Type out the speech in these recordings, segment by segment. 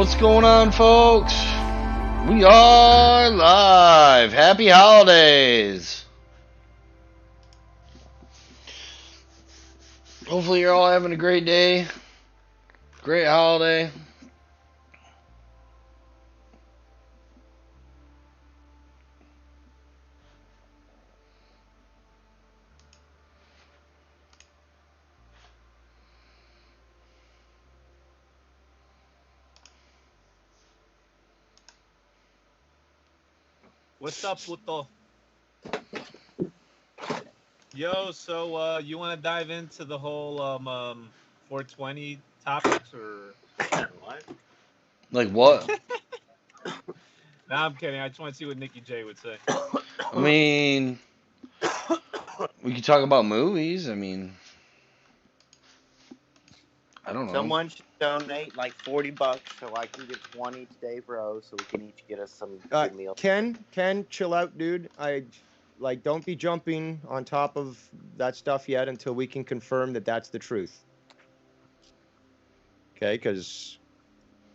What's going on, folks? We are live. Happy holidays. Hopefully you're all having a great day. Great holiday. What's up, puto? Yo, so you want to dive into the whole 420 topics or what? Like what? Nah, I'm kidding. I just want to see what Nikki J would say. I mean, we could talk about movies. I mean, I don't know. Someone should donate like $40 so I can get 20 today, bro, so we can each get us some good meals. Ken, chill out, dude. Don't be jumping on top of that stuff yet until we can confirm that that's the truth. Okay, because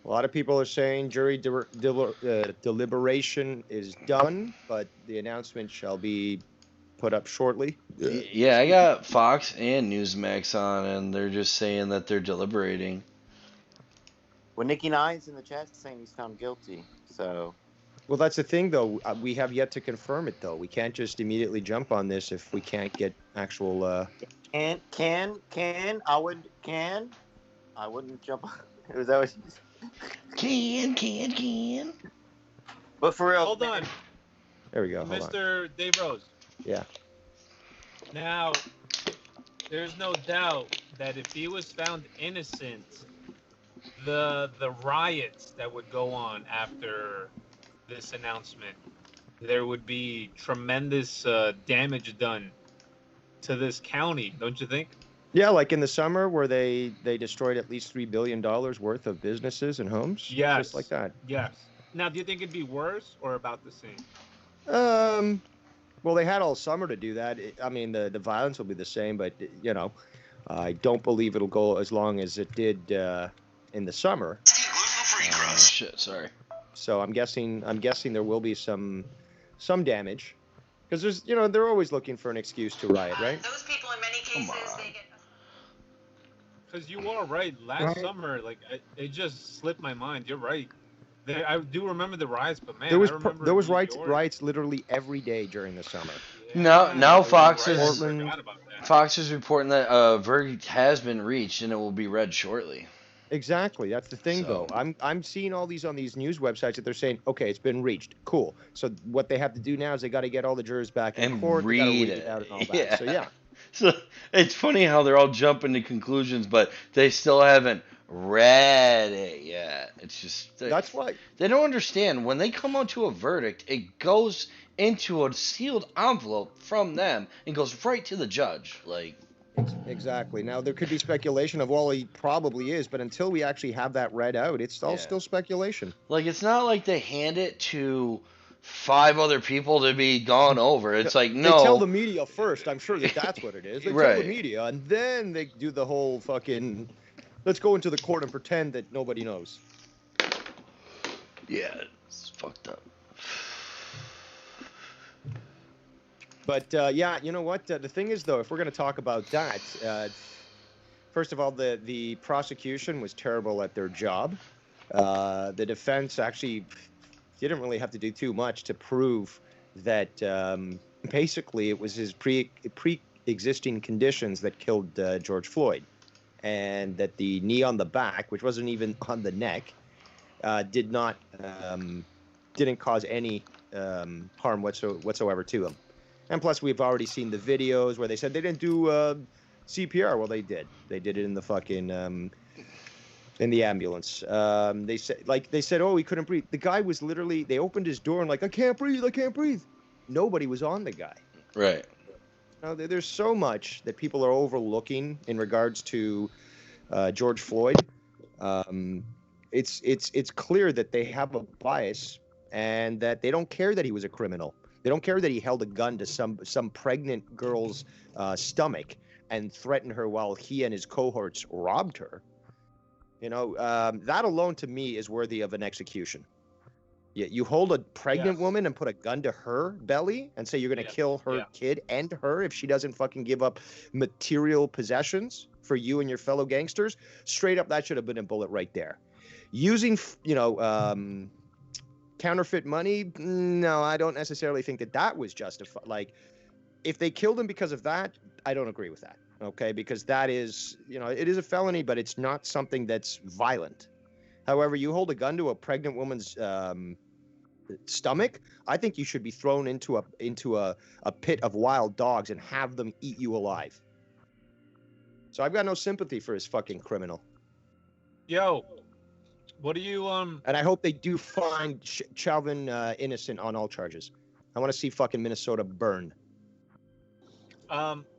a lot of people are saying jury deliberation is done, but the announcement shall be put up shortly. Yeah, I got Fox and Newsmax on, and they're just saying that they're deliberating. Well, Nicky Nine's in the chat saying he's found guilty, so... Well, that's the thing, though. We have yet to confirm it, though. We can't just immediately jump on this if we can't get actual... I wouldn't jump on... Was that what you said? Can. But for real... Hold on. There we go. Mr. Dave Rose. Yeah. Now, there's no doubt that if he was found innocent, the riots that would go on after this announcement, there would be tremendous damage done to this county, don't you think? Yeah, like in the summer where they destroyed at least $3 billion worth of businesses and homes. Yes. Just like that. Yes. Now, do you think it'd be worse or about the same? Well, they had all summer to do that. I mean, the violence will be the same, but, you know, I don't believe it'll go as long as it did in the summer. Shit, sorry. So I'm guessing there will be some damage, because there's, you know, they're always looking for an excuse to riot, right? Those people, in many cases, they get. Because you are right. Last summer, like it just slipped my mind. You're right. I do remember the riots, but man, there was riots literally every day during the summer. Yeah, now Fox is Portland. Reporting that a verdict has been reached and it will be read shortly. Exactly. That's the thing, though. I'm seeing all these on these news websites that they're saying, okay, it's been reached. Cool. So what they have to do now is they got to get all the jurors back in court. Read it out and all that. Yeah. So yeah. So it's funny how they're all jumping to conclusions, but they still haven't read it yet. It's just that's why they don't understand. When they come onto a verdict, it goes into a sealed envelope from them and goes right to the judge. Like. Exactly. Now, there could be speculation of, well, he probably is, but until we actually have that read out, it's all still speculation. Like, it's not like they hand it to 5 other people to be gone over. It's like, no. They tell the media first. I'm sure that's what it is. They right. tell the media, and then they do the whole fucking, let's go into the court and pretend that nobody knows. Yeah, it's fucked up. But, yeah, you know what? The thing is, though, if we're going to talk about that, first of all, the prosecution was terrible at their job. The defense actually didn't really have to do too much to prove that basically it was his pre-existing conditions that killed George Floyd, and that the knee on the back, which wasn't even on the neck, didn't cause any harm whatsoever to him. And plus, we've already seen the videos where they said they didn't do CPR. Well, they did. They did it in the fucking in the ambulance. They said, oh, he couldn't breathe. The guy was literally. They opened his door and like, I can't breathe. Nobody was on the guy. Right. Now, there's so much that people are overlooking in regards to George Floyd. It's clear that they have a bias and that they don't care that he was a criminal. They don't care that he held a gun to some pregnant girl's stomach and threatened her while he and his cohorts robbed her. You know, that alone to me is worthy of an execution. You hold a pregnant Yes. woman and put a gun to her belly and say you're going to Yes. kill her Yeah. kid and her if she doesn't fucking give up material possessions for you and your fellow gangsters. Straight up, that should have been a bullet right there. Using, counterfeit money, no, I don't necessarily think that was justified. Like, if they killed him because of that, I don't agree with that. Okay, because that is, it is a felony, but it's not something that's violent. However, you hold a gun to a pregnant woman's stomach, I think you should be thrown into a pit of wild dogs and have them eat you alive. So I've got no sympathy for his fucking criminal. Yo, what do you And I hope they do find Chauvin innocent on all charges. I want to see fucking Minnesota burn.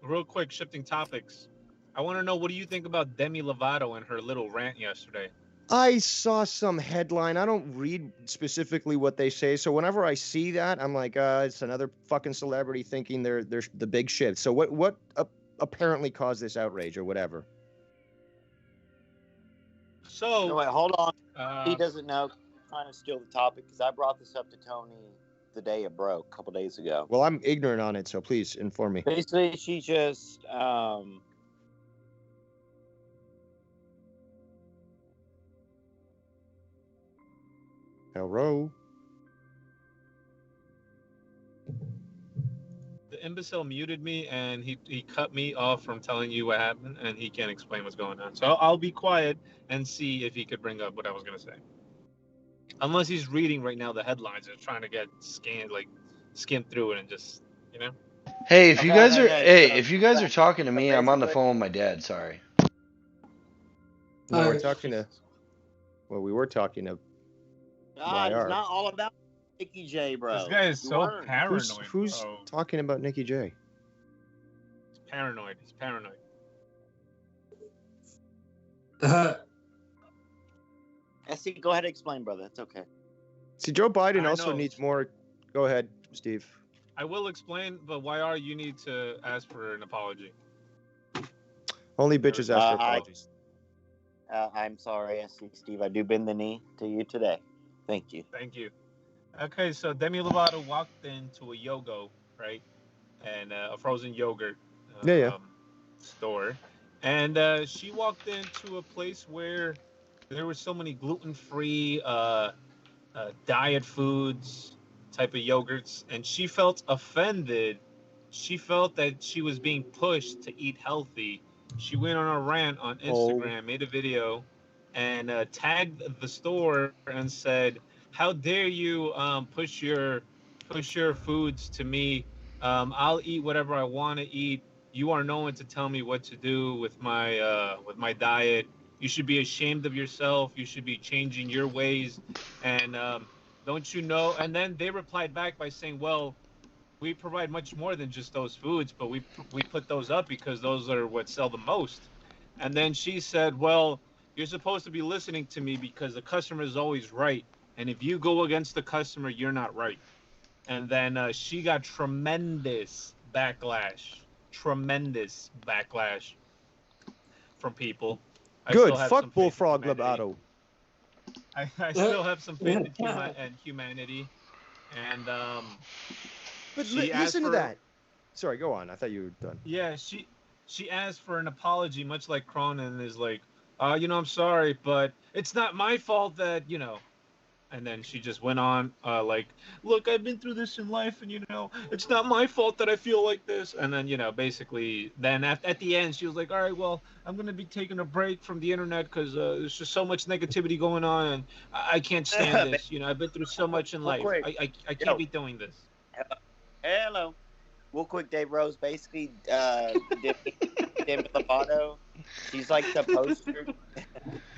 real quick, shifting topics. I want to know, what do you think about Demi Lovato and her little rant yesterday? I saw some headline. I don't read specifically what they say, so whenever I see that, I'm like, it's another fucking celebrity thinking they're the big shit. So what apparently caused this outrage or whatever? So, No, wait, hold on. He uh, doesn't know. I'm trying to steal the topic because I brought this up to Tony the day it broke, a couple days ago. Well, I'm ignorant on it, so please inform me. Basically, she just Hello. the imbecile muted me, and he cut me off from telling you what happened, and he can't explain what's going on. So I'll be quiet and see if he could bring up what I was going to say. Unless he's reading right now the headlines and trying to get skimmed through it and just, Hey, if you Okay, guys are okay, so- if you guys are talking to so me, I'm on the basically- phone with my dad. Sorry. No, we're Alright. talking to. Well, we were talking to. God, YR. it's not all about Nikki J, bro. This guy is You so weren't. paranoid. Who's bro. talking about Nikki J? He's paranoid. He's paranoid. SC, go ahead and explain, brother. It's okay. See, Joe Biden I also know. needs more. Go ahead, Steve. I will explain, but YR, you need to ask for an apology. Only bitches ask for I- apologies. I'm sorry, SC Steve. I do bend the knee to you today. Thank you. Thank you. Okay, so Demi Lovato walked into a Yogo, right? And a frozen yogurt Yeah. store. And she walked into a place where there were so many gluten-free diet foods, type of yogurts, and she felt offended. She felt that she was being pushed to eat healthy. She went on a rant on Instagram, made a video, and tagged the store and said, "How dare you push your foods to me? I'll eat whatever I want to eat. You are no one to tell me what to do with my diet. You should be ashamed of yourself. You should be changing your ways. And don't you know?" And then they replied back by saying, "Well, we provide much more than just those foods, but we put those up because those are what sell the most." And then she said, "Well, you're supposed to be listening to me because the customer is always right. And if you go against the customer, you're not right." And then she got tremendous backlash from people. I Good. still have Fuck some faith in Bullfrog humanity. Lovato. I still have some faith in humanity. And But she asked listen to for- that. Sorry, go on. I thought you were done. yeah, she asked for an apology, much like Cronin is like, I'm sorry, but it's not my fault that, And then she just went on, like, "Look, I've been through this in life, and it's not my fault that I feel like this." And then, basically, then at the end, she was like, "All right, well, I'm gonna be taking a break from the internet because there's just so much negativity going on, and I can't stand this. I've been through so much in life. quick. I can't be doing this." Hello. Real quick, Dave Rose. Basically, Demi Lovato. She's like the poster.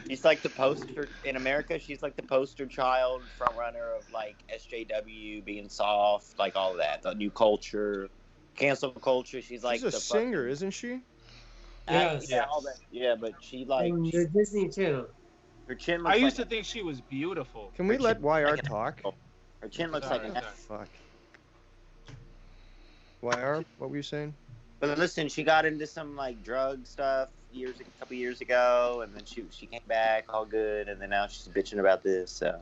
She's like the poster in America. She's like the poster child, front runner of like SJW being soft, like all of that. The new culture, cancel culture. She's like She's a the singer, isn't she? Yes. Yeah, all that. Yeah, but she like On the Disney Channel. her chin I looks used like to think she was beautiful. Can we Her let chin- YR like an talk? apple. Her chin looks Sorry, like an sorry. Fuck. YR, what were you saying? But listen, she got into some like drug stuff a couple years ago, and then she came back all good, and then now she's bitching about this. So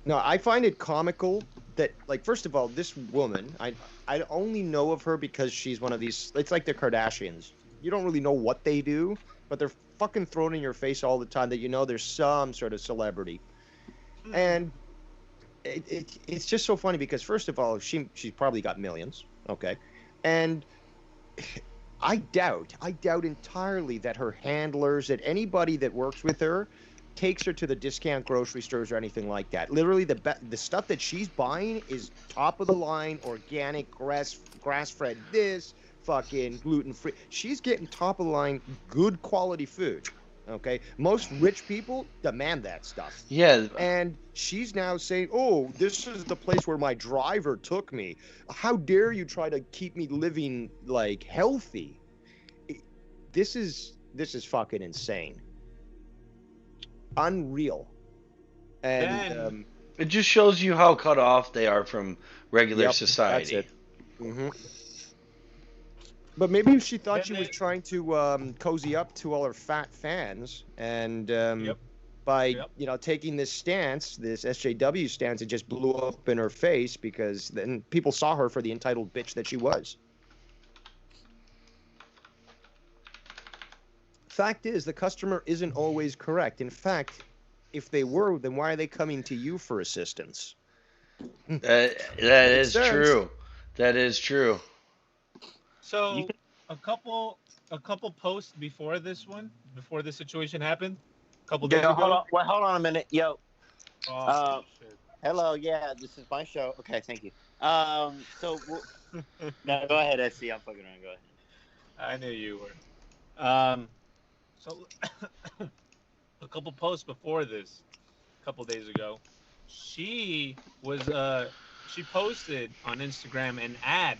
No, I find it comical that, like, first of all, this woman, I only know of her because she's one of these. It's like the Kardashians. You don't really know what they do, but they're fucking thrown in your face all the time that you know there's some sort of celebrity, and it's just so funny because first of all, she's probably got millions, okay, and I doubt entirely that her handlers, that anybody that works with her, takes her to the discount grocery stores or anything like that. Literally, the stuff that she's buying is top of the line, organic, grass fed. This fucking gluten free. She's getting top of the line, good quality food. Okay, most rich people demand that stuff. Yeah. And she's now saying, "Oh, this is the place where my driver took me. How dare you try to keep me living like healthy?" This is fucking insane. Unreal. And it just shows you how cut off they are from regular yep, society. That's it. Mm-hmm. But maybe she thought she was trying to cozy up to all her fat fans, and by taking this stance, this SJW stance, it just blew up in her face because then people saw her for the entitled bitch that she was. Fact is, the customer isn't always correct. In fact, if they were, then why are they coming to you for assistance? That is true. That is true. So a couple posts before this situation happened, a couple days ago. Hold on a minute, yo. Oh, shit. Hello, yeah, this is my show. Okay, thank you. No, go ahead, SC. I'm fucking around. Go ahead. I knew you were. So a couple posts before this, a couple days ago, she posted on Instagram an ad.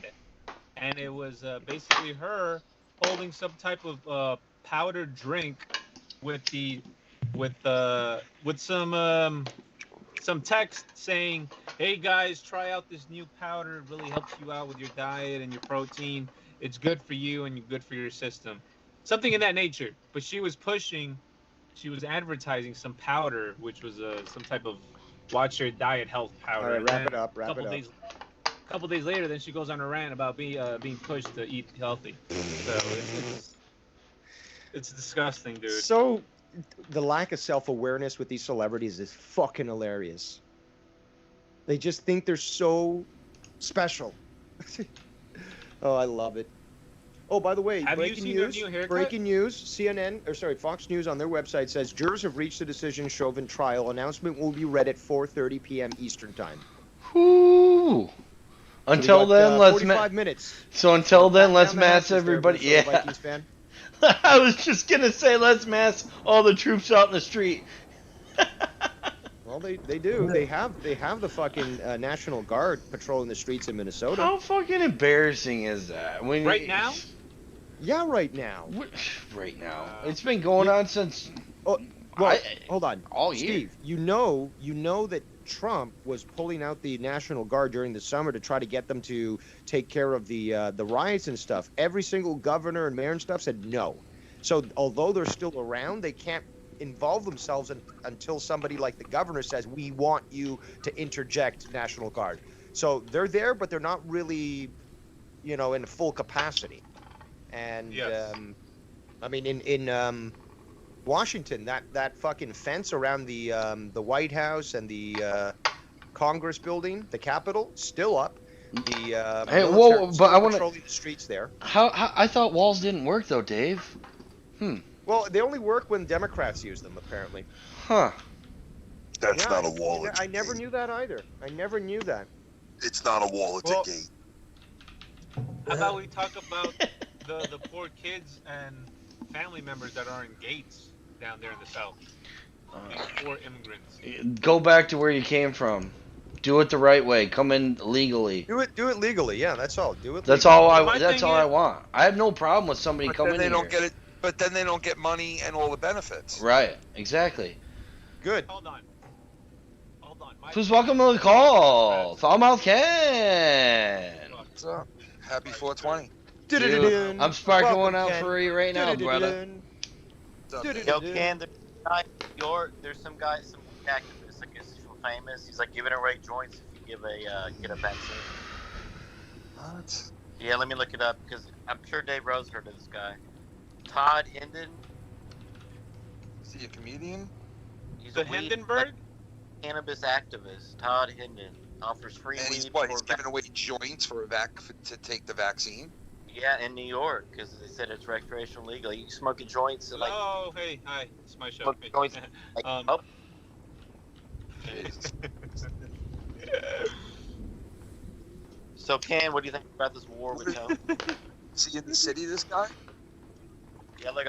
And it was basically her holding some type of powdered drink with some text saying, "Hey guys, try out this new powder. It really helps you out with your diet and your protein. It's good for you and good for your system." Something in that nature. But she was advertising some powder, which was some type of watch your diet health powder. All right, wrap it up. A couple days later, then she goes on a rant about being pushed to eat healthy. So it's disgusting, dude. So the lack of self-awareness with these celebrities is fucking hilarious. They just think they're so special. Oh, I love it. Oh, by the way, breaking news, Fox News on their website says jurors have reached a decision Chauvin trial. Announcement will be read at 4:30 p.m. Eastern Time. Whoo! Until then, let's 45 minutes. So until then, let's mass everybody. Yeah. Vikings fan. I was just gonna say, let's mass all the troops out in the street. Well, they do. They have the fucking National Guard patrolling the streets in Minnesota. How fucking embarrassing is that? Right now? Yeah, right now. Right now. It's been going on since. Oh, well, hold on. All year. Steve, you know that Trump was pulling out the National Guard during the summer to try to get them to take care of the riots and stuff. Every single governor and mayor and stuff said no. So although they're still around, they can't involve themselves until somebody like the governor says, "We want you to interject National Guard." So they're there, but they're not really, in full capacity. And yes. I mean, in Washington, that fucking fence around the White House and the Congress building, the Capitol, still up. The but I want to controlling the streets there. How I thought walls didn't work though, Dave. Well, they only work when Democrats use them, apparently. Huh. That's not a wall. I never knew that either. I never knew that. It's not a wall. It's a gate. How about we talk about the poor kids and family members that are in gates down there in the South? These poor immigrants. Go back to where you came from. Do it the right way. Come in legally. Do it legally. Yeah, that's all. Do it. That's all I. That's all I want. I have no problem with somebody coming in here. But then they don't get money and all the benefits. Right. Exactly. Good. Hold on. Please welcome to the call. Foulmouth Ken. What's up? Happy 420. Dude, I'm sparking one out Ken. for you right now, brother. Yo, Ken, there's some guy, some activist, I guess he's real famous. He's like giving away joints if you get a vaccine. What? Yeah, let me look it up because I'm sure Dave Rose heard of this guy. Todd Hendon. Is he a comedian? He's The a weed, Hindenburg? cannabis activist. Todd Hendon offers free And he's weed what? for He's giving away joints for to take the vaccine. Yeah, in New York because they said it's recreational legal. You smoking joints and like Oh, hey, hi, it's my show. smoking joints. Like, oh, Jesus. so Ken, what do you think about this war with Tony? Is he in the city? This guy? Yeah, look.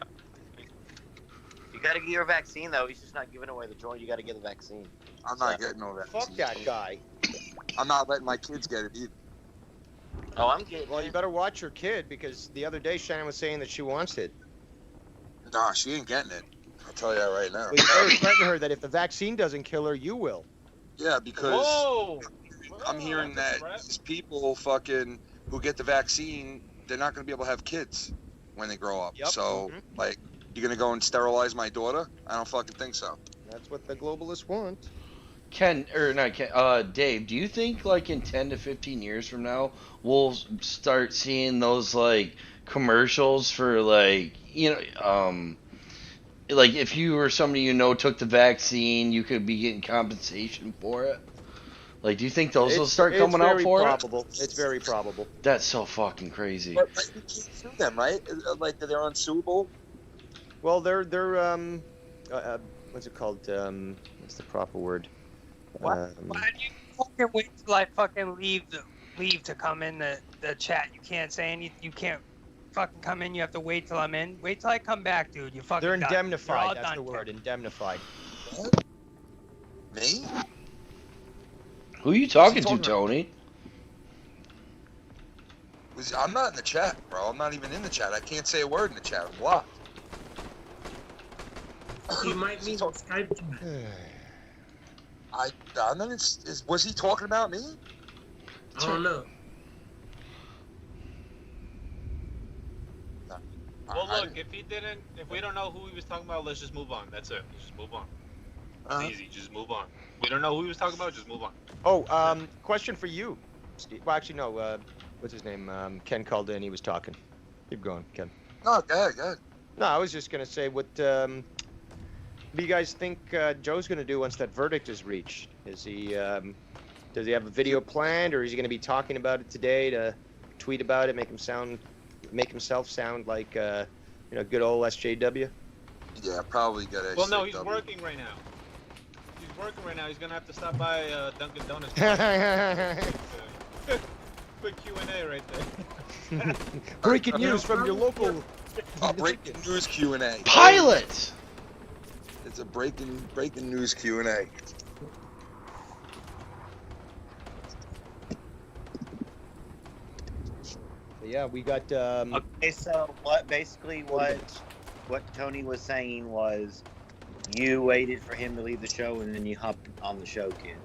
You got to get your vaccine though. He's just not giving away the joint. You got to get the vaccine. I'm not getting no vaccine. Fuck that guy. I'm not letting my kids get it either. Oh, I'm getting. Well, you better watch your kid because the other day Shannon was saying that she wants it. Nah, she ain't getting it. I'll tell you that right now. Well, you better threaten her that if the vaccine doesn't kill her, you will. Yeah, because Whoa! I'm hearing That's a that threat. these people fucking who get the vaccine, they're not going to be able to have kids when they grow up. Yep. So, Mhm. like, you're going to go and sterilize my daughter? I don't fucking think so. That's what the globalists want. Dave, do you think like in 10 to 15 years from now we'll start seeing those like commercials for like like if you or somebody you know took the vaccine, you could be getting compensation for it? Like, do you think those will start coming out for probable. It's very probable. it? That's so fucking crazy. But you can't sue them, right? Like, they're unsuable? Well, they're what's it called? What's the proper word? Why do you fucking wait till I fucking leave to come in the chat? You can't say anything. You can't fucking come in. You have to wait till I'm in. Wait till I come back, dude. You fucking. They're done. You're all indemnified. That's done, the word. Ken. Indemnified. What? Me? Who are you talking What's he to, talking Tony? I'm not in the chat, bro. I'm not even in the chat. I can't say a word in the chat. I'm blocked. You might mean Skype. Was he talking about me? I don't know. Well, look, if we don't know who he was talking about, let's just move on. That's it. Let's just move on. It's easy. Just move on. We don't know who he was talking about. Just move on. Oh, question for you, Steve. Well, actually, no. What's his name? Ken called in. He was talking. Keep going, Ken. No, go ahead. No, I was just gonna say, what do you guys think Joe's gonna do once that verdict is reached? Is he, does he have a video planned, or is he gonna be talking about it today to tweet about it, make himself sound like, good old SJW? Yeah, probably got to. Well, no, he's working right now. He's gonna have to stop by Dunkin' Donuts. Quick Q&A right there. Breaking news from your local. Breaking news Q&A. Pilot! It's a breaking news Q&A. Yeah, we got. Okay, so what Tony was saying was, you waited for him to leave the show and then you hopped on the show, kid.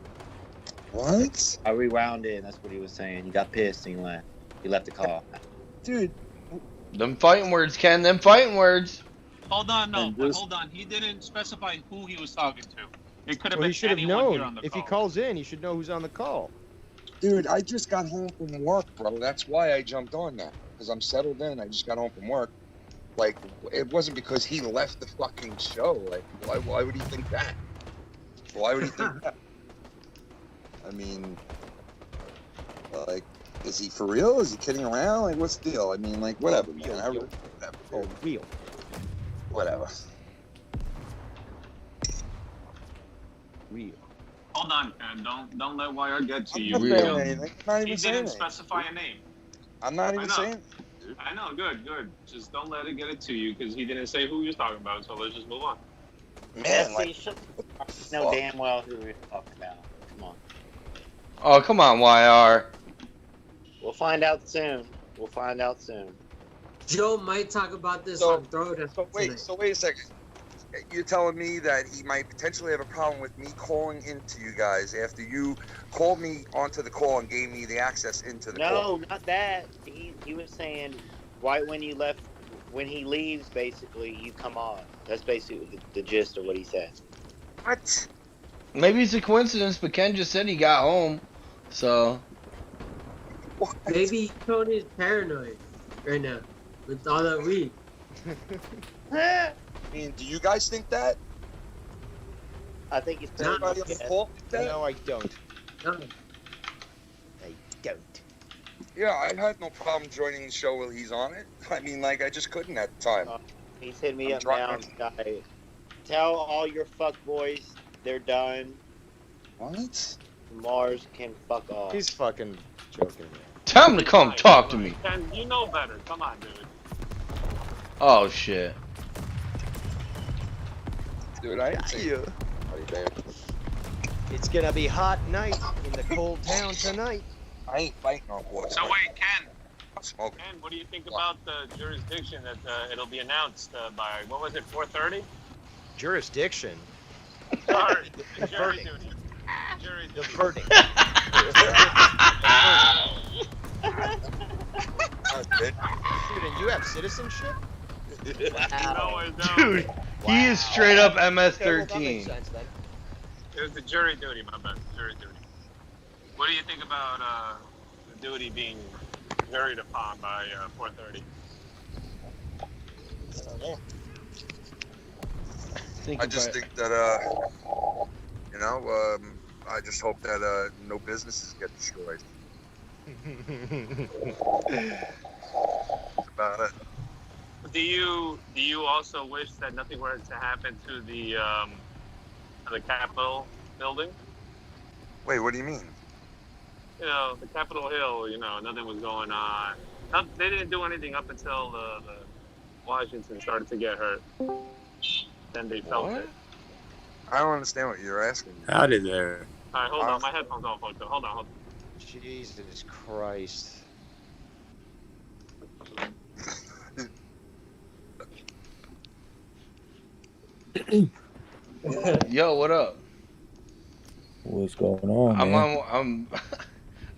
What? I rewound in. That's what he was saying. He got pissed and he left. He left the call. Dude. Them fighting words, Ken. Them fighting words. Hold on, no, And but this- hold on. He didn't specify who he was talking to. It could have Well, been he should have anyone here known. on the If he call. calls in, he should know who's on the call. Dude, I just got home from work, bro. That's why I jumped on that. Because I'm settled in. I just got home from work. Like, it wasn't because he left the fucking show. Like, why would he think that? Why would he think that? I mean, like, is he for real? Is he kidding around? Like, what's the deal? I mean, like, whatever, man. Whatever. Oh, real. Whatever. Real. Hold on, Ken. Don't let YR get to you. I'm not saying anything. I'm not He even saying didn't anything. specify a name. I'm not I even know. saying. I know, good. Just don't let it get it to you because he didn't say who he was talking about. So let's just move on. Man, like, know damn well who we're talking about. Come on. Oh, come on, YR. We'll find out soon. Joe might talk about this So- on Throwdown. So wait a second. You're telling me that he might potentially have a problem with me calling into you guys after you called me onto the call and gave me the access into the call? No, not that. He was saying right when you left, when he leaves, basically you come on. That's basically the gist of what he said. What? Maybe it's a coincidence, but Ken just said he got home, so. What? Maybe Tony's paranoid right now with all that weed. I mean, do you guys think that? I think he's Does everybody on the call think that? No, I don't. No. I don't. Yeah, I had no problem joining the show while he's on it. I mean, like, I just couldn't at the time. He's hit me I'm up now, driving. guy. Tell all your fuck boys they're done. What? Mars can fuck off. He's fucking joking. Tell him to come talk to me. Ken, you know better. Come on, dude. Oh shit. Dude, I ain't seen You. anybody there. It's gonna be hot night in the cold town tonight. I ain't fighting no boys. So wait, Ken. I'm smoking. Ken, what do you think about the jurisdiction that it'll be announced by? What was it? 4:30? Jurisdiction. Sorry, The jury verdict. duty. Jury The duty. verdict. Good. Dude, and you have citizenship? No, I don't. Dude, he is straight up Okay, well, that makes MS-13. sense then. It was the jury duty, my bad. Jury duty. What do you think about the duty being juried upon by 4:30? I don't know. Think I just about- think that, you know, I just hope that no businesses get destroyed. That's about it. Do you also wish that nothing were to happen to the Capitol building? Wait, what do you mean? You know, the Capitol Hill. You know, nothing was going on. They didn't do anything up until the Washington started to get hurt. Then they felt What? it. I don't understand what you're asking. How did there? All right, hold on. My headphones all fucked up. Hold on. Jesus Christ. Yo, what up? What's going on, I'm man? on.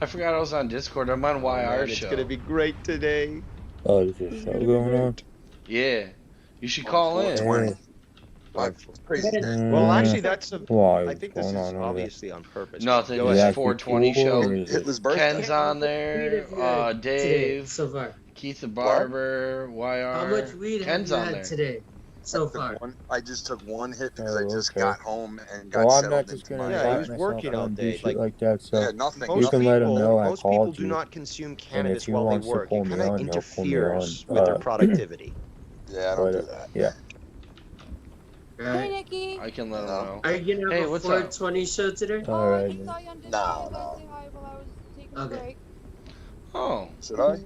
I forgot I was on Discord. I'm on YR Man, show. It's gonna be great today. Oh, there's a show going on? Yeah, you should call in. 420. Like, Crazy. well, actually, that's a. Why? I think this is What's going on over obviously on purpose. Nothing. Go It's ahead. 420 show. Hitler's birthday. Ken's on there. Today, Dave, so far. Keith the Barber, YR. How much weed Ken's have you on had there. today? So far. I just took one hit because I Oh, just okay. got home and got Well, I'm settled not just into gonna my. Yeah, he invite was myself working and all do day, shit like- like that, so Yeah, nothing. Most You can let him people, know I most people called do you. not consume if cannabis he while they wants to work. pull It me kind of on, he'll pull me interferes on. with their productivity. Yeah, I don't do But, that. yeah. Hey, Right. Nikki. I can let him No. know. Are you gonna Hey, have a what's up? 420 show today? Oh, I Alright. just saw you on Discord. No, You guys no. say hi while I was taking Okay. a break. Oh. Should I?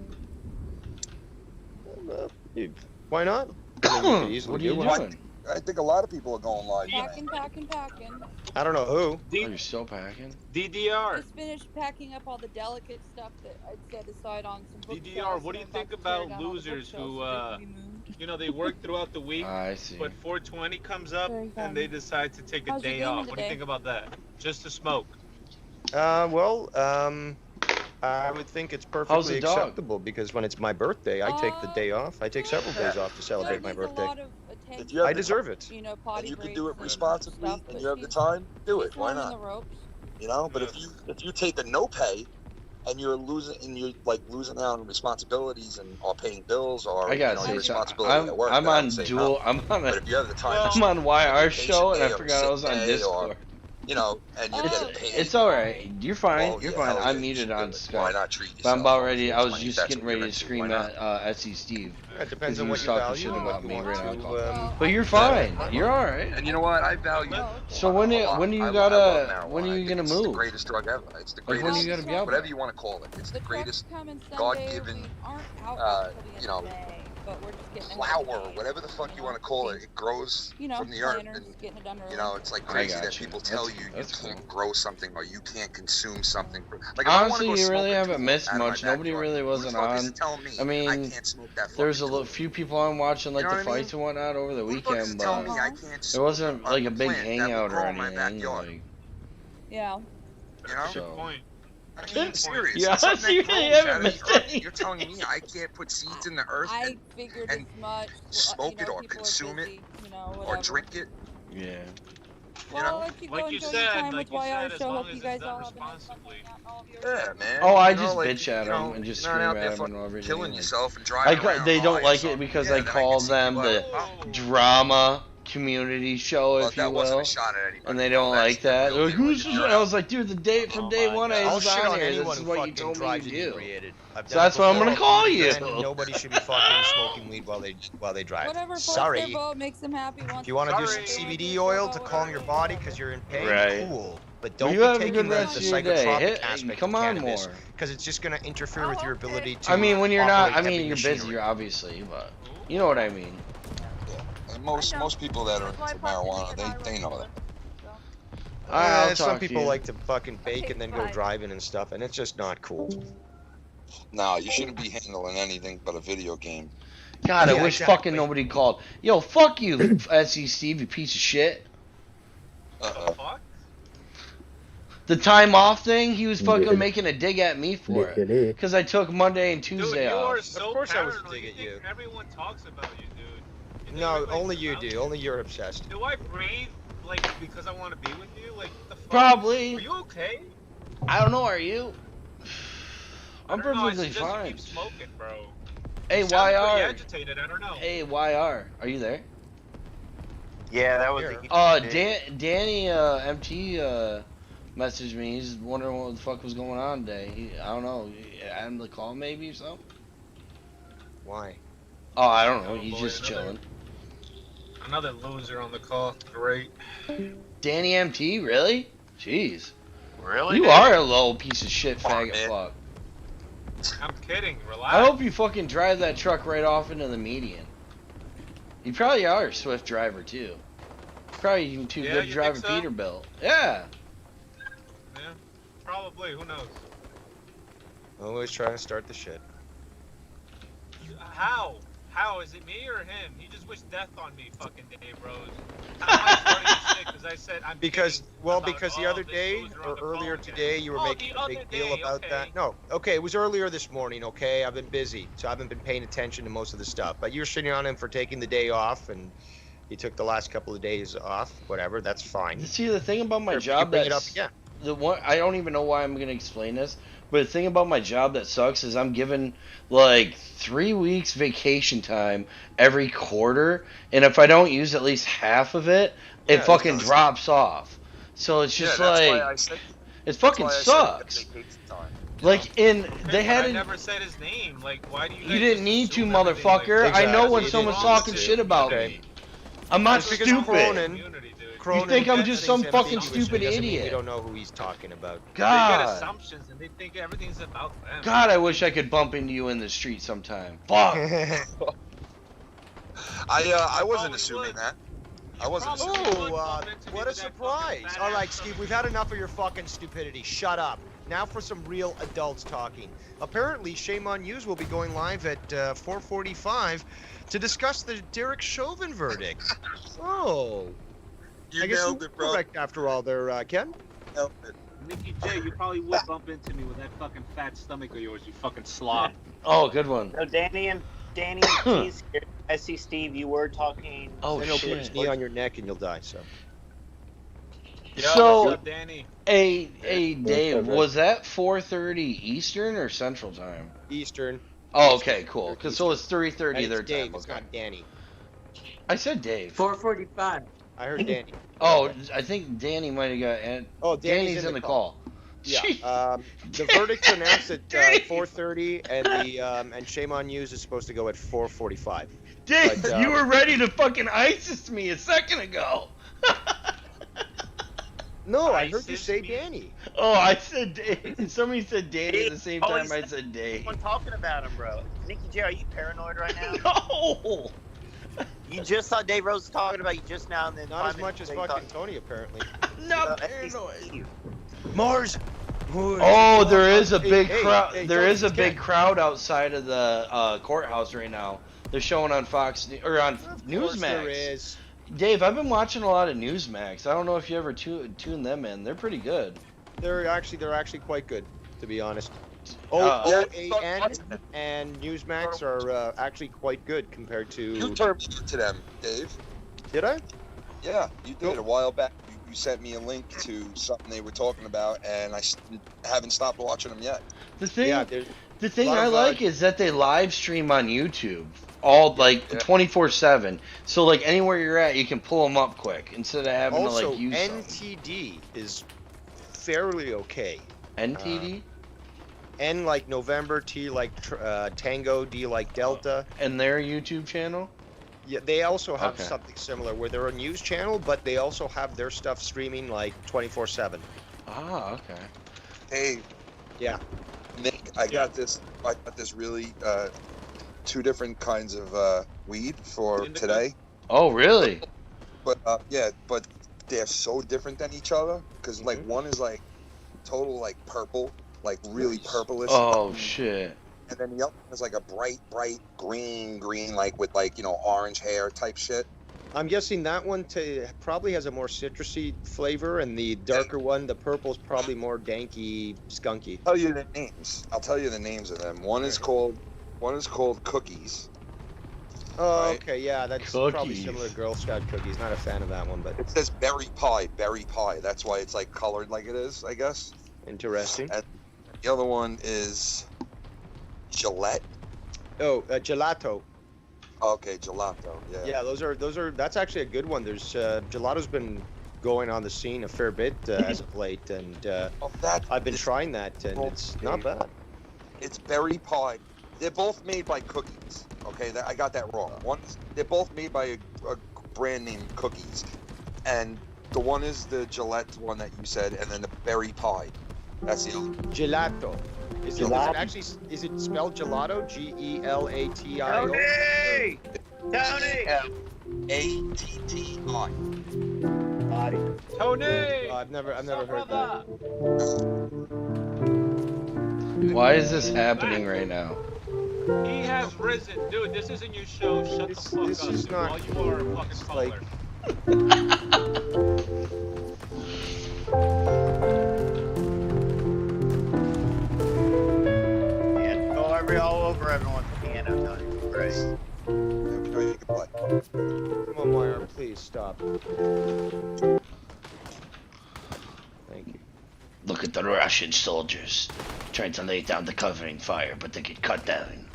Dude, why not? I mean, you could easily What are you do one. doing? I think a lot of people are going live. Packing, packing, packing. I don't know who. Oh, you're still packing? DDR. Just finished packing up all the delicate stuff that I'd set aside on some bookshelves. DDR, what do you and I'm think about to tear about down all the losers bookshelves who, so they can be moved. You know, they work throughout the week, I see. but 420 comes up Very fun. and they decide to take a How's your day gaming off. What do you today? think about that? Just to smoke. Well, I would think it's How's perfectly the dog? acceptable because when it's my birthday, I take the day off. I take several days off to celebrate my Doug needs a birthday. lot of attention, If you have I the deserve it. you know, And potty you can breaks do it and responsibly stuff, and but you have the she's- time, do she's it. Why learning not? the ropes. You know, but if you take a no pay and you're losing out on responsibilities and or paying bills or I gotta your say, responsibility I'm, at work, I'm then I on would say dual. no. I'm on But a. if you have the time, I'm on YR vacation show, and I day or forgot I was sick on day or- Discord. you know, and you're It's- getting paid. It's all right. You're fine. well, You're yeah, fine. hell yeah, I'm you muted should on do it. Why Skype. not treat But I'm yourself about on ready. I was 420 if just that's getting what you're ready to into? scream Why not? at SC Steve. It depends He on was what you talking value shit and about what you me want right to. now. But you're fine. You're all right. And you know what? I value. Oh, So when a lot. when do you I gotta love when are marijuana. you gonna It's the move? greatest drug ever. It's the Like when greatest. you gotta be out? Whatever you want to call it. It's the The greatest trucks come in Sunday, God-given, we aren't out until the end you know, of May, but we're just getting ahead of flower, the game. whatever the fuck you want to call it. It grows You know, from the earth, planners, and getting it done early. you know, it's like I crazy got that you. people tell That's- you that's can't cool. grow something or you can't consume something. Like if I wanna Honestly, go you smoke really a haven't joint missed out of my much. Nobody backyard, really who the wasn't fuck is on. telling me I mean, can't smoke that There's fucking joint? few people on watching like You know the what I fights and whatnot over the Who the fuck is weekend, telling but me I can't it smoke wasn't like a big plant that would hangout or grow in my anything. backyard? Like, Yeah. You know? So- Good point. I mean, serious. Yeah, Something that you grows really out haven't of missed the earth. any. You're telling me I can't put seeds in the earth I and figured and as much. smoke it or people are consume it busy, you know, or whatever. drink it? Yeah. Well, know? I'll let you go Like you enjoy said, your time like with you YR said, as show. long Hope as you it's guys done all have a nice one responsibly. hanging out in all of your Yeah, shows. man. Oh, I You know, just like, bitch at you know, them and just you're not scream out at there them and fucking everything. killing like- yourself and driving around they don't high or like it something. because Yeah, I then called can see them people the have a problem. drama community show, Well, if you that wasn't will. a shot at anybody. And they bro. don't That's like the that. real They're like, deal. who's You're I out. was like, dude, from Oh day my one I God. I'll was shit on on here. This anyone is who what you fucking told me drives to it do. inebriated. I've So done it that's what I'm gonna before. call you. And nobody should be fucking smoking weed while they drive. Whatever floats Sorry. their boat makes them happy. If you want to do some Sorry. CBD oil to calm your body because you're in pain, Right. cool. But Well, don't you be have a taking good the rest of your day. psychotropic aspect Come of on cannabis more. because it's just going to interfere with your ability to. I mean, when you're not, operate I mean, heavy you're machinery. busy, obviously, but you know what I mean. And most people that are into marijuana, they know that. I'll Some talk to people you. like to fucking bake and then go driving and stuff, and it's just not cool. No, you shouldn't be handling anything but a video game. God, I Yeah, wish exactly. fucking nobody called. Yo, fuck you, SE Steve, you piece of shit. Fuck? The time off thing, he was fucking Yeah. making a dig at me for it. Lickety. Because I took Monday and Dude, Tuesday you are off. so Of course I was paranoid. dig at think you. Everyone talks about you, dude. You think No, everybody's only you about do. Only you're obsessed. Do I breathe like because I want to be with you? Like what the fuck? Probably. Are you okay? I don't know, are you? I'm I don't know, I perfectly suggest you fine. keep smoking, bro. Hey, You sound pretty YR. agitated. I don't know. Hey, YR. Are you there? Yeah, that was a Here. huge Danny MT messaged me. He's wondering what the fuck was going on today. I don't know. Had him to call maybe or something? Why? Oh, I don't know. Oh, He's boy, just another- chilling. Another loser on the call. Great. Danny MT, really? Jeez. Really? You dude? are a little piece of shit Fuck, faggot man. fuck. I'm kidding. Relax. I hope you fucking drive that truck right off into the median. You probably are a Swift driver too. Probably even too Yeah, good to you drive a think so? Peterbilt. Yeah. Yeah, probably. Who knows? Always trying to start the shit. How? How? Is it me or him? He just wished death on me, fucking Dave Rose. How am I starting this shit? Because I said I'm Because, kidding well, about, because the oh, other this day loser on or the earlier phone again. today, you were Oh, making the a big other deal day, about okay. that. No, okay, it was earlier this morning. Okay, I've been busy, so I haven't been paying attention to most of the stuff. But you're shitting on him for taking the day off, and he took the last couple of days off. Whatever, that's fine. See, the thing about my Sure, job you bring it up that's again. the one I don't even know why I'm gonna explain this, but the thing about my job that sucks is I'm given like 3 weeks vacation time every quarter, and if I don't use at least half of it, Yeah, it it fucking does. drops off. So it's just yeah, that's like why I said, it that's fucking why I sucks. said vacation time. Like in Okay, they but had I an, never said his name. Like, why do you? you guys didn't just need to, assume everything, like, motherfucker. I know when Exactly, someone's you talking didn't shit need to. about Okay. me. I'm not Just because stupid. Cronin- community, dude. Cronin think I'm gets just things some fucking ambiguous, stupid it doesn't mean idiot. We don't know who he's talking about. They get God. assumptions and they think everything's about them. God, I wish I could bump into you in the street sometime. Fuck. I wasn't probably assuming would. that. I wasn't Probably assuming. would. Oh, bump into me what a with that fucking surprise! fat All right, ass Steve, stomach. we've had enough of your fucking stupidity. Shut up. Now for some real adults talking. Apparently, Shame on Yous will be going live at 4:45 to discuss the Derek Chauvin verdict. Oh, You I guess you nailed were it, bro. correct after all there, Ken. Nailed it. Nikki J, you probably would bump into me with that fucking fat stomach of yours, you fucking slob. Oh, good one. So Danny and Keys here. I see Steve. You were talking. Oh I know, put shit. his knee on your neck and you'll die. So. Yo, So- what's up, Danny? Hey, Dave, okay. was that 4:30 Eastern or Central Time? Eastern. Oh, okay, cool. Cause so it's 3:30 And their it's Dave, time. it's Okay. not Danny. I said Dave. 4:45. I heard Danny. Oh, I think Danny might have got. And Oh, Danny's in the call. Yeah. Jeez. The verdict's announced at 4:30, and the and Shame on Yous is supposed to go at 4:45. Dave, but, you were ready to fucking ISIS me a second ago. No, I heard you ISIS say me? Danny. Oh, I said Dave. Somebody said Danny at the same time I said Dave. I'm talking about him, bro. Nikki J, are you paranoid right now? No. You just saw Dave Rose talking about you just now, and then Not as 5 much as minutes fucking Tony, apparently. Not later, paranoid. Mars. Oh, there is a big Hey, crowd. hey, There Tony, is a it's big Ken. crowd outside of the courthouse right now. They're showing on Fox or on Of course there Newsmax. is. Dave, I've been watching a lot of Newsmax. I don't know if you ever tune them in. They're pretty good. They're actually quite good. to be honest. Uh, OAN and Newsmax are actually quite good compared to. You turned me to them, Dave. Did I? Yeah, you did a while back. You sent me a link to something they were talking about, and I haven't stopped watching them yet. The thing, Yeah, the thing lot I of, like is that they live stream on YouTube, all like 24/7. So like anywhere you're at, you can pull them up quick instead of having Also, to like use NTD is fairly okay. NTD. N like November, T like Tango, D like Delta. And their YouTube channel? Yeah, they also have Okay. something similar where they're a news channel, but they also have their stuff streaming like 24/7. Ah, okay. Hey, Yeah. Nick, I got this really 2 different kinds of weed for Indica? today. Oh, really? But but they're so different than each other because like one is like total like purple, like really purplish. Oh shit. And then the other one is like a bright green, like with like, orange hair type shit. I'm guessing that one probably has a more citrusy flavor, and the darker one, the purple's probably more danky, skunky. I'll tell you the names of them. One is called Cookies. Oh, Right. okay, yeah, that's probably Cookies. similar to Girl Scout cookies. Not a fan of that one, but It says berry pie. That's why it's like colored like it is, I guess. interesting. And the other one is Gillette. Oh, gelato. Okay, gelato. Yeah. Yeah, those are. That's actually a good one. There's gelato's been going on the scene a fair bit as of late, and I've been trying that, and it's not bad. It's berry pie. They're both made by Cookies. Okay, I got that wrong. They're both made by a brand name Cookies, and the one is the Gillette one that you said, and then the berry pie. That's the other. Gelato. Is it actually? Is it spelled gelato? GELATIO. Tony! Tony! ATTI. Tony! I've never heard that. Why is this happening right now? He has risen. Dude, this isn't your show. Shut the fuck this up, is dude. not- All you are a fucking like- caller. And go all over everyone's piano, Tony. Great. You can play. Come on, Moira, please stop. Thank you. Look at the Russian soldiers trying to lay down the covering fire, but they get cut down.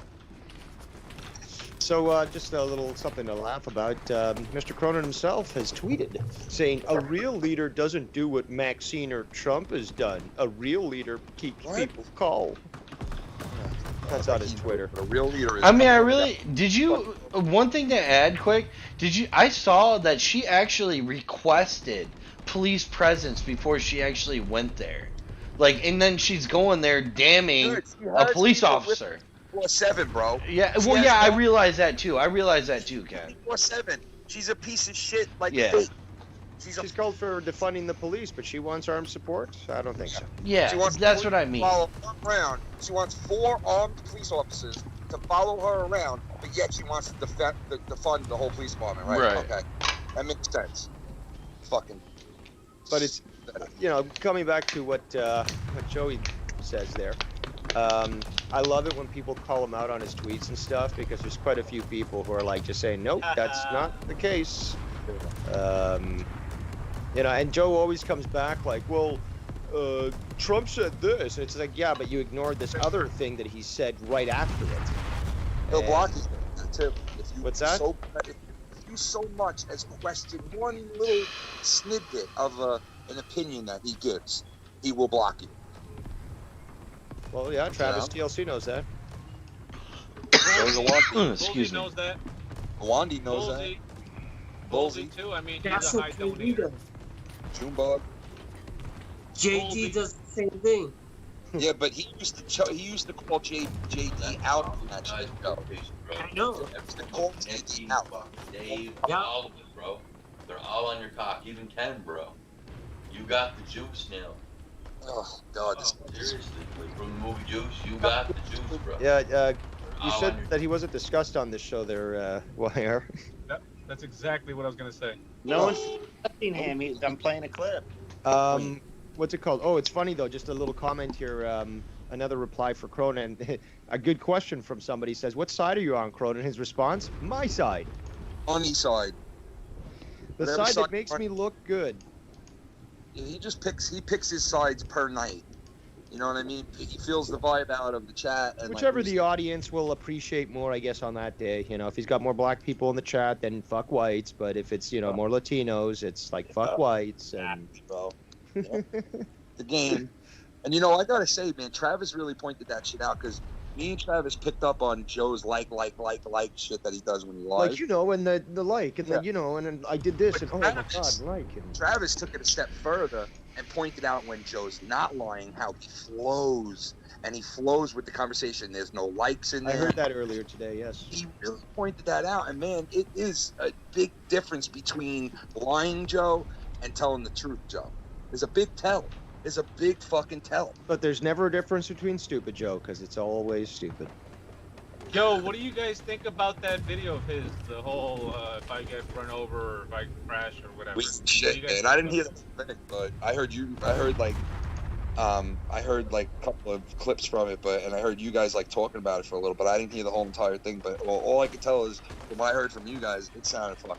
So, just a little something to laugh about. Mr. Cronin himself has tweeted saying, "A real leader doesn't do what Maxine or Trump has done. A real leader keeps people calm." That's on his Twitter. A real leader is. I mean, did you, one thing to add quick, I saw that she actually requested police presence before she actually went there. Like, and then she's going there damning Dude, she a has police people officer. 24/7, bro. Yeah, She well, has yeah, I no- realize that too. Ken. 24/7. She's a piece of shit. Like Yeah. fake. She's called for defunding the police, but she wants armed support? I don't think so. Yeah, She wants that's police what I to mean. follow her around. She wants 4 armed police officers to follow her around, but yet she wants to defund the whole police department, right? Right. Okay, that makes sense. Fucking. But it's, coming back to what Joey says there. I love it when people call him out on his tweets and stuff, because there's quite a few people who are like just saying, nope, that's not the case. And Joe always comes back like, well, Trump said this. And it's like, yeah, but you ignored this other thing that he said right after it. He'll And- block you, too. If you What's that? If you so much as question one little snippet of an opinion that he gives, he will block you. Well, yeah, Travis TLC knows that. So does Awandi. Excuse Bolsey me. knows that. Awandi knows Bolsey. that. Bolsey too. I mean, That's he's a what high JD donator. does. Junebug. JG does the same thing. Yeah, but he used to call JD out on that shit. I know. Used to call JD out. Dave, Yeah. all of it, bro. They're all on your cock. Even Ken, bro. You got the juice now. Oh God, this. Seriously, like from the movie Juice, you got the juice, bro. Yeah, you all said on your- that he wasn't discussed on this show there, YR. That's exactly what I was gonna say. No one's touching him. I'm playing a clip. What's it called? Oh, it's funny though. Just a little comment here. another reply for Chroma, and a good question from somebody says, "What side are you on, Chroma?" And his response, "My side." Funny side. The Whatever side side that makes you me look good. Yeah, he picks his sides per night. You know what I mean? He feels the vibe out of the chat, and Whichever like, the audience will appreciate more, I guess, on that day. You know, if he's got more black people in the chat, then fuck whites. But if it's, you know, more Latinos, it's like fuck whites. And bro, yeah. The game. And you know, I gotta say, man, Travis really pointed that shit out because me and Travis picked up on Joe's like shit that he does when he lies. like, you know, and the like, and Yeah. the, you know, and then I did this, But and oh my god, Travis- like, and Travis took it a step further and pointed out when Joe's not lying how he flows, and he flows with the conversation. There's no likes in I there. heard that earlier today. Yes. He really pointed that out, and man, it is a big difference between lying Joe and telling the truth Joe. There's a big tell. There's a big fucking tell. But there's never a difference between stupid Joe, because it's always stupid. Yo, what do you guys think about that video of his? The whole if I get run over or if I crash or whatever. We What do shit, you guys man. I think didn't hear about that thing, but I heard like a couple of clips from it, and I heard you guys like talking about it for a little, but I didn't hear the whole entire thing. But all I could tell is from what I heard from you guys, it sounded fucking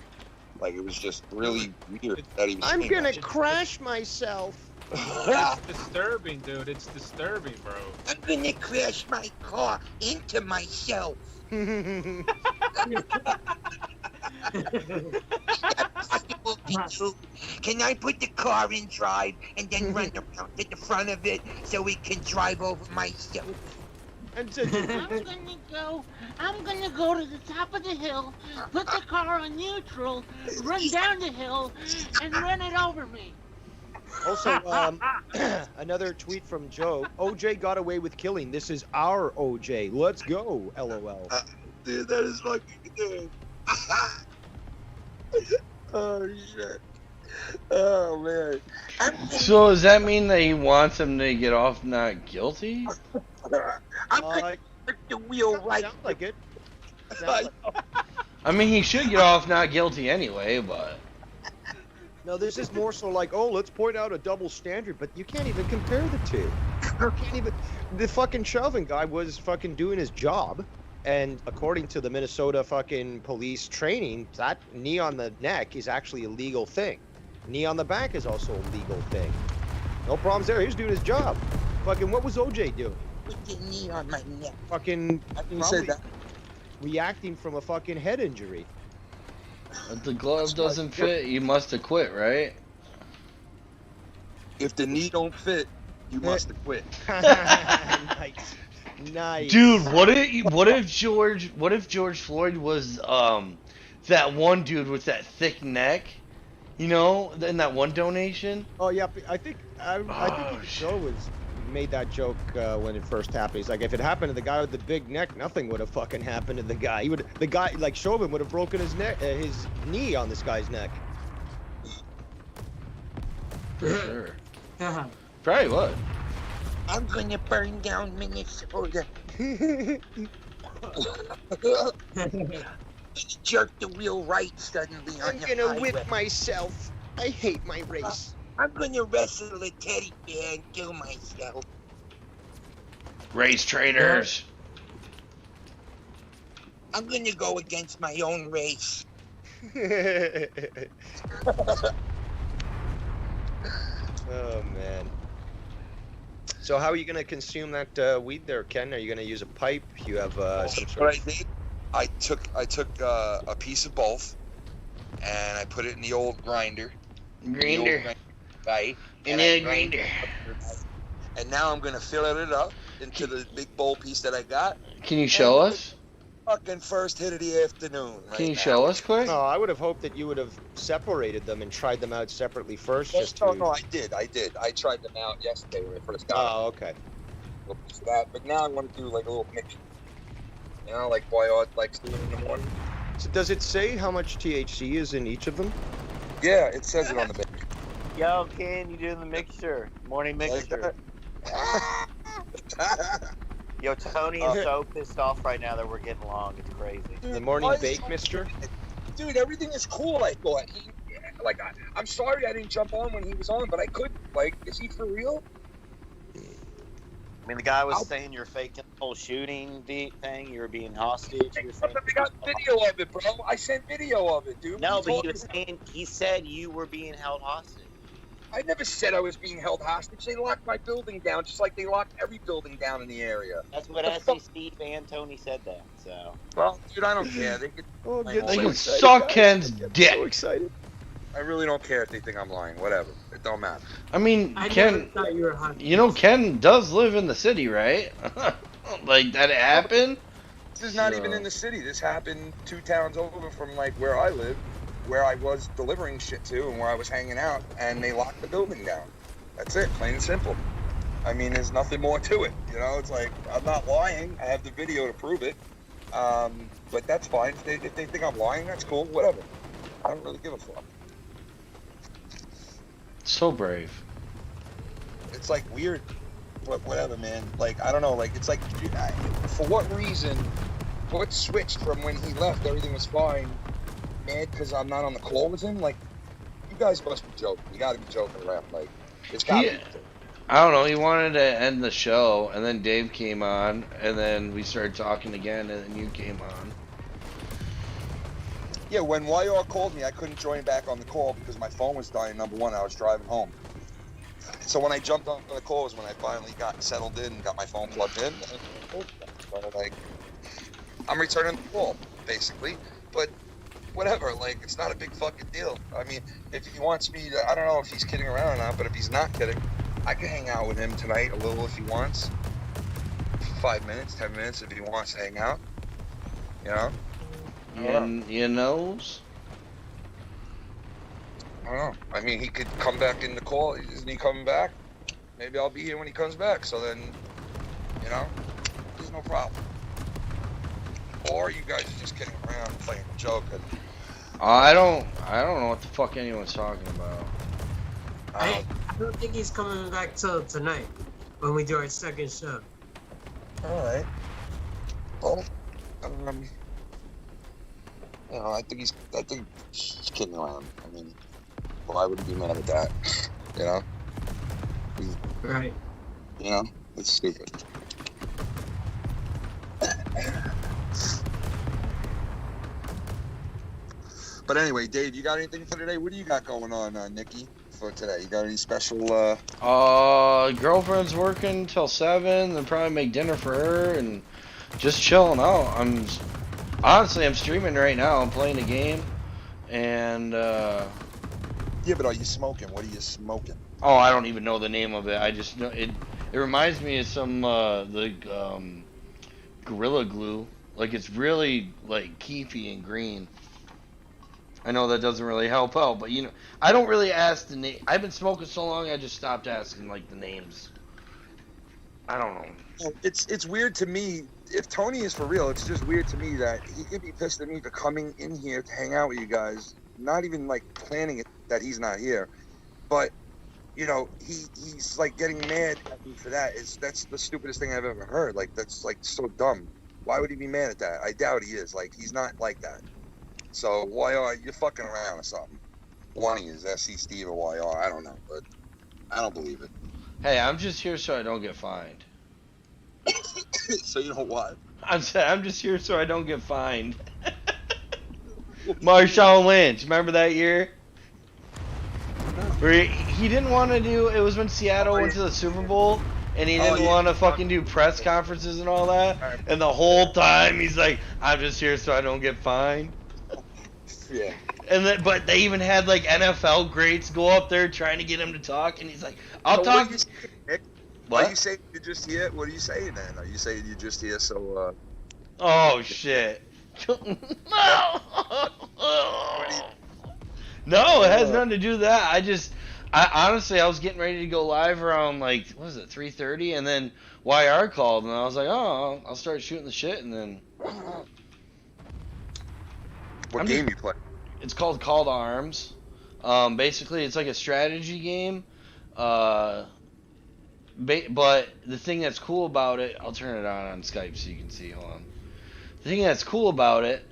like it was just really weird that he was. I'm saying gonna that. crash myself. It's disturbing, dude. It's disturbing, bro. I'm gonna crash my car into myself. Can I put the car in drive and then run around to the front of it so we can drive over myself? And I'm gonna go to the top of the hill, put the car on neutral, run down the hill, and run it over me. Also, another tweet from Joe. OJ got away with killing. This is our OJ. Let's go. LOL. Dude, that is fucking good. Oh shit. Oh man. So does that mean that he wants him to get off not guilty? I'm gonna put the wheel right. Sound like it. I mean, he should get off not guilty anyway, but... No, this is more so like, oh, let's point out a double standard, but you can't even compare the two. You can't even. The fucking Chauvin guy was fucking doing his job, and according to the Minnesota fucking police training, that knee on the neck is actually a legal thing. Knee on the back is also a legal thing. No problems there. He was doing his job. Fucking, what was OJ doing? Put the knee on my neck. Fucking. I didn't say that. Reacting from a fucking head injury. If the glove doesn't fit, you must have quit, right? If the knee don't fit, you must have quit. Nice. Nice. Dude, what if George Floyd was that one dude with that thick neck? You know, in that one donation? Oh yeah, I think Joe made that joke when it first happened. He's like, if it happened to the guy with the big neck, nothing would have fucking happened to the guy. The guy like Chauvin would have broken his neck, his knee on this guy's neck. For sure. Probably would. I'm gonna burn down Minnesota. Jerk the wheel right suddenly on I'm the gonna highway. whip myself. I hate my race. I'm gonna wrestle a teddy bear and kill myself. Race traitors. I'm gonna go against my own race. Oh man. So how are you gonna consume that weed there, Ken? Are you gonna use a pipe? You have some sort What of... I did, I took a piece of both, and I put it in the old grinder. Grinder. Right. In I the grinder. And now I'm gonna fill it up into the big bowl piece that I got. Can you show us? Fucking first hit of the afternoon. Right Can you now. show us quick? No, I would have hoped that you would have separated them and tried them out separately first, just to... No, I did. I tried them out yesterday when I first got them. Oh, okay. A little piece of that, but now I want to do like a little mixture. You know, like Boyard likes doing in the morning. So does it say how much THC is in each of them? Yeah, it says it on the bag. Yo, Ken, you doing the mixture? Morning mixture. Yo, Tony is so pissed off right now that we're getting along. It's crazy. Dude, The morning why is bake, he- mister? Dude, everything is cool. I thought. I'm sorry I didn't jump on when he was on, but I couldn't. Like, is he for real? I mean, the guy was saying you're faking the whole shooting thing. You were being hostage. You were saying. I got video of it, bro. I sent video of it, dude. No, but he said you were being held hostage. I never said I was being held hostage. They locked my building down, just like they locked every building down in the area. That's what SE Steve and Tony said that. So. Well, dude, I don't care. They could. They can suck Ken's dick. So excited. I really don't care if they think I'm lying. Whatever. It don't matter. I mean, I Ken. never thought you were hostage. You know, Ken does live in the city, right? Like that happened. This is not even in the city. This happened 2 towns over from like where I live, where I was delivering shit to, and where I was hanging out, and they locked the building down. That's it, plain and simple. I mean, there's nothing more to it. You know, it's like I'm not lying. I have the video to prove it. But that's fine. If they think I'm lying, that's cool. Whatever. I don't really give a fuck. So brave. It's like weird, but whatever, man. Like I don't know. Like it's like, for what reason? What switched from when he left? Everything was fine. Mad because I'm not on the call with him. Like you guys must be joking. You got to be joking around. Like it's got to be. I don't know. He wanted to end the show, and then Dave came on, and then we started talking again, and then you came on. Yeah, when YR called me, I couldn't join back on the call because my phone was dying. Number one, I was driving home. So when I jumped on the call was when I finally got settled in and got my phone plugged in. So, like, I'm returning the call, basically. But whatever, like, it's not a big fucking deal. I mean, if he wants me to, I don't know if he's kidding around or not, but if he's not kidding, I can hang out with him tonight a little if he wants. 5 minutes, 10 minutes if he wants to hang out. You know? You knows? I don't know. I mean, he could come back in the call. Isn't he coming back? Maybe I'll be here when he comes back. So then, you know, there's no problem. Or you guys are just kidding around, playing a joke. And, I don't know what the fuck anyone's talking about. I don't think he's coming back till tonight when we do our second show. All right. Well, you know, I think he's kidding around. I mean, why would he be mad at that? You know? Right. You know? It's stupid. But anyway, Dave, you got anything for today? What do you got going on, Nikki, for today? You got any special, girlfriend's working till 7, then probably make dinner for her, and just chilling out. Honestly, I'm streaming right now. I'm playing a game, and Yeah, but are you smoking? What are you smoking? oh, I don't even know the name of it. I just know it. It reminds me of some Gorilla Glue. Like it's really like keefy and green. I know that doesn't really help out, but you know, I don't really ask the name. I've been smoking so long, I just stopped asking like the names. I don't know. It's weird to me. If Tony is for real, it's just weird to me that he could be pissed at me for coming in here to hang out with you guys, not even like planning it that he's not here, but you know he's like getting mad at me for that. That's the stupidest thing I've ever heard. Like that's like so dumb. Why would he be mad at that? I doubt he is. Like he's not like that. So YR, you're fucking around or something. One of you is SC Steve or YR. I don't know, but I don't believe it. Hey, I'm just here so I don't get fined. So you know what? I'm just here so I don't get fined. Marshawn Lynch, remember that year? Where he didn't want to do, it was when Seattle went to the Super Bowl, and he didn't want to fucking do press conferences and all that, and the whole time he's like, I'm just here so I don't get fined. Yeah. And then, but they even had like NFL greats go up there trying to get him to talk, and he's like, I'll talk. What? Are you saying you're just here? What are you saying then? Are you saying you're just here so, Oh, shit. No! No, it has nothing to do with that. I honestly, I was getting ready to go live around, like, what was it, 3:30? And then YR called, and I was like, oh, I'll start shooting the shit, and then... What game you play? It's called Call to Arms. Basically, it's like a strategy game. But the thing that's cool about it, I'll turn it on Skype so you can see. Hold on. The thing that's cool about it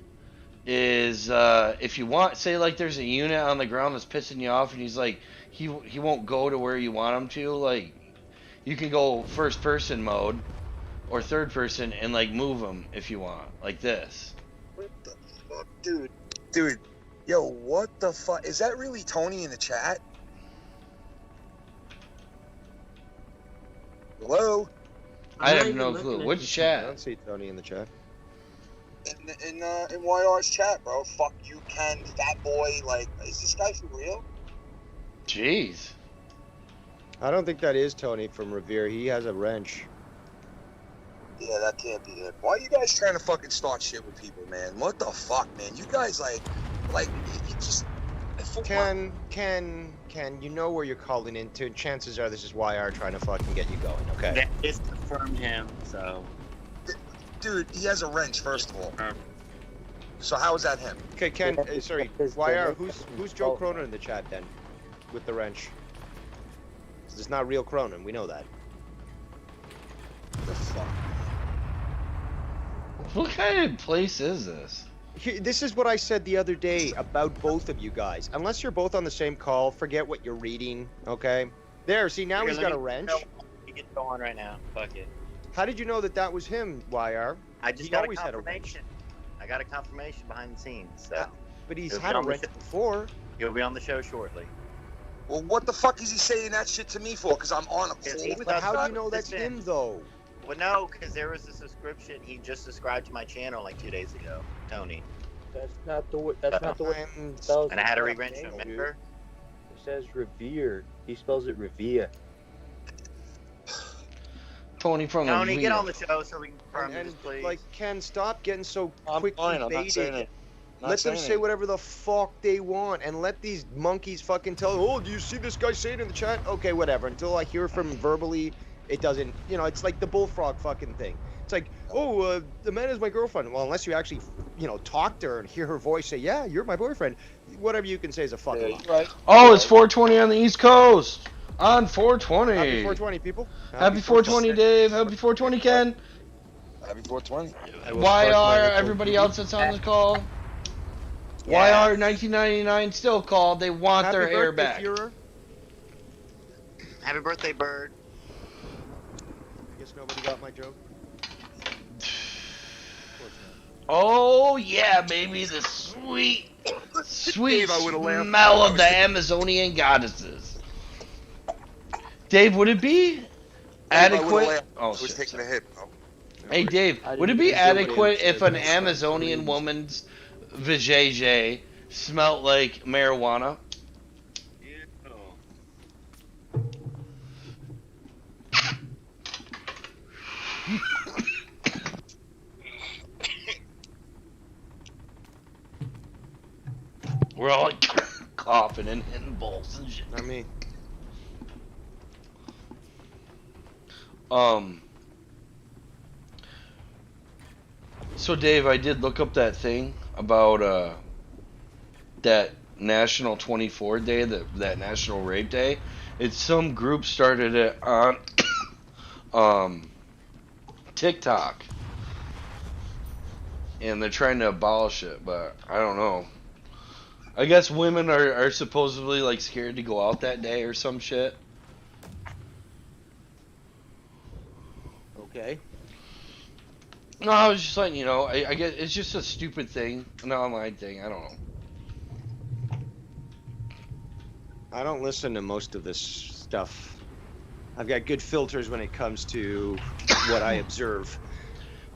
is if you want, say like there's a unit on the ground that's pissing you off, and he's like he won't go to where you want him to. Like you can go first person mode or third person and like move them if you want, like this. What the fuck, dude? Yo, what the fuck? Is that really Tony in the chat? Hello? I have no clue. Which I chat? don't see Tony in the chat. In YR's chat, bro. Fuck you, Ken, fat boy. Like, is this guy for real? Jeez. I don't think that is Tony from Revere. He has a wrench. Yeah, that can't be it. Why are you guys trying to fucking start shit with people, man? What the fuck, man? You guys like you just. Ken, you know where you're calling into, and chances are this is YR trying to fucking get you going, okay? That just confirmed him, so. Dude, he has a wrench, first of all. So how is that him? Okay, Ken, sorry, YR, who's Joe Cronin in the chat then? With the wrench? It's not real Cronin, we know that. The fuck? What kind of place is this? This is what I said the other day about both of you guys. Unless you're both on the same call, forget what you're reading, okay? There, see, now he's got a wrench. You get going right now. Fuck it. How did you know that that was him, YR? I just He got a always had a wrench. confirmation. I got a confirmation behind the scenes, so. But he's He'll be had a on the wrench show. before. He'll be on the show shortly. Well, what the fuck is he saying that shit to me for? Because I'm on a call with But that how guy? do you know that's him, though? Well, no, because there was a subscription. He just subscribed to my channel like 2 days ago, Tony. That's not the way. That's not the way. He spells And I had to it. re-wrench him, remember? It says Revere. He spells it Revere. Tony from Tony, the get on the show so we can confirm And this, please. like, Ken, stop getting so I'm quickly fine, I'm not saying baited. it. Not Let them saying say it. whatever the fuck they want, and let these monkeys fucking tell. Oh, do you see this guy saying in the chat? Okay, whatever. Until I hear from him verbally, it doesn't. You know, it's like the bullfrog fucking thing. It's like, oh, Amanda's my girlfriend. Well, unless you actually, talk to her and hear her voice say, yeah, you're my boyfriend. Whatever you can say is a fucking lie. Right. Oh, it's 420 on the East Coast. On 420. Happy 420, people. Happy 420, Dave. Happy 420, Ken. Happy 420. YR, everybody else that's on the call. YR 1999 still called. They want Happy their hair birthday, back. Führer. Happy birthday, Bird. I guess nobody got my joke. Oh yeah, baby, the sweet Dave, I would've laughed. smell of the Amazonian goddesses. Dave, would it be adequate? I Oh was shit. taking a hit, bro. Hey Dave, I would it didn't be think somebody adequate said if an that. Amazonian woman's vajayjay smelled like marijuana? We're all like coughing and hitting bowls and shit. Not me. So Dave, I did look up that thing about that National 24 Day, that National Rape Day. It's some group started it on TikTok, and they're trying to abolish it, but I don't know. I guess women are supposedly like scared to go out that day or some shit. Okay. No, I was just letting you know. I guess it's just a stupid thing, an online thing. I don't know. I don't listen to most of this stuff. I've got good filters when it comes to what I observe.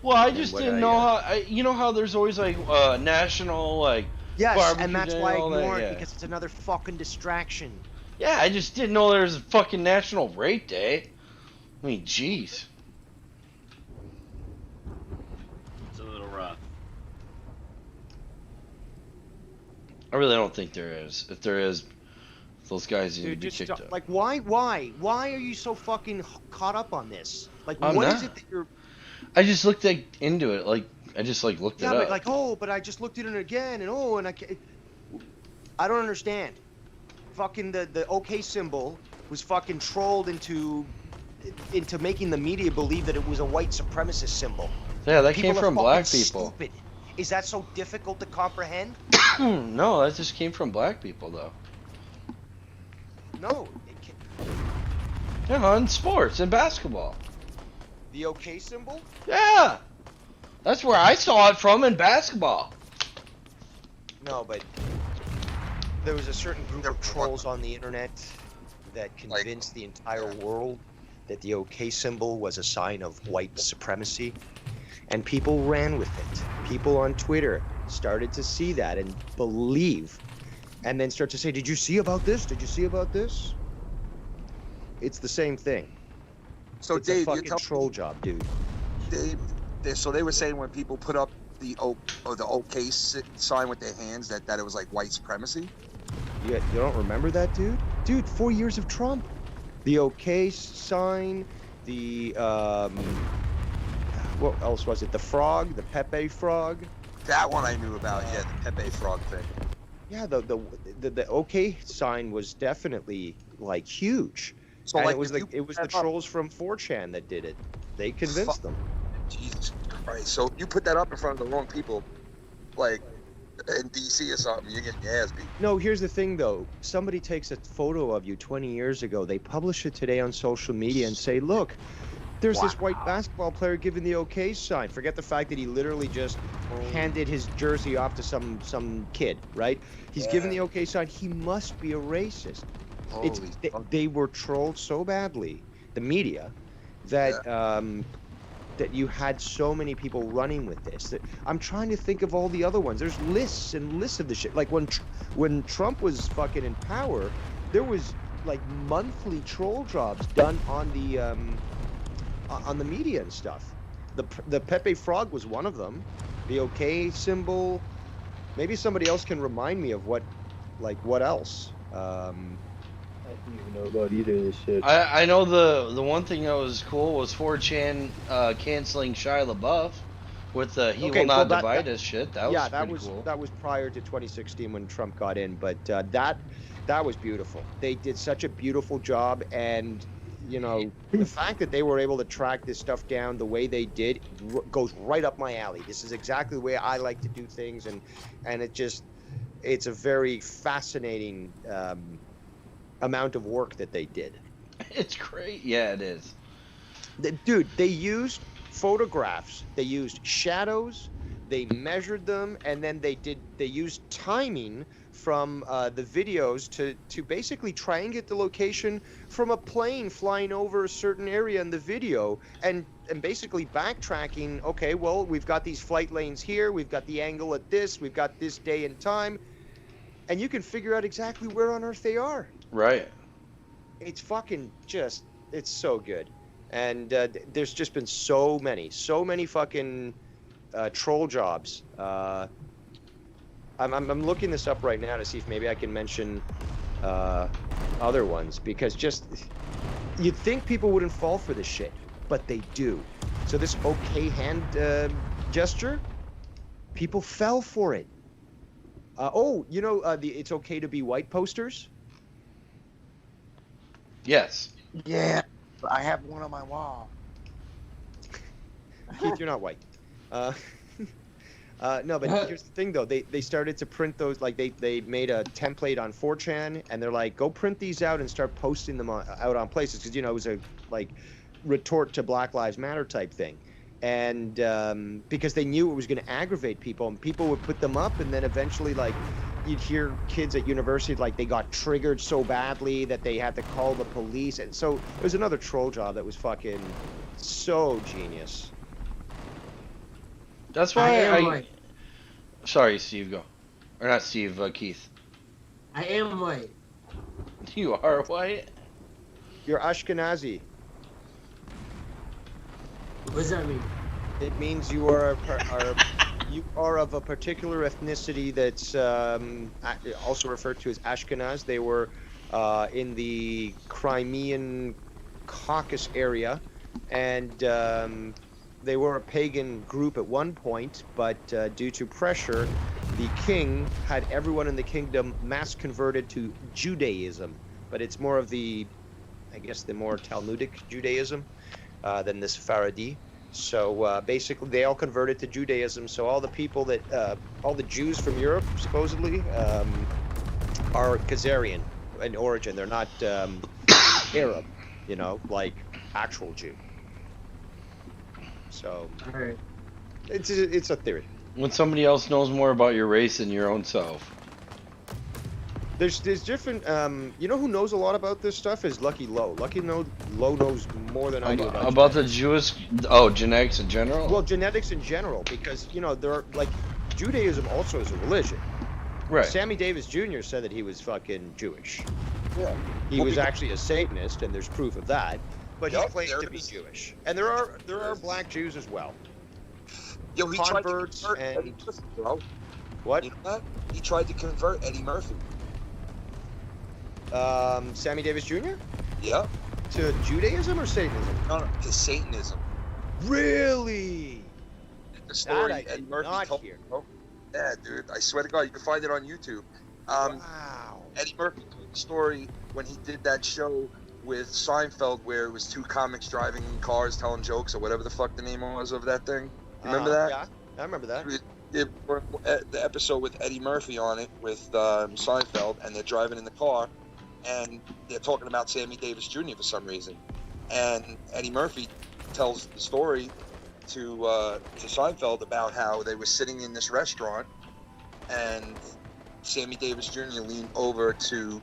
Well, I And just what didn't I, know how. You know how there's always like national like. Yes, barbecue and that's day why I and all that, ignore yeah. it, because it's another fucking distraction. Yeah, I just didn't know there was a fucking National Rape Day. I mean, jeez. It's a little rough. I really don't think there is. If there is, those guys need to Dude, be just kicked out. like, why are you so fucking caught up on this? Like, I'm what is not. it that you're? I just looked into it. Like, I just like looked Yeah, it but up. like, but I just looked at it again, and I can't. I don't understand. Fucking the OK symbol was fucking trolled into making the media believe that it was a white supremacist symbol. Yeah, that People came are from fucking black people. Stupid. Is that so difficult to comprehend? No, that just came from black people, though. No. Yeah, in sports and basketball. The OK symbol? Yeah, that's where I saw it from in basketball. No, but there was a certain group of trolls on the internet that convinced the entire world that the OK symbol was a sign of white supremacy, and people ran with it. People on Twitter started to see that and believe, and then start to say, "Did you see about this? Did you see about this?" It's the same thing. So it's Dave, a you fucking tell troll job, dude. Dave, so they were saying when people put up the OK sign with their hands that it was like white supremacy. You don't remember that, dude? Dude, 4 years of Trump. The OK sign, the what else was it? The frog, the Pepe frog. That one I knew about. Yeah, the Pepe frog thing. Yeah, the OK sign was definitely like huge. So and like it was the trolls from 4chan that did it. They convinced them. Jesus Christ! So if you put that up in front of the wrong people, like in DC or something, you're getting your ass beat. No, here's the thing though. Somebody takes a photo of you 20 years ago. They publish it today on social media and say, "Look, there's this white basketball player giving the OK sign." Forget the fact that he literally just handed his jersey off to some kid, right? He's giving the OK sign. He must be a racist. They were trolled so badly, the media, that that you had so many people running with this. I'm trying to think of all the other ones. There's lists and lists of the shit. Like when Trump was fucking in power, there was like monthly troll jobs done on the media and stuff. The Pepe frog was one of them. The OK symbol. Maybe somebody else can remind me of what else. I don't even know about either of this shit. I know the one thing that was cool was 4chan canceling Shia LaBeouf with the "He will not divide us" shit. That was cool. That was prior to 2016 when Trump got in, but that was beautiful. They did such a beautiful job, and you know the fact that they were able to track this stuff down the way they did goes right up my alley. This is exactly the way I like to do things, and it's a very fascinating amount of work that they did. It's great. Yeah, it is. Dude, they used photographs, they used shadows, they measured them, and then they used timing from the videos to basically triangulate the location from a plane flying over a certain area in the video, and basically backtracking. Okay, well, we've got these flight lanes here, we've got the angle at this, we've got this day and time, and you can figure out exactly where on earth they are. Right. It's fucking it's so good. And there's just been so many fucking troll jobs. I'm looking this up right now to see if maybe I can mention other ones, because just you'd think people wouldn't fall for this shit, but they do. So this OK hand gesture, people fell for it. The "It's okay to be white" posters. Yes. Yeah, I have one on my wall. Keith, you're not white. No, but here's the thing, though. They started to print those, like they made a template on 4chan, and they're like, go print these out and start posting them out on places, because, it was a, retort to Black Lives Matter type thing. And because they knew it was going to aggravate people, and people would put them up, and then eventually, you'd hear kids at university, they got triggered so badly that they had to call the police. And so it was another troll job that was fucking so genius. That's why Sorry, Steve, go. Or not Steve, Keith. I am white. You are white? You're Ashkenazi. What does that mean? It means you are you are of a particular ethnicity that's also referred to as Ashkenaz. They were in the Crimean Caucasus area, and they were a pagan group at one point, but due to pressure, the king had everyone in the kingdom mass converted to Judaism. But it's more of the more Talmudic Judaism than the Sephardi. So basically, they all converted to Judaism. So all the people all the Jews from Europe, supposedly, are Khazarian in origin. They're not Arab. you know, like actual Jew. So it's a theory. When somebody else knows more about your race than your own self. There's different. You know who knows a lot about this stuff is Lucky Low. Low knows more than I do about the Jewish. Oh, genetics in general. Well, genetics in general, because you know there are like Judaism also is a religion. Right. Sammy Davis Jr. said that he was fucking Jewish. Yeah. He was actually a Satanist, and there's proof of that. But he claimed to be Jewish, and there are black Jews as well. Yo, he Converts tried to convert and Eddie Murphy, bro. What? You know that? He tried to convert Eddie Murphy. Sammy Davis Jr.? Yeah. To Judaism or Satanism? No, to Satanism. Really? The story That I Eddie did Murphy not told. hear. Yeah, dude. I swear to God, you can find it on YouTube. Wow. Eddie Murphy told the story when he did that show with Seinfeld where it was two comics driving in cars telling jokes or whatever the fuck the name was of that thing. Remember that? Yeah, I remember that. The episode with Eddie Murphy on it with Seinfeld, and they're driving in the car, and they're talking about Sammy Davis Jr. for some reason, and Eddie Murphy tells the story to Seinfeld about how they were sitting in this restaurant, and Sammy Davis Jr. leaned over to,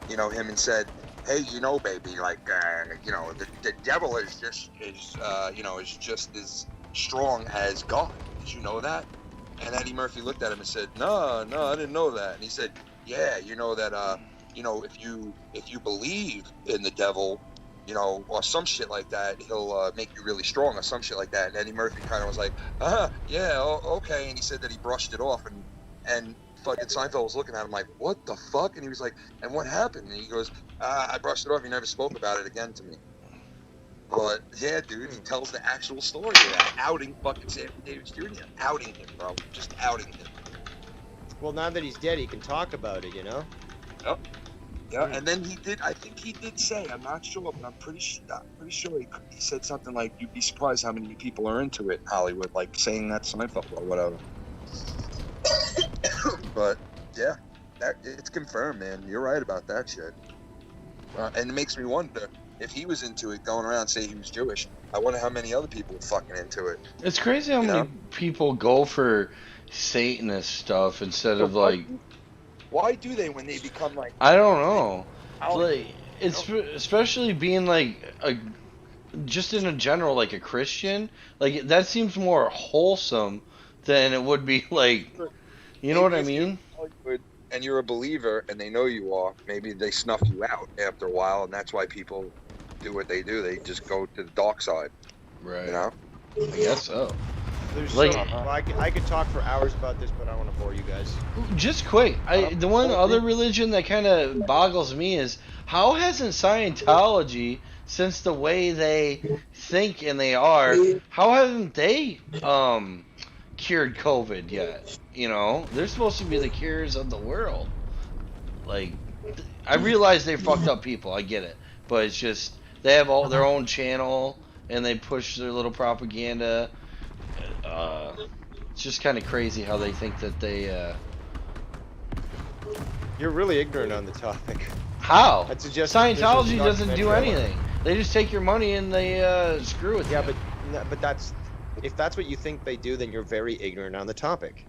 you know, him and said, "Hey, you know, baby, like, you know, the devil is just as strong as God. Did you know that?" And Eddie Murphy looked at him and said, No, I didn't know that. And he said, "Yeah, you know that, you know, if you believe in the devil, you know, or some shit like that, he'll make you really strong or some shit like that." And Eddie Murphy kind of was like, yeah, okay." And he said that he brushed it off, and fucking Seinfeld was looking at him like, "What the fuck?" And he was like, "And what happened?" And he goes, "I brushed it off. He never spoke about it again to me." But yeah, dude, he tells the actual story of that, outing fucking Sammy Davis Jr. Outing him, bro. Just outing him. Well, now that he's dead, he can talk about it, you know? Yep. Yeah, and then I think he did say, I'm not sure, but I'm pretty sure he said something like, "You'd be surprised how many people are into it in Hollywood," like saying that Seinfeld or whatever. But yeah, it's confirmed, man. You're right about that shit. And it makes me wonder, if he was into it, going around saying he was Jewish, I wonder how many other people were fucking into it. It's crazy how many people go for Satanist stuff instead of like. Why do they when they become like? I don't know. Like, it's especially being like just in a general like a Christian. Like that seems more wholesome than it would be like. You know what I mean? And you're a believer, and they know you are. Maybe they snuff you out after a while, and that's why people do what they do. They just go to the dark side. Right. You know? I guess so. There's Like- I could talk for hours about this, but I don't want to bore you guys. Just quick, the one other religion that kind of boggles me is how hasn't Scientology, since the way they think and they are, how haven't they cured COVID yet? You know, they're supposed to be the cures of the world. Like, I realize they fucked up people, I get it, but it's just they have all their own channel and they push their little propaganda. It's just kind of crazy how they think that they. You're really ignorant on the topic. How? I'd suggest Scientology there's a doesn't do documentary on it. anything. They just take your money and they screw with you. Yeah, but that's if that's what you think they do, then you're very ignorant on the topic.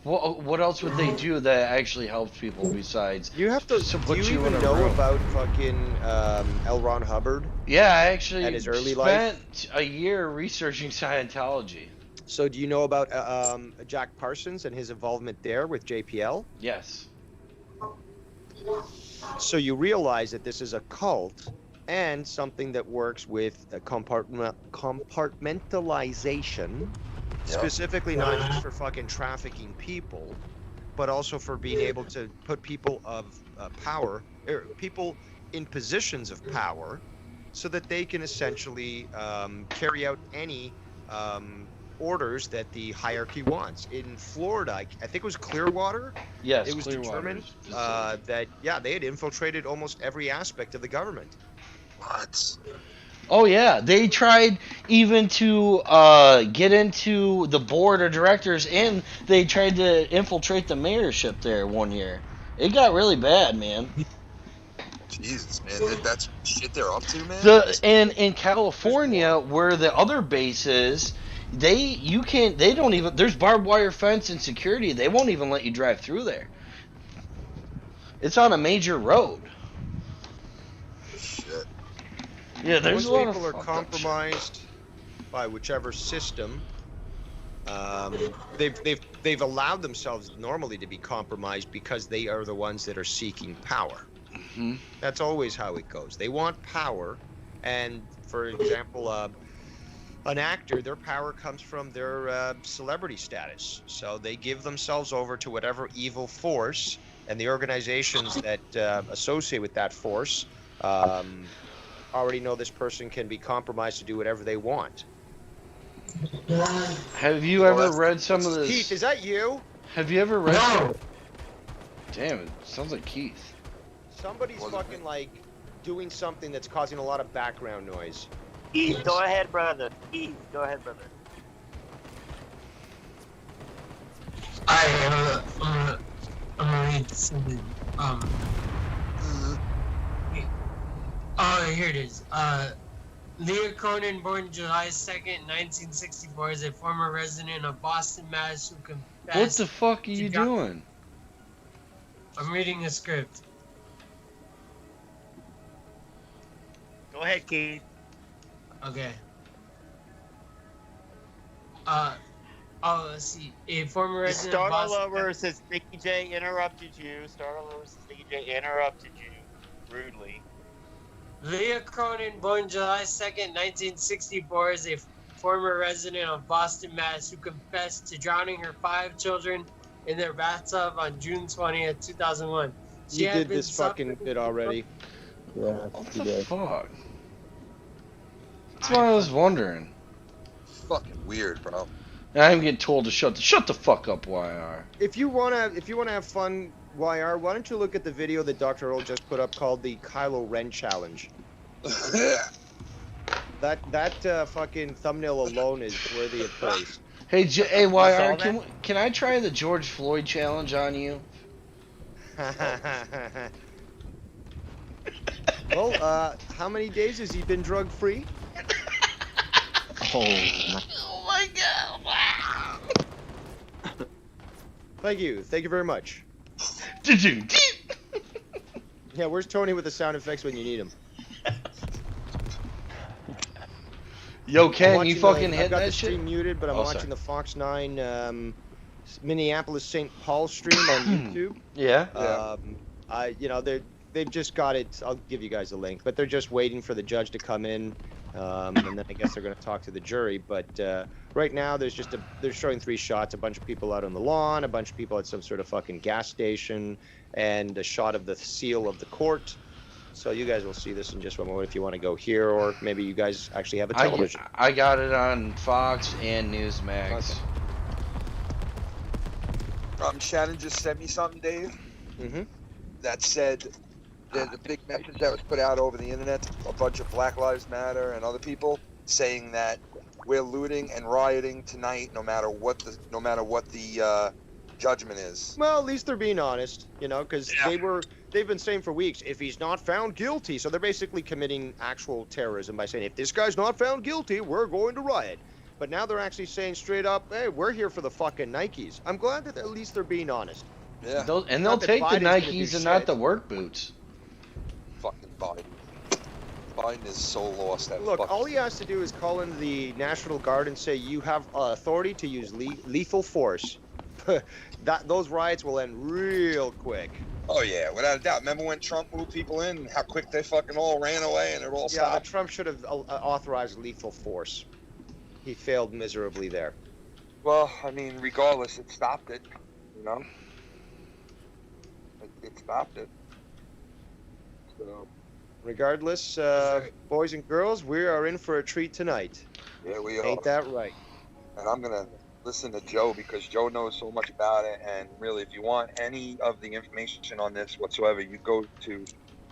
What else would they do that actually helps people besides You have to. put Do you you in even a know room? about fucking L. Ron Hubbard? Yeah, I actually and his early spent a year researching Scientology. So do you know about Jack Parsons and his involvement there with JPL? Yes. So you realize that this is a cult and something that works with compartmentalization, specifically not just for fucking trafficking people, but also for being able to put people of power, people in positions of power, so that they can essentially carry out any orders that the hierarchy wants. In Florida, I think it was Clearwater. Yes, it was determined that they had infiltrated almost every aspect of the government. What? Oh yeah, they tried even to get into the board of directors, and they tried to infiltrate the mayorship there one year. It got really bad, man. Jesus, man, that's shit they're up to, man. And in California, where the other base is, they don't even. There's barbed wire fence and security. They won't even let you drive through there. It's on a major road. Shit. Yeah, there's a lot of people are compromised by whichever system. They've allowed themselves normally to be compromised because they are the ones that are seeking power. Mm-hmm. That's always how it goes. They want power, and for example, an actor, their power comes from their celebrity status. So they give themselves over to whatever evil force, and the organizations that associate with that force already know this person can be compromised to do whatever they want. Have you ever read some of this? Keith, is that you? Have you ever read? No. Damn, it sounds like Keith. Somebody's fucking like doing something that's causing a lot of background noise. Keith, go ahead, brother. Keith, go ahead, brother. I'm gonna read something. Oh, here it is. Leah Conan, born July 2nd, 1964, is a former resident of Boston, Mass. who confessed. What the fuck are you doing? I'm reading a script. Go ahead, Keith. Okay. Let's see. A former resident of Boston. Start all over. Says Nikki J interrupted you. Start all over. Says Nikki J interrupted you rudely. Leah Cronin, born July 2nd, 1964, is a former resident of Boston, Mass. who confessed to drowning her 5 children in their bathtub on June 20th, 2001. You did this fucking bit already. Yeah, what the fuck? That's why I was wondering. Fucking weird, bro. I'm getting told to shut the fuck up, YR. If you wanna have fun, YR, why don't you look at the video that Dr. Earl just put up called the Kylo Ren Challenge? that fucking thumbnail alone is worthy of praise. Hey, hey YR, can I try the George Floyd challenge on you? Well, how many days has he been drug free? Oh my god! Thank you very much. Yeah, where's Tony with the sound effects when you need him? Yo, Ken, you fucking hit that shit? I've got the stream muted, but I'm watching sorry. the Fox 9 Minneapolis St. Paul stream on YouTube. Yeah. They've just got it. I'll give you guys a link, but they're just waiting for the judge to come in, and then I guess they're going to talk to the jury. But right now, they're showing 3 shots: a bunch of people out on the lawn, a bunch of people at some sort of fucking gas station, and a shot of the seal of the court. So you guys will see this in just one moment if you want to go here, or maybe you guys actually have a television. I got it on Fox and Newsmax. Okay. Shannon just sent me something, Dave. Mm-hmm. That said, there's a big message that was put out over the internet, a bunch of Black Lives Matter and other people saying that we're looting and rioting tonight, no matter what the judgment is. Well, at least they're being honest, because they've been saying for weeks, if he's not found guilty, so they're basically committing actual terrorism by saying, if this guy's not found guilty, we're going to riot. But now they're actually saying straight up, hey, we're here for the fucking Nikes. I'm glad that at least they're being honest. Yeah. They'll take the Nikes and not the work boots. Fucking Biden. Biden is so lost. Look, all he has to do is call in the National Guard and say, you have authority to use lethal force. Those riots will end real quick. Oh yeah, without a doubt. Remember when Trump moved people in, how quick they fucking all ran away and it all stopped? Yeah, Trump should have authorized lethal force. He failed miserably there. Well, I mean, regardless, it stopped it, It stopped it. So, regardless, boys and girls, we are in for a treat tonight. Yeah, we are. Ain't that right? And I'm going to listen to Joe because Joe knows so much about it. And really, if you want any of the information on this whatsoever, you go to...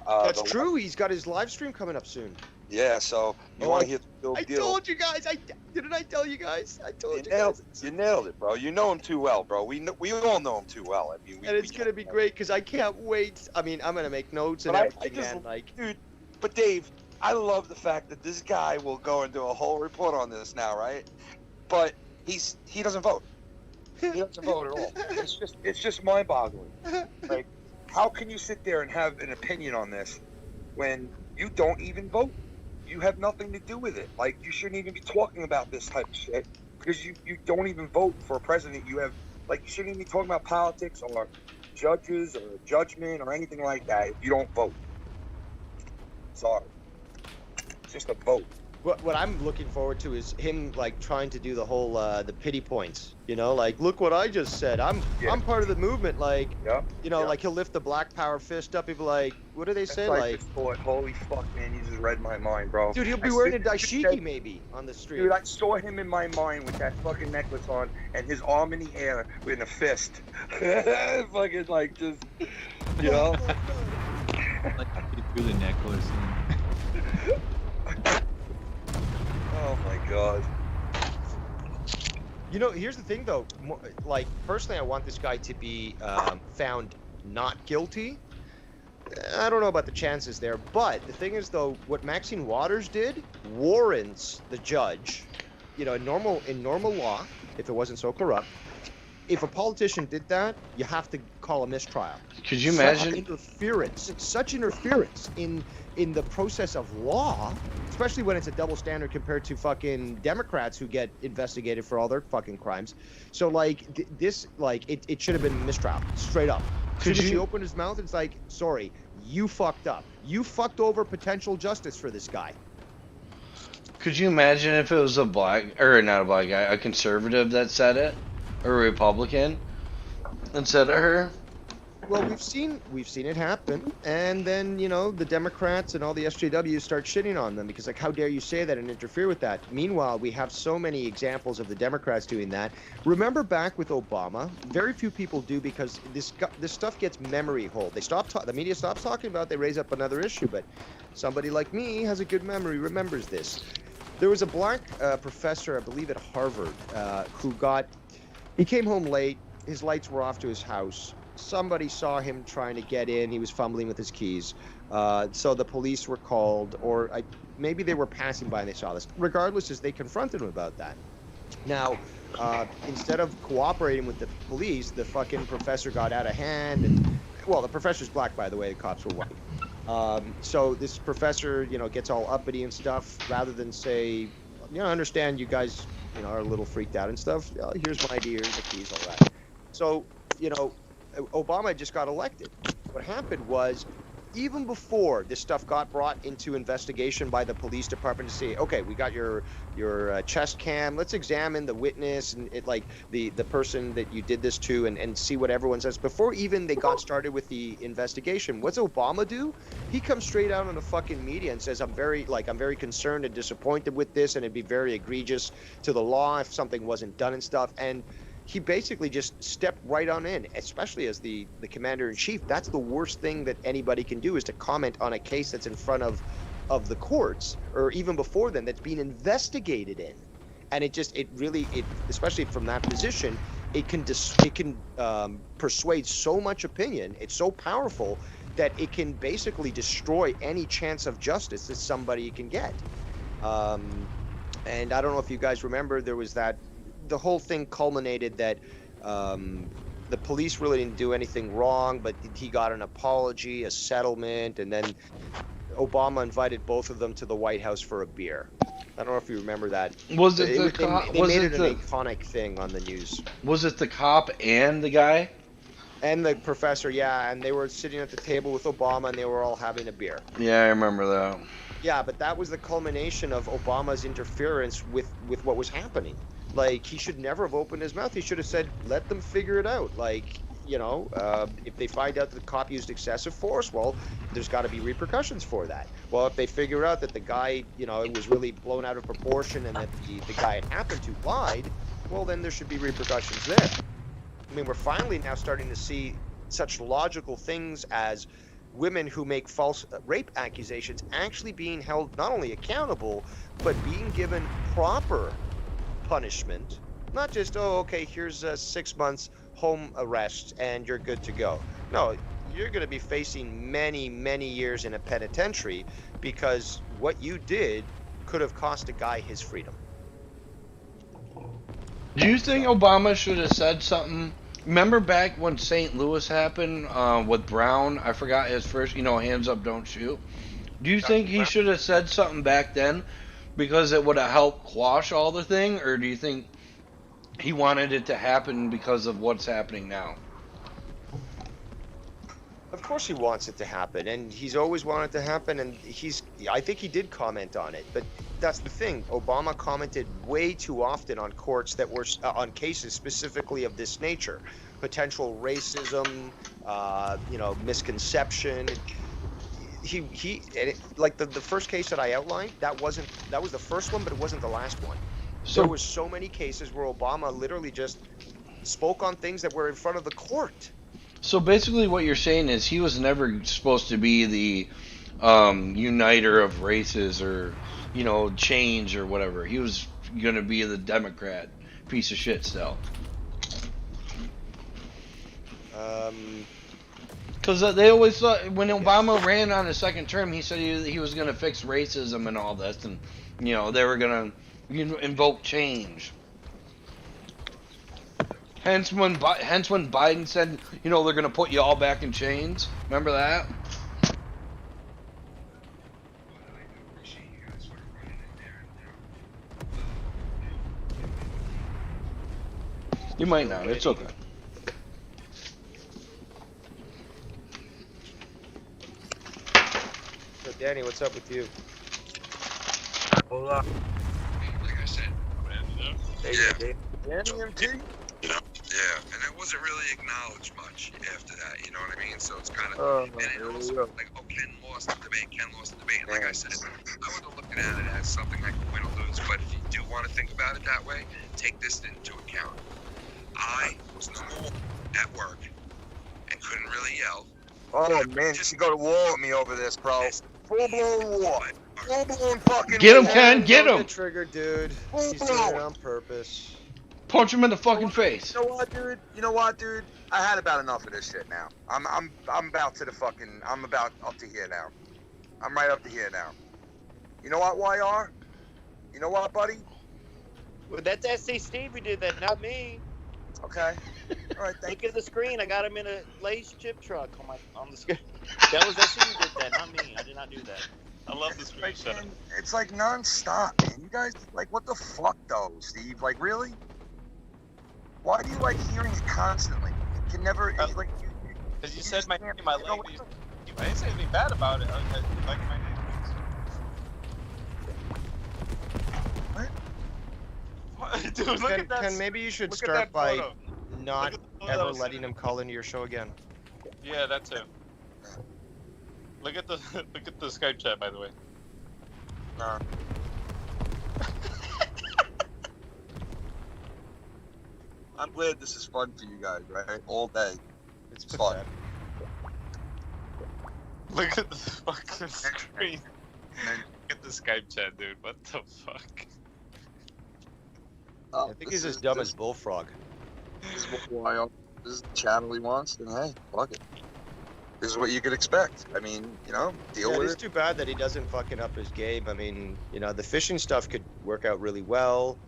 That's true. He's got his live stream coming up soon. Yeah, so you want to hear the I told you guys. Didn't I tell you guys? I told you nailed, guys. you nailed it, bro. You know him too well, bro. We all know him too well. I mean, And it's gonna be great because I can't wait. I mean, I'm gonna make notes and But I everything, just, man. Like, dude. But Dave, I love the fact that this guy will go and do a whole report on this now, right? But he doesn't vote. He doesn't vote at all. It's just mind-boggling. Like, how can you sit there and have an opinion on this when you don't even vote? You have nothing to do with it. Like, you shouldn't even be talking about this type of shit because you don't even vote for a president. You have, like, you shouldn't even be talking about politics or judges or judgment or anything like that if you don't vote. Sorry. It's just a vote. what I'm looking forward to is him like trying to do the whole the pity points. You know, like, look what I just said. I'm part of the movement. Like, you know, like he'll lift the Black Power fist up. He'll be like, what do they say? Like, holy fuck, man, you just read my mind, bro. Dude, he'll be wearing a dashiki maybe on the street. Dude, I saw him in my mind with that fucking necklace on and his arm in the air with a fist. Fucking like just, you know. Like through the necklace. Oh my god. You know, here's the thing though. Like, personally, I want this guy to be found not guilty. I don't know about the chances there, but the thing is though, what Maxine Waters did warrants the judge. You know, in normal law, if it wasn't so corrupt, if a politician did that, you have to call a mistrial. Could you imagine? Such interference in the process of law, especially when it's a double standard compared to fucking Democrats who get investigated for all their fucking crimes. So like this, like it should have been mistrial, straight up. As soon as he opened his mouth, it's like, sorry, you fucked up. You fucked over potential justice for this guy. Could you imagine if it was a black, or not a black guy, a conservative that said it, or a Republican, and said to her? Well, we've seen it happen, and then, you know, the Democrats and all the SJWs start shitting on them because, like, how dare you say that and interfere with that? Meanwhile, we have so many examples of the Democrats doing that. Remember back with Obama? Very few people do because this stuff gets memory hold. The media stops talking about it, they raise up another issue, but somebody like me has a good memory, remembers this. There was a black professor, I believe at Harvard, he came home late, his lights were off to his house. Somebody saw him trying to get in. He was fumbling with his keys. So the police were called, or maybe they were passing by and they saw this. Regardless, they confronted him about that. Now, instead of cooperating with the police, the fucking professor got out of hand. And, well, the professor's black, by the way. The cops were white. So this professor, you know, gets all uppity and stuff. Rather than say, you know, I understand you guys, you know, are a little freaked out and stuff. Here's my ID, here's the keys, all that. So, you know, Obama just got elected. What happened was, even before this stuff got brought into investigation by the police department to say, okay, we got your chest cam, let's examine the witness and the person that you did this to and see what everyone says. Before even they got started with the investigation, what's Obama do? He comes straight out on the fucking media and says, I'm very concerned and disappointed with this, and it'd be very egregious to the law if something wasn't done and stuff. And he basically just stepped right on in, especially as the commander-in-chief. That's the worst thing that anybody can do, is to comment on a case that's in front of the courts, or even before then, that's being investigated in. And it really, especially from that position, it can persuade so much opinion. It's so powerful that it can basically destroy any chance of justice that somebody can get. And I don't know if you guys remember, there was the whole thing culminated that the police really didn't do anything wrong, but he got an apology, a settlement, and then Obama invited both of them to the White House for a beer. I don't know if you remember that. Was it the cop? They made it an iconic thing on the news. Was it the cop and the guy? And the professor, yeah, and they were sitting at the table with Obama, and they were all having a beer. Yeah, I remember that. Yeah, but that was the culmination of Obama's interference with what was happening. Like, he should never have opened his mouth. He should have said, let them figure it out. Like, you know, if they find out that the cop used excessive force, well, there's got to be repercussions for that. Well, if they figure out that the guy, you know, it was really blown out of proportion and that the guy it happened to lied, well, then there should be repercussions there. I mean, we're finally now starting to see such logical things as women who make false rape accusations actually being held not only accountable, but being given proper punishment. Not just, oh, okay, here's 6 months home arrest and you're good to go. No, you're going to be facing many, many years in a penitentiary because what you did could have cost a guy his freedom. Do you think Obama should have said something? Remember back when St. Louis happened with Brown? I forgot his first, hands up, don't shoot. Do you think he should have said something back then because it would have helped quash all the thing? Or do you think he wanted it to happen because of what's happening now? Of course he wants it to happen, and he's always wanted it to happen, and I think he did comment on it, but that's the thing. Obama commented way too often on courts that were, on cases specifically of this nature. Potential racism, misconception. Like the first case that I outlined, that was the first one, but it wasn't the last one. So, there was so many cases where Obama literally just spoke on things that were in front of the court. So basically what you're saying is he was never supposed to be the uniter of races or, change or whatever. He was going to be the Democrat piece of shit still. Because they always thought, when Obama ran on his second term, he said he was going to fix racism and all this, and, they were going to invoke change. Hence when Biden said, they're going to put you all back in chains. Remember that? You might not. It's okay. So Danny, what's up with you? Hold on. Like I said. Yeah. Yeah, and it wasn't really acknowledged much after that, you know what I mean? So it's kind of, and it also, like, Ken lost the debate, and like I said, I wasn't looking at it as something I could win or lose, but if you do want to think about it that way, take this into account. I was number one at work and couldn't really yell. Oh, man, you should go to war with me over this, bro. Full-blown war. Full-blown fucking Get him, war. Ken, get him! Trigger, dude. He's doing it on purpose. Punch him in the fucking face. You know what, dude? I had about enough of this shit now. I'm about to the fucking, I'm about up to here now. I'm right up to here now. You know what, YR? You know what, buddy? Well, that's SC Steve who did that, not me. Okay. All right, Look at the screen. I got him in a Lay's chip truck on the screen. That was SC who did that, not me. I did not do that. I love the screenshot. It's like non-stop, man. You guys, like, what the fuck, though, Steve? Like, really? Why do you like hearing it constantly? You can never, it's like, Because you said my name, I didn't say anything bad about it. I like my name. What? Dude, look at that. Ken, maybe you should start by not ever letting him call into your show again. Yeah, that too. Look at the Skype chat, by the way. I'm glad this is fun for you guys, right? All day. It's fun. Look at the fucking screen. Look at the Skype chat, dude. What the fuck? I think he's as dumb as Bullfrog. This is the channel he wants, then hey, fuck it. This is what you could expect. I mean, deal with it. It's too bad that he doesn't fucking up his game. I mean, the fishing stuff could work out really well.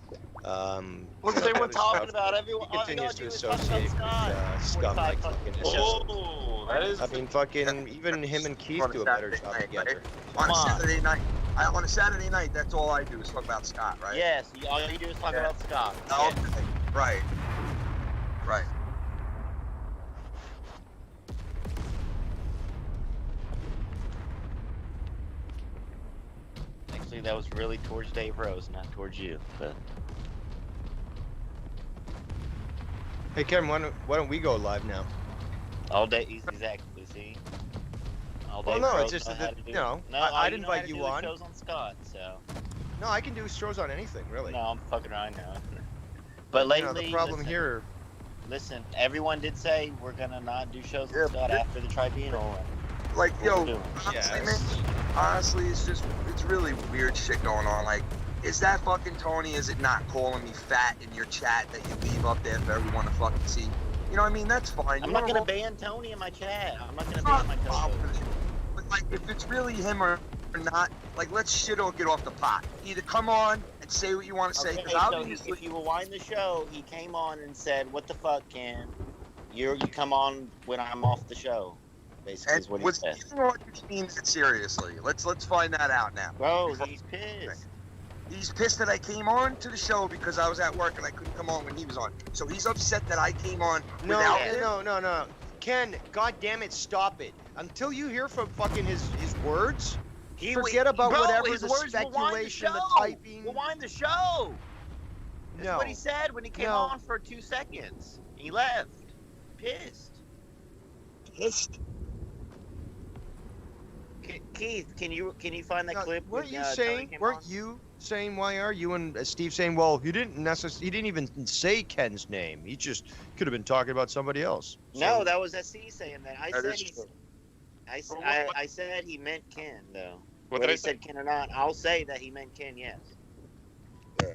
What's everyone talking about? Everyone he continues to associate with scum like fucking Oh, that is. I mean, fucking even him and Keith do a better job together. On a Saturday night. On a Saturday night, that's all I do is talk about Scott, right? Yes, all you do is talk about Scott. Okay. Right. Right. Actually, that was really towards Dave Rose, not towards you. But Hey, Kevin, why don't we go live now? all day, exactly. See. All day. Well, no, Rose it's just know that, how to do- no, No, I'd you know invite how to you do the on. shows on Scott, so. No, I can do shows on anything, really. No, I'm fucking around now. But lately, the problem listen, here. Listen, everyone did say we're gonna not do shows on Scott after the tribunal. Like, What we're doing. honestly, man, it's really weird shit going on. Like, Is that fucking Tony? Is it not calling me fat in your chat that you leave up there for everyone to fucking see? You know what I mean? That's fine. I'm not gonna ban Tony in my chat. I'm not gonna ban my co-host. But like, if it's really him or not, like, let's shit or get off the pot. Either come on and say what you want to say. Okay, 'Cause so obviously, if you rewind the show, he came on and said, "What the fuck, Ken? You come on when I'm off the show." Basically, is what he said. or he means it seriously. Let's find that out now. Bro, he's pissed. He's pissed that I came on to the show because I was at work and I couldn't come on when he was on. So he's upset that I came on without him. No. Ken, God damn it, stop it. Until you hear from fucking his words, forget about whatever the speculation, the typing. Rewind the show. That's No. what he said when he came on for 2 seconds. He left. Pissed. Keith, can you find that clip? Weren't when, you Tony saying? came Weren't on? you saying? Why are you and Steve saying? Well, he didn't even say Ken's name. He just could have been talking about somebody else. No, that was SC saying that. I That said is he. true. I said he meant Ken though. What Whether did I he said Ken or not, I'll say that he meant Ken. Yes. Yeah.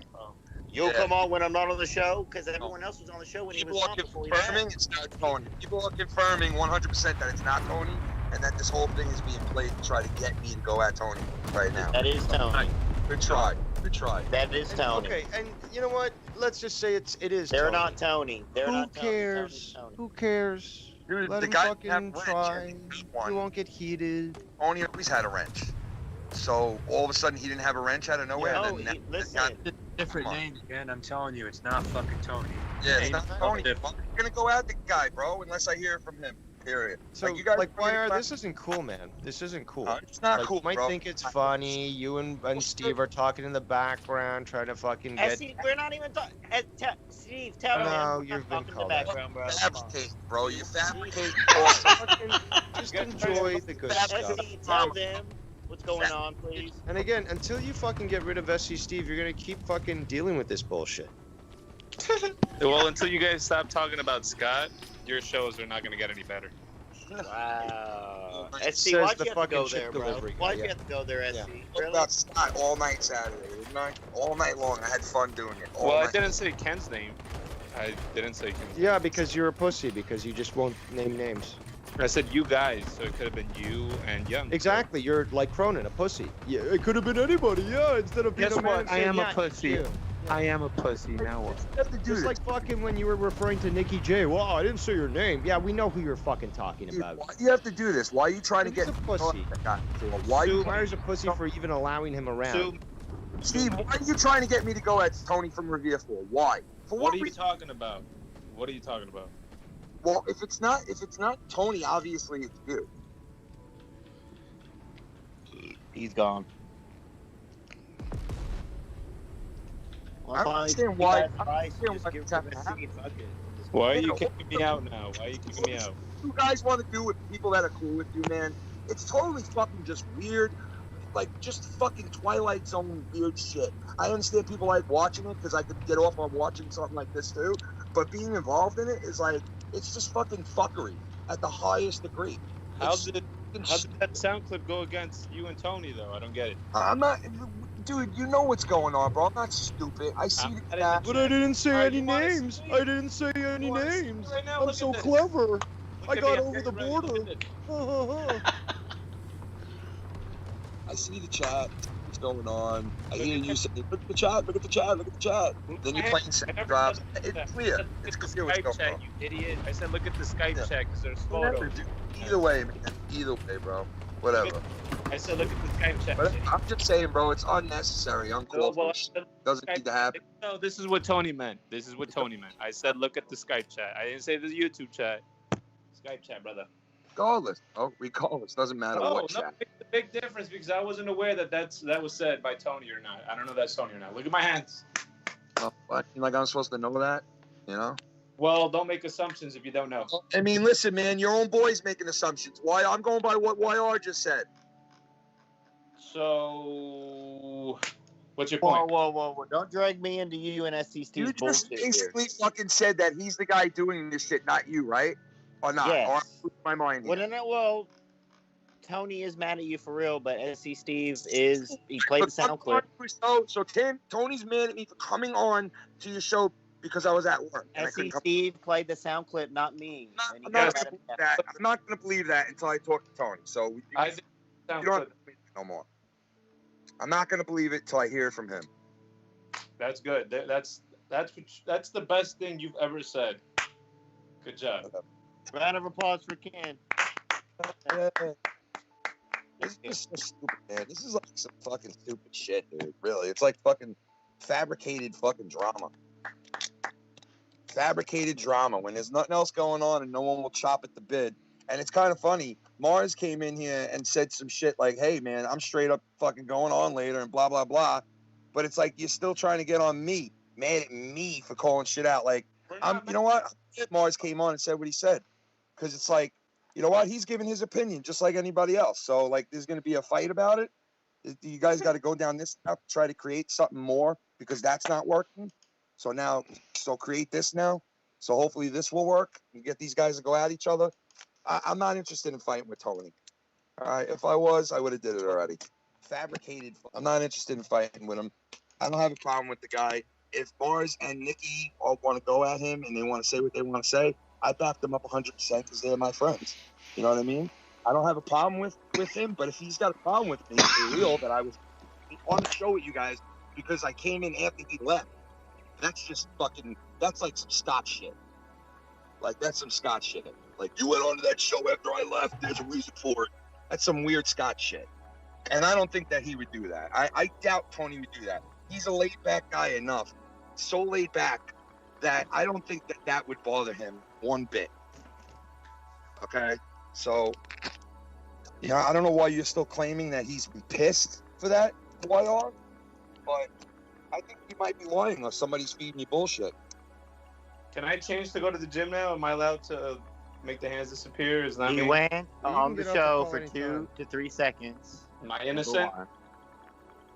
You'll come on when I'm not on the show because everyone else was on the show when People he was are on before he confirming left. it's not Tony. People are confirming 100% that it's not Tony, and that this whole thing is being played to try to get me to go at Tony right now. That is Tony. Good try. Good try. That is Tony. Okay, and you know what? Let's just say it is. They're Tony. not Tony. They're Who not Tony. cares? Tony's Tony. Who cares? Dude, Let the him guy fucking had a wrench. try. Just He one. won't get heated. Tony always had a wrench. So all of a sudden he didn't have a wrench out of nowhere. No, and then listen. Different name again. I'm telling you, it's not fucking Tony. Yeah, it's Name not is Tony. different. I'm gonna go at the guy, bro, unless I hear from him. Period. So, you guys like, YR, this isn't cool, man. This isn't cool. It's not Like, cool, You might bro. think it's funny. You and Steve are talking in the background, trying to fucking get. SC, we're not even talking. Steve, tell No, him. you've been in the called background, bro. Come on. Fabricate, bro. You fabricate. Just enjoy the good stuff. SC, tell them what's going on, please. And again, until you fucking get rid of SC Steve, you're gonna keep fucking dealing with this bullshit. Well, until you guys stop talking about Scott, your shows are not going to get any better. Wow. Says SC, the why'd you have to fucking go chip there, bro? delivery guy, Why'd you yeah. have to go there, SC? What Really? about Scott all night Saturday, didn't I? All night long. I had fun doing it. All Well, I night. didn't say Ken's name. I didn't say Ken's name. Yeah, because you're a pussy, because you just won't name names. I said you guys, so it could have been you and Young. Exactly, you're like Cronin, a pussy. Yeah, it could have been anybody, yeah, instead of being Guess a man what? I saying, am a yeah, pussy. you. I am a pussy. Now what? Just like fucking when you were referring to Nikki J. Well, I didn't say your name. Yeah, we know who you're fucking talking Dude, about. why do you have to do this? Why are you trying to He's get a pussy. Why you? Myers a pussy for even allowing him around. Steve, why are you trying to get me to go at Tony from Revere for? Why? For What are you reason? talking about? What are you talking about? Well, if it's not Tony, obviously it's you. He's gone. I don't understand why. I don't understand Just why give it's it happening. to SC, fuck it. Why are you kicking me out now? Why are you kicking me out? You guys want to do with people that are cool with you, man? It's totally fucking just weird, like just fucking Twilight Zone weird shit. I understand people like watching it because I could get off on watching something like this too, but being involved in it is like it's just fucking fuckery at the highest degree. How It's did that sound clip go against you and Tony though? I don't get it. I'm not, dude. You know what's going on, bro. I'm not stupid. I see the guy. But I didn't say any names. I didn't say any names. I'm so clever. I got over the border. I see the chat. What's going on? I hear you say, "Look at the chat. Look at the chat. Look at the chat." Then you're playing second drops. It's clear. It's clear what's Skype going chat, on. you idiot. I said look at the Skype chat because there's Whatever, photos. dude. Either way, man. Either way, bro. Whatever. I said look at the Skype chat. But I'm just saying, bro. It's unnecessary. Uncalled for. Doesn't need to happen. No, this is what Tony meant. This is what Tony meant. I said look at the Skype chat. I didn't say the YouTube chat. Skype chat, brother. Regardless, bro. Regardless, doesn't matter Oh, what no, chat. it's a big difference because I wasn't aware that that was said by Tony or not. I don't know if that's Tony or not. Look at my hands. Oh, what? Like I'm supposed to know that? You know? Well, don't make assumptions if you don't know. I mean, listen, man. Your own boy's making assumptions. Why? I'm going by what YR just said. So, what's your Whoa, point? whoa. Don't drag me into you and SC Steve's You just bullshit here. basically fucking said that he's the guy doing this shit, not you, right? Or not? Yes. Or I'm losing my mind here. Well, Tony is mad at you for real, but SC Steve he played the sound clip. So Tony's mad at me for coming on to your show because I was at work. And I SC couldn't come. Steve played the sound clip, not me. And he I'm got not mad gonna at me. believe that. I'm not gonna believe that until I talk to Tony. So you don't have to believe it no more. I'm not gonna believe it till I hear from him. That's good. That's the best thing you've ever said. Good job. Round of applause for Ken. This is so stupid, man. This is like some fucking stupid shit, dude. Really, it's like fucking fabricated fucking drama. Fabricated drama when there's nothing else going on and no one will chop at the bid. And it's kind of funny. Mars came in here and said some shit like, "Hey, man, I'm straight up fucking going on later," and blah blah blah. But it's like you're still trying to get on me, mad at me for calling shit out. Like, you know what? Mars came on and said what he said, because it's like, you know what? He's giving his opinion just like anybody else. So like, there's going to be a fight about it. You guys got to go down this route, try to create something more because that's not working. So create this now. So hopefully this will work. You get these guys to go at each other. I'm not interested in fighting with Tony. All right, if I was, I would have did it already. Fabricated. I'm not interested in fighting with him. I don't have a problem with the guy. If Mars and Nikki all want to go at him and they want to say what they want to say, I back them up 100% because they're my friends. You know what I mean? I don't have a problem with him, but if he's got a problem with me for real, that I was on the show with you guys because I came in after he left, that's just fucking, that's like some Scott shit. Like, that's some Scott shit. Like, you went on to that show after I left, there's a reason for it. That's some weird Scott shit. And I don't think that he would do that. I doubt Tony would do that. He's a laid-back guy enough, so laid back, that I don't think that would bother him one bit. Okay? So, yeah, I don't know why you're still claiming that he's pissed for that, YR, but I think he might be lying or somebody's feeding you bullshit. Can I change to go to the gym now? Am I allowed to make the hands disappear? Is that He me? went on the show for 2 to 3 seconds. Am I innocent?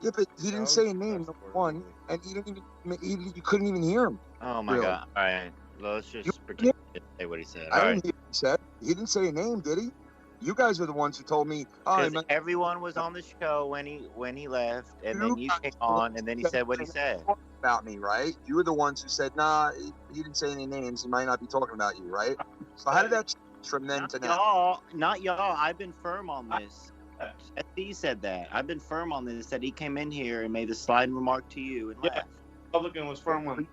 Yeah, but he didn't say a name, number one, and he didn't even, you couldn't even hear him. Oh my Really. god! All right, let's just pretend he didn't say what he said. I All didn't right. hear what he said. He didn't say a name, did he? You guys are the ones who told me. Oh, Because everyone was on the show when he left, and then you came on, and then he said what he said. About me, right? You were the ones who said, "Nah, he didn't say any names. He might not be talking about you," right? So how did that change from then to now? Not y'all. I've been firm on this. SC said that. I've been firm on this. That he came in here and made a sliding remark to you and left. Republican was firm on.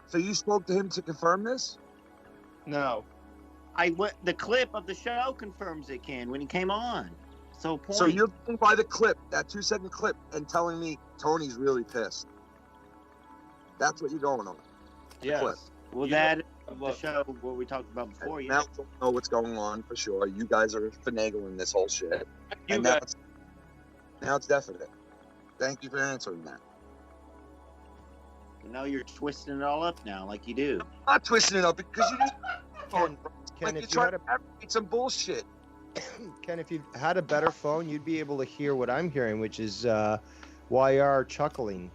So you spoke to him to confirm this? No. The clip of the show confirms it, Ken, when he came on. So you're going by the clip, that 2-second clip, and telling me Tony's really pissed. That's what you're going on. The Yes. clip. Well, that the show what we talked about before. Now you don't know what's going on for sure. You guys are finagling this whole shit. And now it's definite. Thank you for answering that. No, you're twisting it all up now, like you do. I'm not twisting it up because you didn't. Ken, Like if you're you trying had a to fabricate some bullshit. Ken, if you had a better phone, you'd be able to hear what I'm hearing, which is YR chuckling.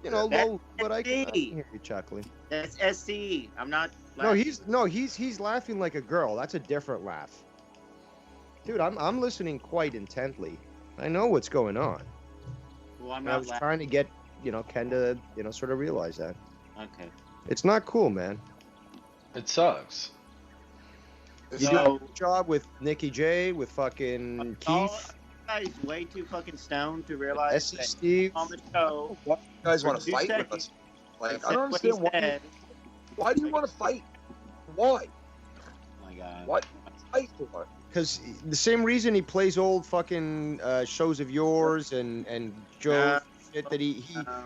You know, That's low, but I can SC. hear you chuckling. That's SC. I'm not. No, he's laughing like a girl. That's a different laugh. Dude, I'm listening quite intently. I know what's going on. Well, I'm I not was laughing. trying to get, Ken to, sort of realize that. Okay. It's not cool, man. It sucks. You do a good job with Nikki J, with fucking Keith. Guys, way too fucking stoned to realize SC that Steve. on the show. You guys want For to 2 fight with seconds, us? Like, said I don't what he understand why. said. Why do you want to fight? Why? Oh my god. What? Fight for? Because the same reason he plays old fucking shows of yours and Joe shit, that he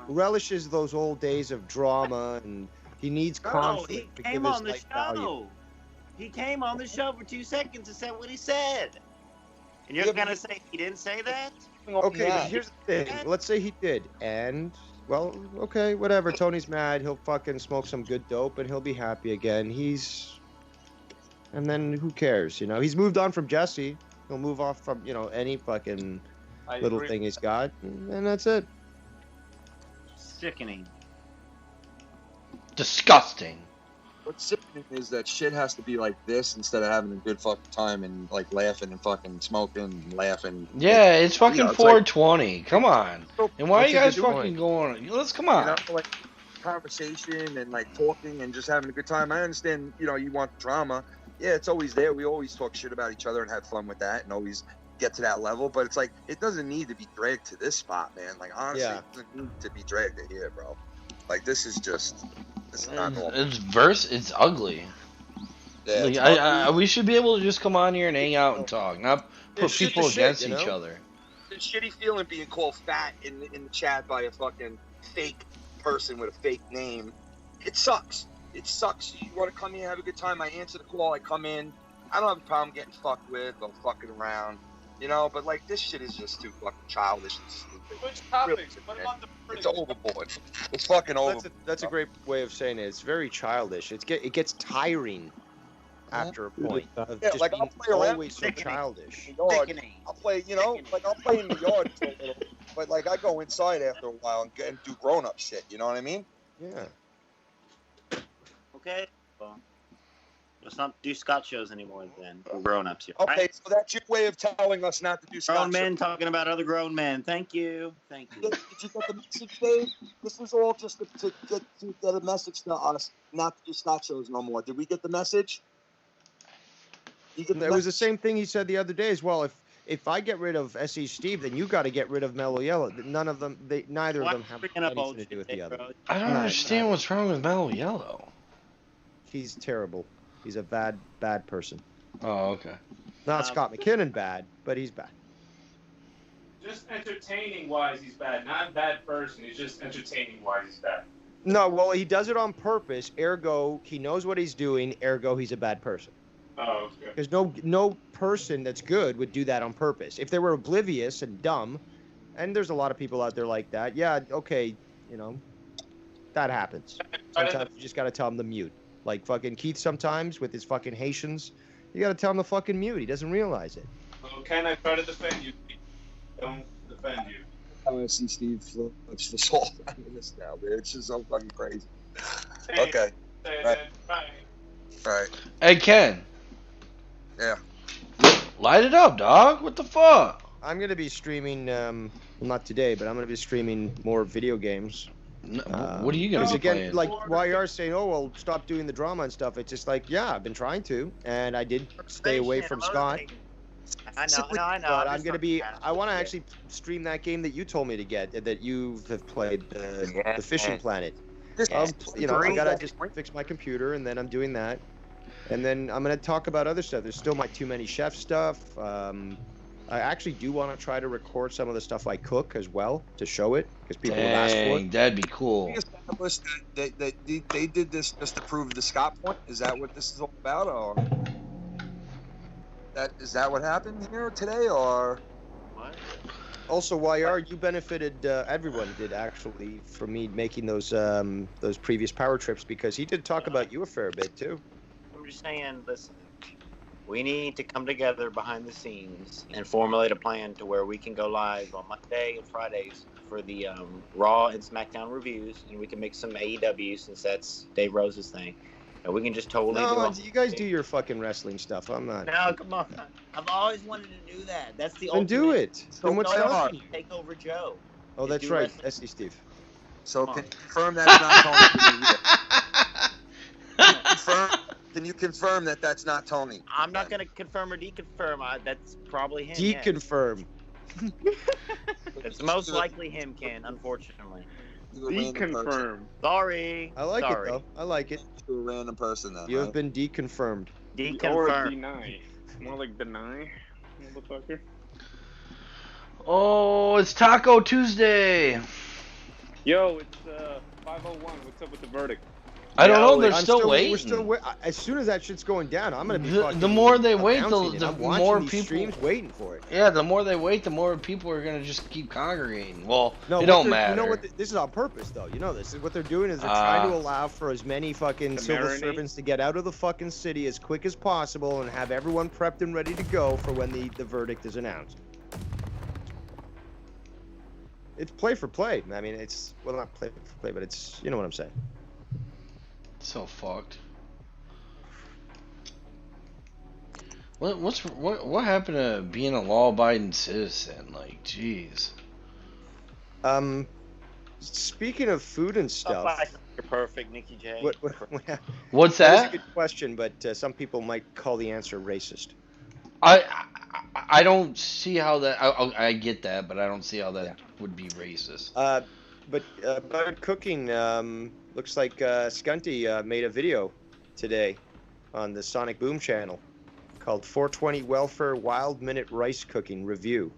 relishes those old days of drama, and he needs No, conflict he to came give his on the life value. show. He came on the show for 2 seconds and said what he said. And you're gonna say he didn't say that? Okay, but here's the thing. Let's say he did, and well, okay, whatever. Tony's mad. He'll fucking smoke some good dope, and he'll be happy again. And then who cares? He's moved on from Jesse. He'll move off from any fucking little thing he's got, and that's it. Sickening. Disgusting. what's sickening is that shit has to be like this instead of having a good fucking time and like laughing and fucking smoking and laughing. Yeah, it's fucking you know, it's 420. Come on. And why are you guys good fucking point. going? Let's come on. You know, like conversation and like talking and just having a good time. I understand, you know, you want drama. Yeah, it's always there. We always talk shit about each other and have fun with that and always get to that level. But it's like, it doesn't need to be dragged to this spot, man. Like, honestly, Yeah. it doesn't need to be dragged to here, bro. Like, this is not normal. It's ugly. Yeah, Like, it's I we should be able to just come on here and hang out and talk, not put It's shit people to shit, against you each know? other. It's a shitty feeling being called fat in the chat by a fucking fake person with a fake name. It sucks. It sucks. You want to come in and have a good time, I answer the call, I come in. I don't have a problem getting fucked with or fucking around, you know, but like this shit is just too fucking childish and stupid. Which topics? Put them on the It's overboard. It's fucking over. That's a great way of saying it. It's very childish. It gets tiring after a point of Yeah, just like being I'll play around always so childish. I'll play, you know, like I'll play in the yard for a little, but like I go inside after a while and do grown up shit. You know what I mean? Yeah. Okay. Well, let's not do Scott shows anymore then. We're grown ups here. Okay, right? so that's your way of telling us not to do Grown Scott men shows. talking about other grown men. Thank you. Thank you. Did you get the message, Dave? This was all just to get a message to us not to do Scott shows no more. Did we get the message? You get the It was the message? same thing he said the other day as well. If I get rid of SE Steve, then you got to get rid of Mellow Yellow. Neither of them have anything to do with the other. I don't understand what's wrong with Mellow Yellow. He's terrible. He's a bad person. Oh, okay. Not Scott McKinnon bad, but he's bad. Just entertaining wise, he's bad. Not a bad person. He's just entertaining wise, he's bad. No, well, he does it on purpose. Ergo, he knows what he's doing. Ergo, he's a bad person. Oh, okay. Because no person that's good would do that on purpose. If they were oblivious and dumb, and there's a lot of people out there like that. Yeah, okay, you know, that happens. Sometimes you just gotta tell them to mute. Like fucking Keith sometimes with his fucking Haitians, you gotta tell him to fucking mute. He doesn't realize it. Well, can I try to defend you? Don't defend you. I want to see Steve flips this whole time in this now, man. It's just so fucking crazy. Hey, Okay. Say Right. that. Bye. All right. Hey, Ken. Yeah. Light it up, dog. What the fuck? I'm gonna be streaming. Well, not today, but I'm gonna be streaming more video games. What are you gonna be again, playing? like YR saying, "Oh, well, stop doing the drama and stuff." It's just like, yeah, I've been trying to, and I did stay away from Scott. I know. But I'm gonna be. I want to actually stream that game that you told me to get, that you have played, the Fishing Planet. You know, I gotta just fix my computer, and then I'm doing that, and then I'm gonna talk about other stuff. There's still my Too Many Chef stuff. I actually do want to try to record some of the stuff I cook as well to show it, because people have asked for it. That'd be cool. They did this just to prove the Scott point. Is that what this is all about, or is that what happened here today, or? What? Also, YR, you benefited. Everyone did actually from me making those previous power trips, because he did talk about you a fair bit too. I'm just saying, listen. We need to come together behind the scenes and formulate a plan to where we can go live on Monday and Fridays for the Raw and SmackDown reviews, and we can make some AEW since that's Dave Rose's thing. And we can just totally No, do you guys do your fucking wrestling stuff. I'm not. No, come on. I've always wanted to do that. That's the Then do it. Then what's hard? stopping you? Take over Joe. Oh, and that's do right. wrestling. SC Steve. So can you confirm that's not Tony? Can you confirm that that's not Tony? I'm not going to confirm or deconfirm. That's probably him. yes. Deconfirm. It's most likely him, Ken, unfortunately. Deconfirm. Sorry. I like Sorry. it though. I like it. To a random person then. You have right? been deconfirmed. Or Deconfirm. deny. More like deny, motherfucker. Oh, it's Taco Tuesday. Yo, it's 5:01. What's up with the verdict? I don't know. They're I'm still waiting. We're still as soon as that shit's going down, I'm gonna be. The more they wait, announcing it. the I'm watching more these people streams waiting for it. Yeah, the more they wait, the more people are gonna just keep congregating. Well, No, it don't You matter. know what? This is on purpose, though. You know this. What they're doing is they're trying to allow for as many fucking To civil marinate? servants to get out of the fucking city as quick as possible and have everyone prepped and ready to go for when the verdict is announced. It's play for play. I mean, it's well, not play for play, but it's, you know what I'm saying. So fucked. What happened to being a law-abiding citizen? Like, jeez. Speaking of food and stuff. You're perfect, Nikki J. What's That is that? a good question, but some people might call the answer racist. I don't see how that. I get that, but I don't see how that would be racist. But about cooking, looks like Skunty made a video today on the Sonic Boom channel called 420 Welfare Wild Minute Rice Cooking Review.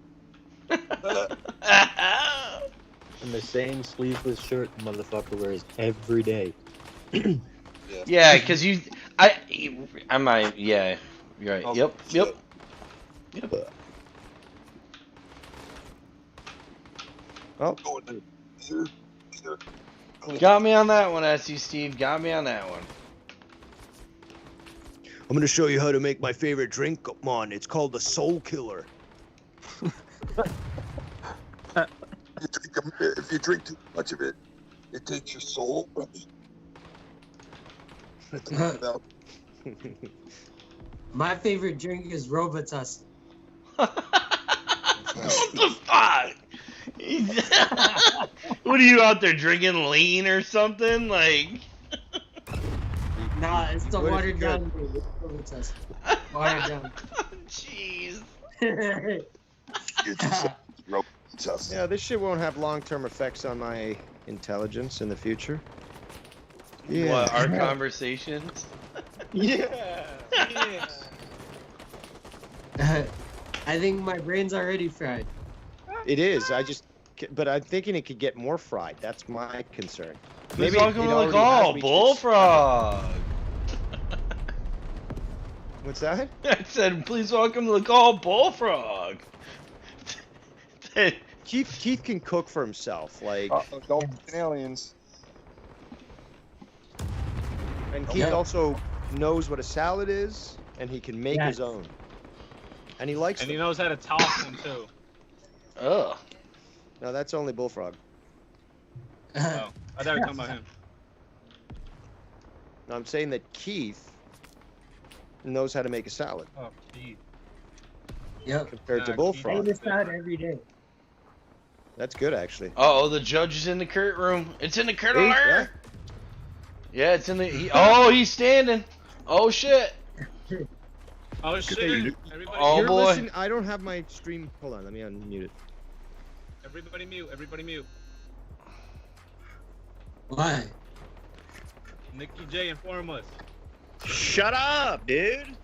And the same sleeveless shirt motherfucker wears every day. Yeah, because yeah, you're right. Oh, Yep. Oh. Got me on that one, SU Steve. Got me on that one. I'm gonna show you how to make my favorite drink. Come on, it's called the Soul Killer. If you drink too much of it, it takes your soul. My favorite drink is Robitussin. What the fuck? What are you out there drinking lean or something? Like. Nah, it's the watered down Robitussin. Watered down. Jeez. Yeah, this shit won't have long-term effects on my intelligence in the future. Yeah. What, our conversations? Yeah. I think my brain's already fried. It is. But I'm thinking it could get more fried. That's my concern. Maybe welcome to the call, Bullfrog. What's that? I said, please welcome to the call, Bullfrog. Keith can cook for himself. Like, don't aliens. And Keith also knows what a salad is, and he can make his own. And he likes. And them. he knows how to toss them too. Ugh. No, that's only Bullfrog. Oh, I thought you were talking about him. No, I'm saying that Keith knows how to make a salad. Oh, Keith. Yep. Compared to Bullfrog. I eat this out every day. That's good, actually. Uh-oh, the judge is in the Kurt room. It's in the Kurt Hey, alert. Yeah, it's in the. He's standing. Oh shit. Oh shit. Everybody, Oh boy. Listen, I don't have my stream. Hold on, let me unmute it. everybody mute. Everybody mute. Why? Nikki J, inform us. Shut up, dude.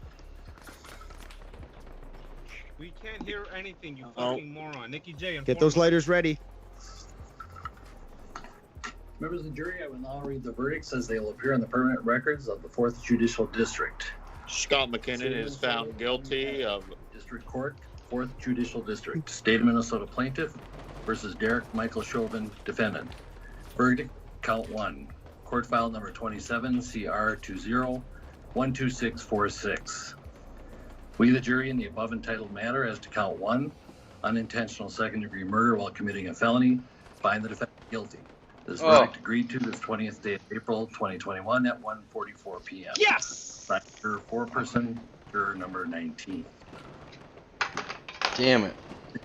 We can't hear anything, you fucking moron. Nikki J, inform Get those us. lighters ready. Members of the jury, I will now read the verdicts as they will appear on the permanent records of the 4th Judicial District. Scott McKinnon is found guilty of District Court, 4th Judicial District. State of Minnesota plaintiff versus Derek Michael Chauvin, defendant. Verdict, count 1. Court file number 27, CR 20-12646. We, the jury, in the above entitled matter as to count 1, unintentional second-degree murder while committing a felony, find the defendant guilty. This verdict agreed to this 20th day of April 2021 at 1:44 p.m. Yes! By juror foreperson, juror number 19. Damn it.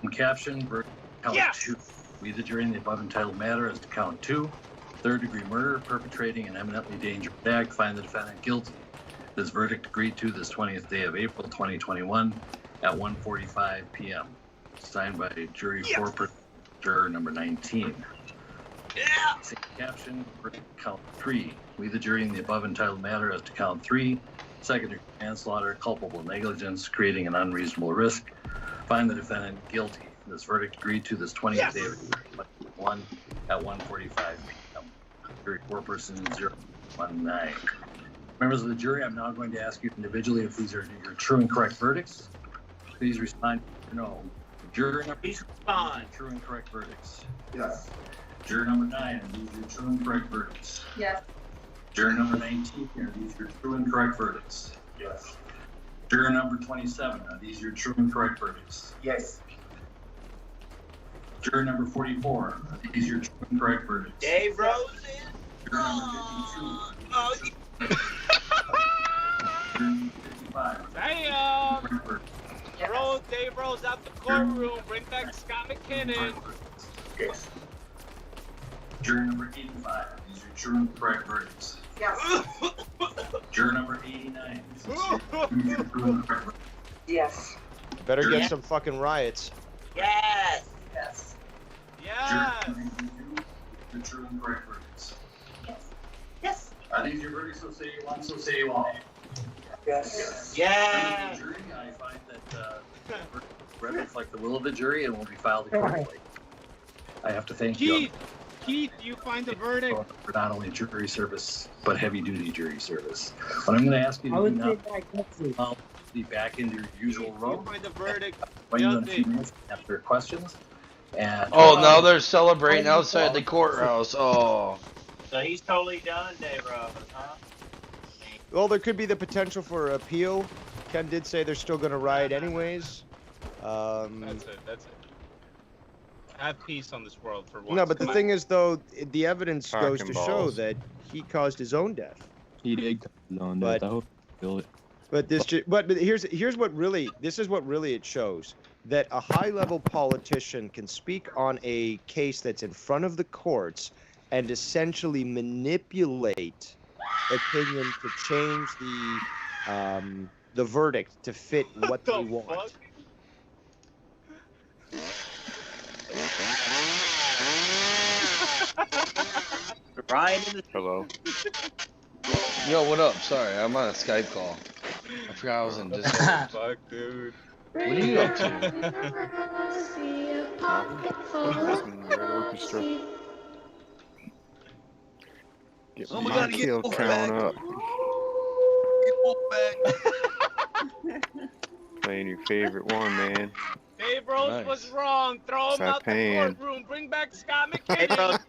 In caption, verdict count 2. We, the jury, in the above entitled matter as to count 2, third-degree murder, perpetrating an eminently dangerous act, find the defendant guilty. This verdict agreed to this 20th day of April 2021 at 1:45 p.m. Signed by jury foreperson, juror number 19. Same caption, verdict count 3. We, the jury, in the above entitled matter as to count 3, second-degree manslaughter, culpable negligence, creating an unreasonable risk, find the defendant guilty. This verdict agreed to this 20th day of April 2021 at 1:45 p.m. Jury foreperson 019. Members of the jury, I'm now going to ask you individually if these are your true and correct verdicts. Please respond no. Juror number 8, true and correct verdicts. Yes. Juror number 9, are these your true and correct verdicts? Yes. Juror number 19, are these your true and correct verdicts? Yes. Juror number 27, are these your true and correct verdicts? Yes. Juror number 44, are these your true and correct verdicts? Dave Rose. Juror number 52. Juror number 55. Damn! Correct Rose, Dave Rose out the courtroom. Bring back Scott McKinnon. Yes. Juror number 85, these are true and correct verdicts. Yes. Juror number 89, these are true and correct verdicts. Yes. Better get some fucking riots. Yes. Yes. Yes. Juror number 82, the true and correct verdicts. Yes. Yes. Are these your verdicts? So say you want, so say you won't. Yes. Yes. Jury, I find that verdict reflect the will of the jury and will be filed accordingly. I have to thank you Keith, you find the verdict. for not only jury service, but heavy-duty jury service. But I'm going to ask you to now be back into your usual role. You find the verdict. Wait in a few minutes after questions. And Oh, now they're celebrating outside the courthouse. Oh. So he's totally done, Dave Rose, huh? Well, there could be the potential for appeal. Ken did say they're still going to riot anyways. That's it. That's it. Have peace on this world for once. No, but the thing is, though, the evidence goes Talking to show balls. that he caused his own death. He did cause his own But- death. I hope he killed it. But here's what really it shows, that a high-level politician can speak on a case that's in front of the courts and essentially manipulate opinion to change the verdict to fit what they want. Hello. Yo, what up? Sorry, I'm on a Skype call. I forgot I was in Discord. Fuck, dude. What are you up to? Orchestra. Get Oh, we my gotta get kill Wolf count back. up. Playing your favorite one, man. Dave Rose Nice. was wrong. Throw him Stop out paying. the courtroom. Bring back Scott McKinnon.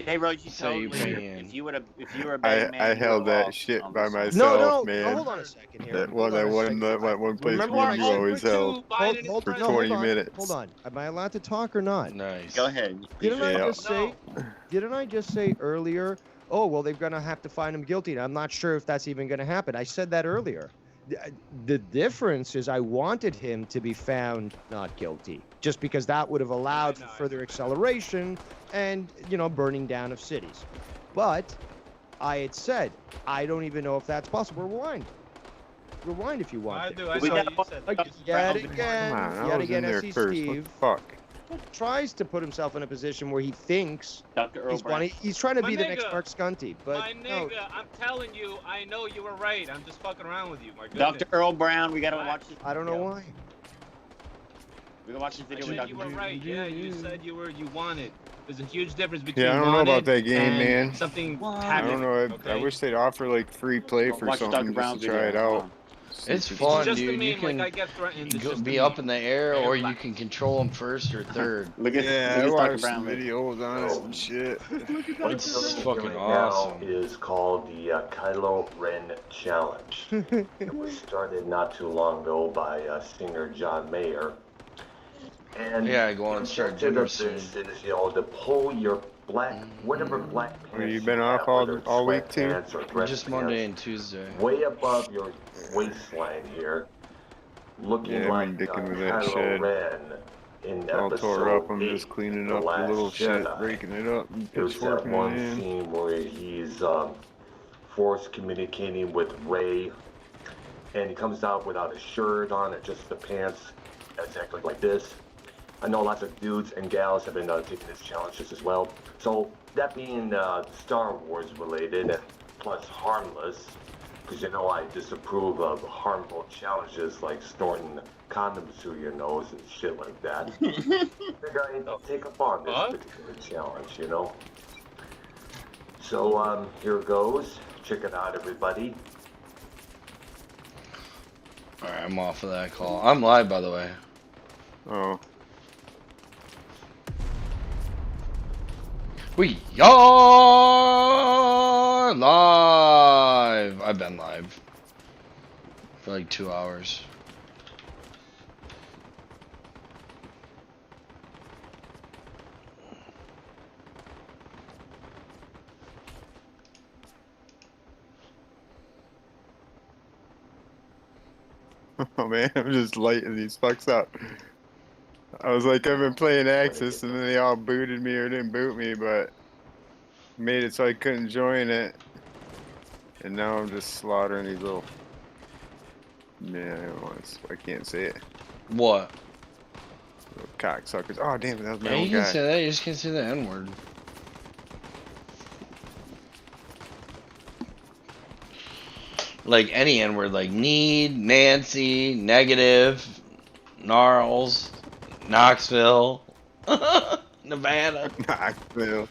Dave Rose, you So you totally. paying. If you were a betting man, I you held would've that lost. shit I'm by sorry. myself, man. hold on a second here. That Hold one, on a second. that one place Remember where I you said always held for 20 minutes. Hold on. Am I allowed to talk or not? Nice. Go ahead. Didn't I Yeah. just say? Didn't I just say earlier? Oh well, they're gonna have to find him guilty. And I'm not sure if that's even gonna happen. I said that earlier. The difference is I wanted him to be found not guilty, just because that would have allowed for further acceleration and burning down of cities. But I had said I don't even know if that's possible. Rewind if you want. I to. do. I So, saw you said that. Yet again, Come on, I yet was again, in there SC first. Steve What the fuck? tries to put himself in a position where he thinks Dr. Earl he's Brown. he's trying to My be the next nigga. Mark Skunty, but My no. nigga, I'm telling you, I know you were right. I'm just fucking around with you. My goodness. Dr. Earl Brown, we gotta watch this. I don't know why. We gotta watch this I video with said you Dr. were right. Yeah, you said you wanted. There's a huge difference between Yeah, I don't know about wanted that game, and man. something I happened. don't know. I okay? wish they'd offer like free play for Watch something Dr. just Brown's to try it video. out. It's See if fun, just a dude. You meme, can like I get threatened. It's just a be up meme. in the air, or you can control them first or third. Look at Yeah, I Dr. watched Brown. some videos on it and shit. It's fucking Right awesome. now is called the Kylo Ren Challenge. It was started not too long ago by singer John Mayer. And Yeah, I go on and the start objective dinner of soon. this is, to pull your whatever black pants Well, you been you off have, all- whether it's all week, too? sweatpants or dress Just pants, Monday and Tuesday. way above your waistline here, looking Yeah, like I'm dicking with that Kylo shed. Ren in It's all episode tore up. I'm 8, just cleaning The up the Last little shit, Jedi. breaking it up, and There's that pitchforking one it in. scene where he's force communicating with Rey, and he comes out without a shirt on, and just the pants, exactly like this. I know lots of dudes and gals have been taking this challenge just as well. So that being Star Wars related, and plus harmless, because I disapprove of harmful challenges like snorting condoms through your nose and shit like that. I figure I'd take up on this particular challenge, So here goes. Check it out, everybody. Alright, I'm off of that call. I'm live, by the way. Oh. We are live. I've been live for like 2 hours. Oh man, I'm just lighting these fucks up. I was like, I've been playing Axis, and then they all booted me or didn't boot me, but made it so I couldn't join it. And now I'm just slaughtering these little. Man, I can't say it. What? Little cocksuckers. Oh damn, that was my Yeah, own you can guy. say that. You just can't say the N word. Like any N word, like need, Nancy, negative, Gnarls, Knoxville, Nevada. Knoxville.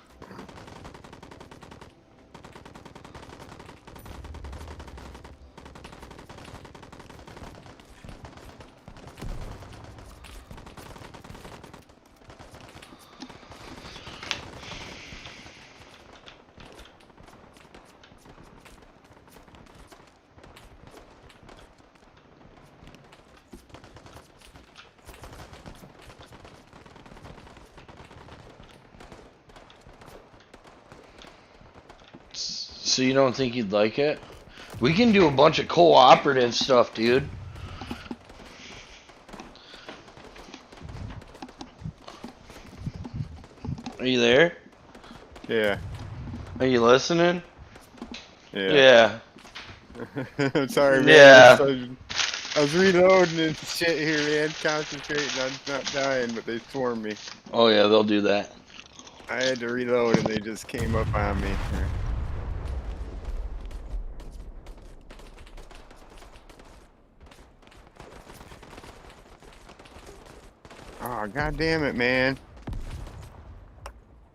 So you don't think you'd like it? We can do a bunch of cooperative stuff, dude. Are you there? Yeah. Are you listening? Yeah. I'm sorry, man. Yeah. I was reloading and shit here, man. Concentrating on not dying, but they swarmed me. Oh yeah, they'll do that. I had to reload and they just came up on me. Oh, god damn it, man.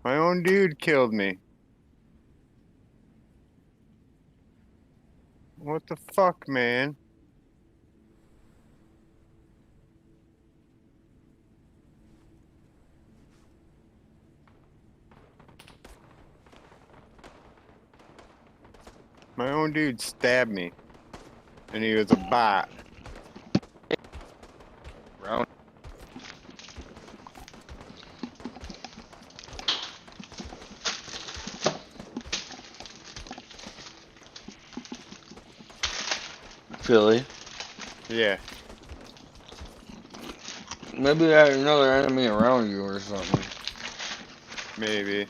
My own dude killed me. What the fuck, man? My own dude stabbed me. And he was a bot. Round. Philly. Yeah. Maybe I had another enemy around you or something. Maybe.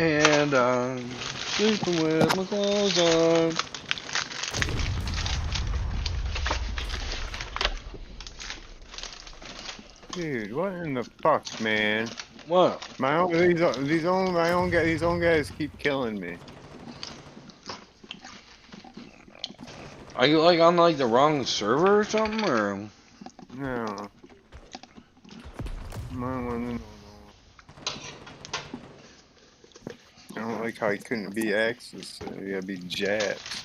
And I'm sleeping with my clothes on. Dude, what in the fuck, man? What? My own these own guys keep killing me. Are you like on like the wrong server or something, or? No. I don't like how he couldn't be ASUS. You gotta be Jabs.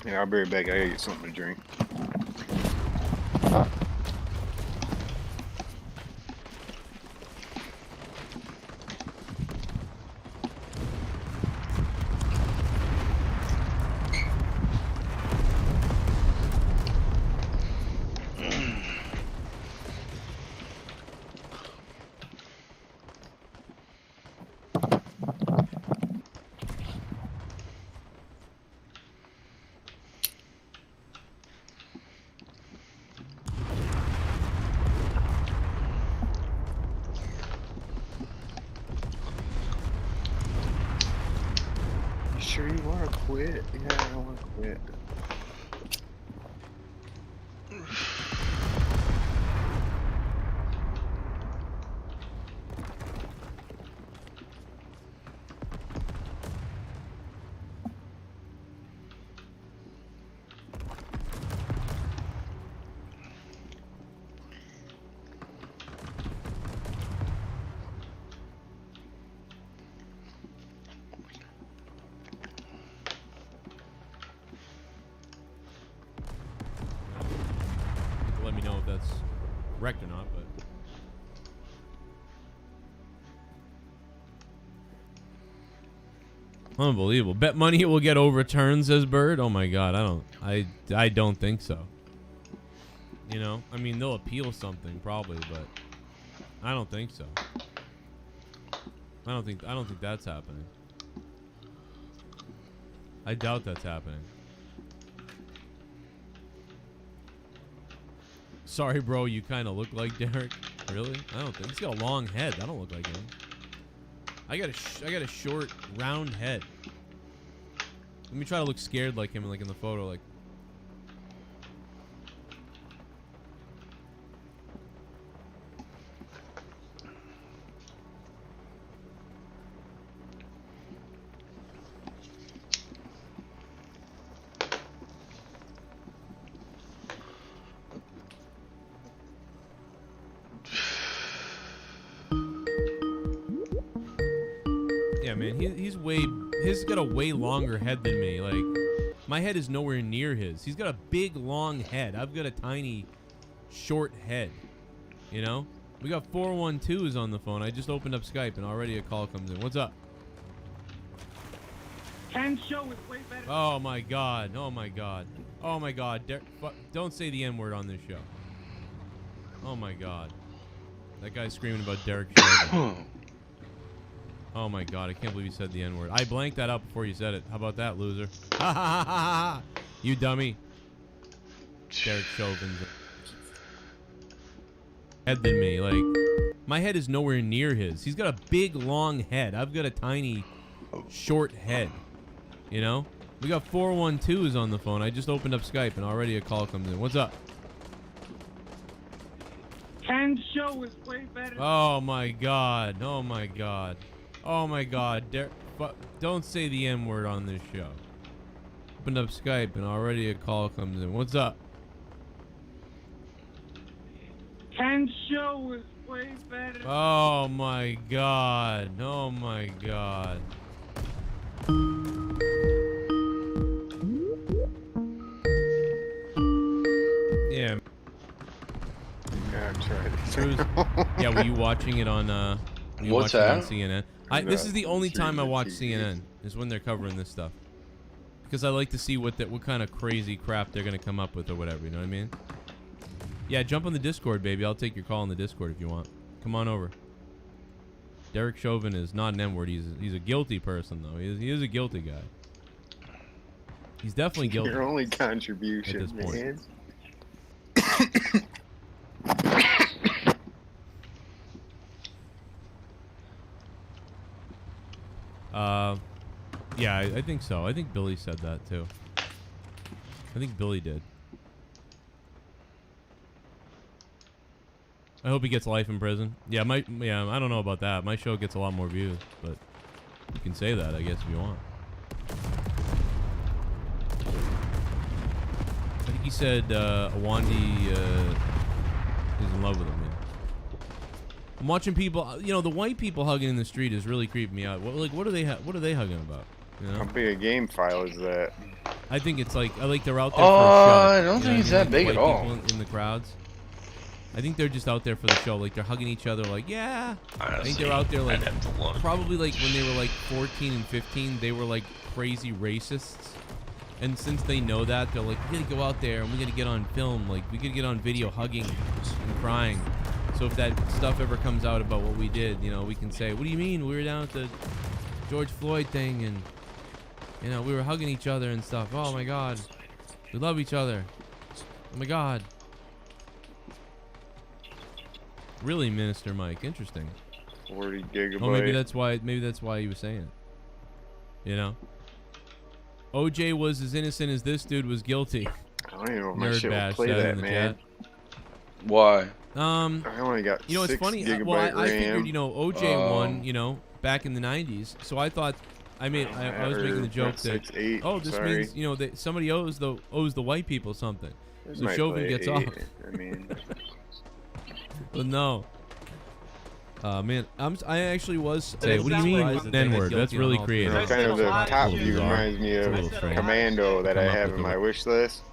Yeah, I'll be right back. I gotta get something to drink. Sure you wanna quit? Yeah, I wanna quit. Let me know if that's correct or not, but unbelievable. Bet money it will get overturned, says Bird. Oh my god, I don't think so. You know, I mean they'll appeal something probably, but I don't think so. I don't think that's happening. I doubt that's happening. Sorry, bro, you kind of look like Derek. Really? I don't think he's got a long head. I don't look like him. I got a short, round head. Let me try to look scared like him, like in the photo, like. Yeah, man, he's got a way longer head than me. Like, my head is nowhere near his. He's got a big, long head. I've got a tiny, short head. You know? We got 412s on the phone. I just opened up Skype and already a call comes in. What's up? Ken's show is way better. Oh my god. Oh my god. Oh my god. Don't say the N-word on this show. Oh my god. That guy's screaming about Derek Chauvin. Oh my god, I can't believe you said the N-word. I blanked that out before you said it. How about that, loser? Ha ha ha ha ha! You dummy. Derek Chauvin's head than me. Like, my head is nowhere near his. He's got a big, long head. I've got a tiny, short head. You know? We got 412s on the phone. I just opened up Skype and already a call comes in. What's up? Ken's show is way better. Oh my god. Oh my god. Oh my god. Don't say the N-word on this show. Opened up Skype and already a call comes in. What's up? Ken's show is way better. Oh my god. Oh my god. Yeah. Yeah, I'm trying. Yeah, were you watching it on What's that? On CNN? This is the only time I watch CNN, is when they're covering this stuff. Because I like to see what kind of crazy crap they're gonna come up with or whatever, you know what I mean? Yeah, jump on the Discord, baby. I'll take your call on the Discord if you want. Come on over. Derek Chauvin is not an N-word. He's a guilty person, though. He is a guilty guy. He's definitely guilty. Your only contribution, at this point. man. Yeah, I think so. I think Billy said that too. I think Billy did. I hope he gets life in prison. Yeah, I don't know about that. My show gets a lot more views, but you can say that, I guess, if you want. Mikey said Awandi is in love with him, man. I'm watching people, you know, the white people hugging in the street is really creeping me out. What are they hugging about? You know? How big a game file is that? I think it's like they're out there for a show. I don't think it's that big at all. In the crowds. I think they're just out there for the show. Like they're hugging each other. Like yeah. Honestly, I think they're out there like I'd have to look. probably like when they were like 14 and 15, they were like crazy racists. And since they know that, they're like, we gotta go out there and we gotta get on film. Like we gotta get on video hugging and crying. So if that stuff ever comes out about what we did, you know, we can say, what do you mean? We were down at the George Floyd thing and, you know, we were hugging each other and stuff. Oh my God. We love each other. Oh my God. Really, Minister Mike. Interesting. 40 gigabyte. Oh, maybe that's why he was saying it. You know? OJ was as innocent as this dude was guilty. I don't even know if my Nerd shit will bash play said that, in the man. chat. Why? I only got you know, it's 6 funny. gigabyte Well, I RAM. figured, you know, OJ won, you know, back in the 90s. So I thought, I was making the joke that, 6.8, oh, this sorry. means, you know, that somebody owes the white people something. This So might Chauvin play gets 8. off. I mean, But no. Man, I actually was. Say, what do you mean, N-word? That's really creative. kind of the top view reminds me It's a of little strange. Commando that I Come up have with in a- my wish list.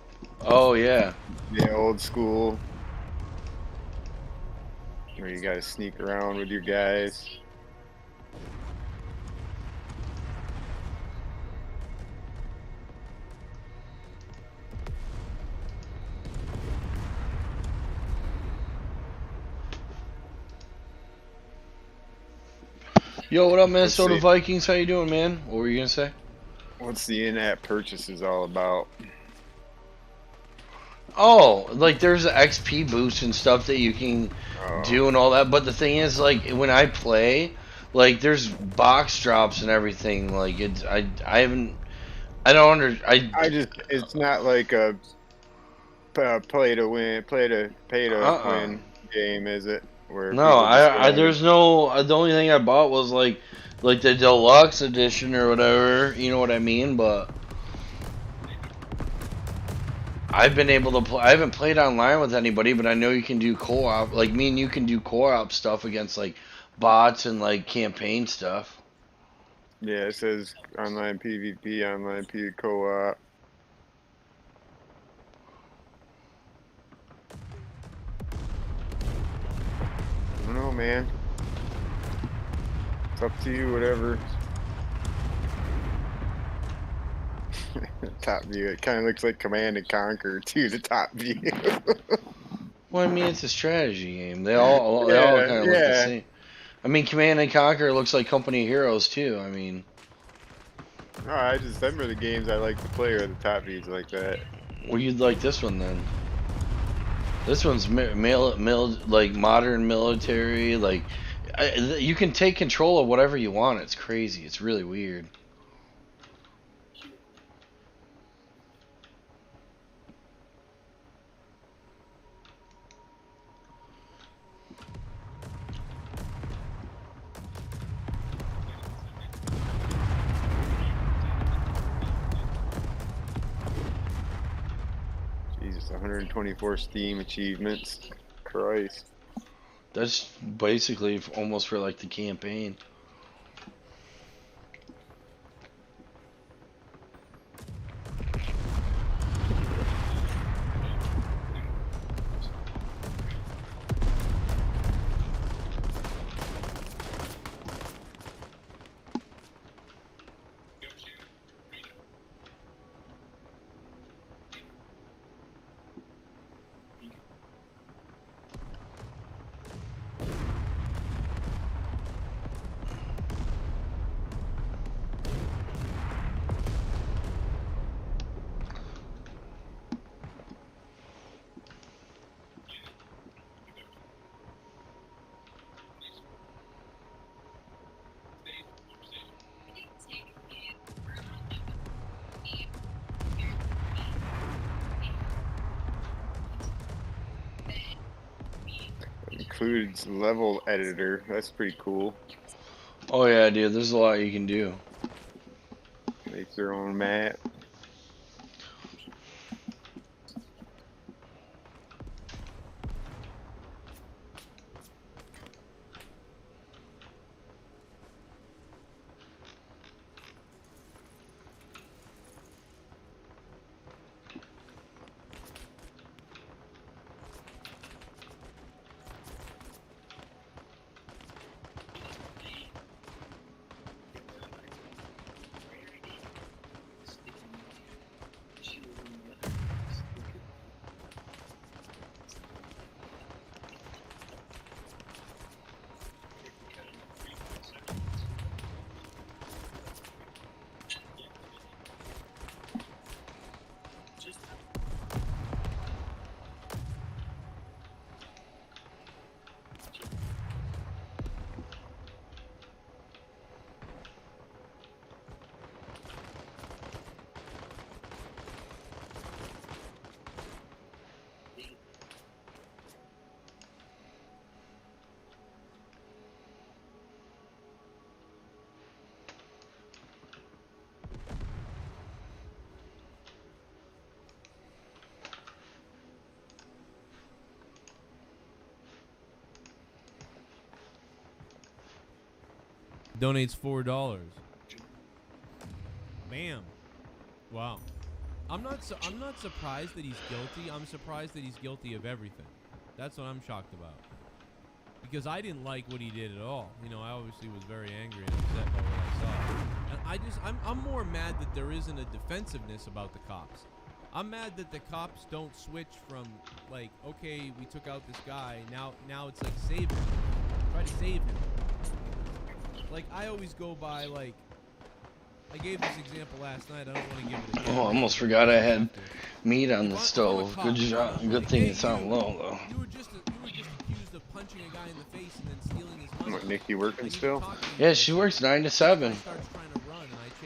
Oh yeah. The old school, where you gotta sneak around with your guys. Yo, what up, Minnesota see. Vikings? How you doing, man? What were you gonna say? What's the in-app purchases all about? Oh, like there's an XP boost and stuff that you can Oh. do and all that. But the thing is, like when I play, like there's box drops and everything. Like it's I don't it's not like a play to win, pay to win game, is it? Where No, people just there's no. The only thing I bought was like the deluxe edition or whatever. You know what I mean? But I've been able to play. I haven't played online with anybody, but I know you can do co-op. Like me and you can do co-op stuff against like bots and like campaign stuff. Yeah, it says online PvP, online co-op. I don't know, man. It's up to you, whatever. Top view. It kind of looks like Command and Conquer too. The top view. Well, I mean, it's a strategy game. They all kind of look the same. I mean, Command and Conquer looks like Company of Heroes too. I mean, No, I just remember the games I like to play are the top views like that. well, you'd like this one then. This one's like modern military. Like you can take control of whatever you want. It's crazy. It's really weird. Jesus, 124 Steam achievements. Christ. That's basically almost for like the campaign. Includes level editor. That's pretty cool. Oh yeah, dude. There's a lot you can do. Make their own map. donates $4. Bam. Wow. I'm not surprised that he's guilty. I'm surprised that he's guilty of everything. That's what I'm shocked about. Because I didn't like what he did at all. You know, I obviously was very angry and upset by what I saw. And I'm more mad that there isn't a defensiveness about the cops. I'm mad that the cops don't switch from like, okay, we took out this guy, now it's like save him. Try to save him. Like I always go by like, I gave this example last night. I don't want to give it again. Oh, I almost forgot I had meat on the stove. Good job. Good thing it's on low though. You were just accused of punching a guy in the face and then stealing his money. What, Nikki working still? Yeah, she works 9 to 7.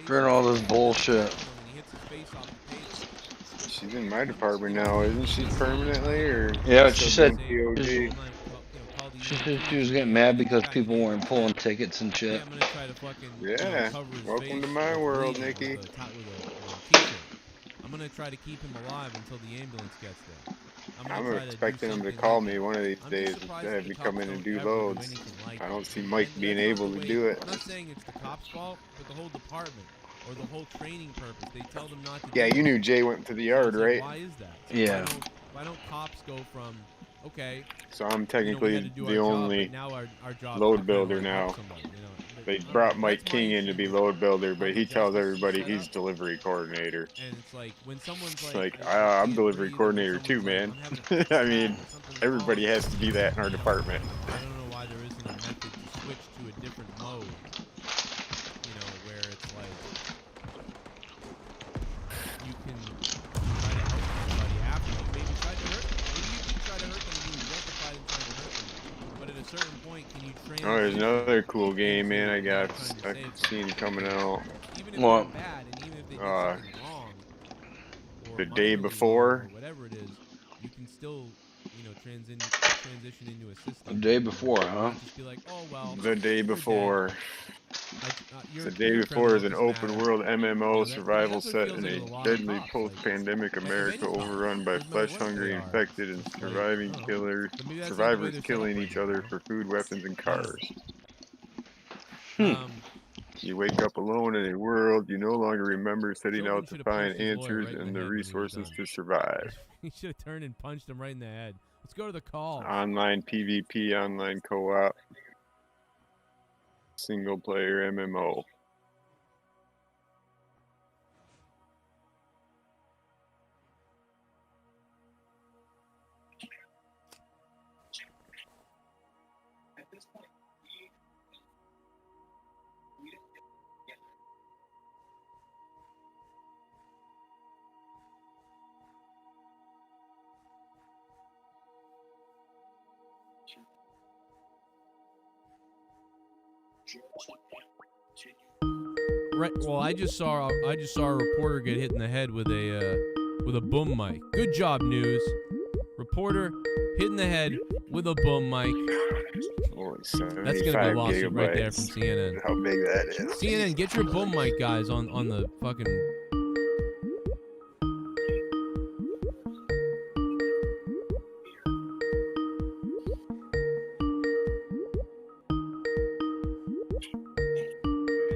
For all this bullshit. She's in my department now, isn't she permanently, or? Yeah, she said POG? she said she was getting mad because people weren't pulling tickets and shit. Yeah, welcome to my world, Nikki. I'm gonna try to keep him alive until the ambulance gets there. I'm expecting him to call me one of these days instead of me come in and do loads. I don't see Mike being able to do it. I'm not saying it's the cops' fault, but the whole department or the whole training purpose. They tell them not to. Yeah, you knew Jay went to the yard, right? Why is that? Yeah. Why don't cops go from okay? So I'm technically the only load builder now. They brought Mike King in to be load builder, but he tells everybody he's delivery coordinator. And it's like when someone's It's like I'm delivery coordinator too, man. I mean, everybody has to be that in our department. I don't know why there isn't a method to switch to a different mode. You know, where it's like you can try to help somebody after you maybe try to hurt them. Maybe you can try to hurt them and you justify them trying to hurt them. But at a certain point, can you train? Oh, there's another cool game, man. I've seen coming out. What? The day before. Whatever it is, you can still, you know, transition into a system. The day before, huh? Just be like, oh well. The day before. The day before is an open world MMO survival set in a deadly post-pandemic America overrun by flesh-hungry, infected, and surviving killers. Survivors killing each other for food, weapons, and cars. You wake up alone in a world you no longer remember, setting out to find answers and the resources to survive. He should have turned and punched him right in the head. Let's go to the call. Online PvP, online co-op, single player MMO. Right. Well, I just saw a reporter get hit in the head with a boom mic. Good job, news. Reporter hit in the head with a boom mic. That's gonna be a lawsuit right there from CNN. How big that is. CNN, get your boom mic guys on the fucking.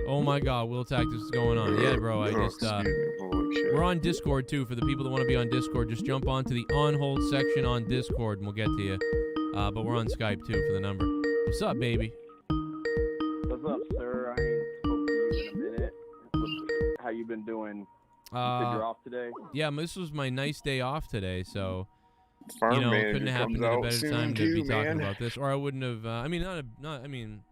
Oh my God, Will Tactics is going on. Yeah, bro, we're on Discord too. For the people that want to be on Discord, just jump onto the on hold section on Discord and we'll get to you. But we're on Skype too for the number. What's up, baby? What's up, sir? I ain't spoke to you in a minute. How you been doing? You said you're off today? Yeah, this was my nice day off today, so Farm you know, manager couldn't have happened comes at a out better soon time to too, be talking man. about this, or I wouldn't have. I mean,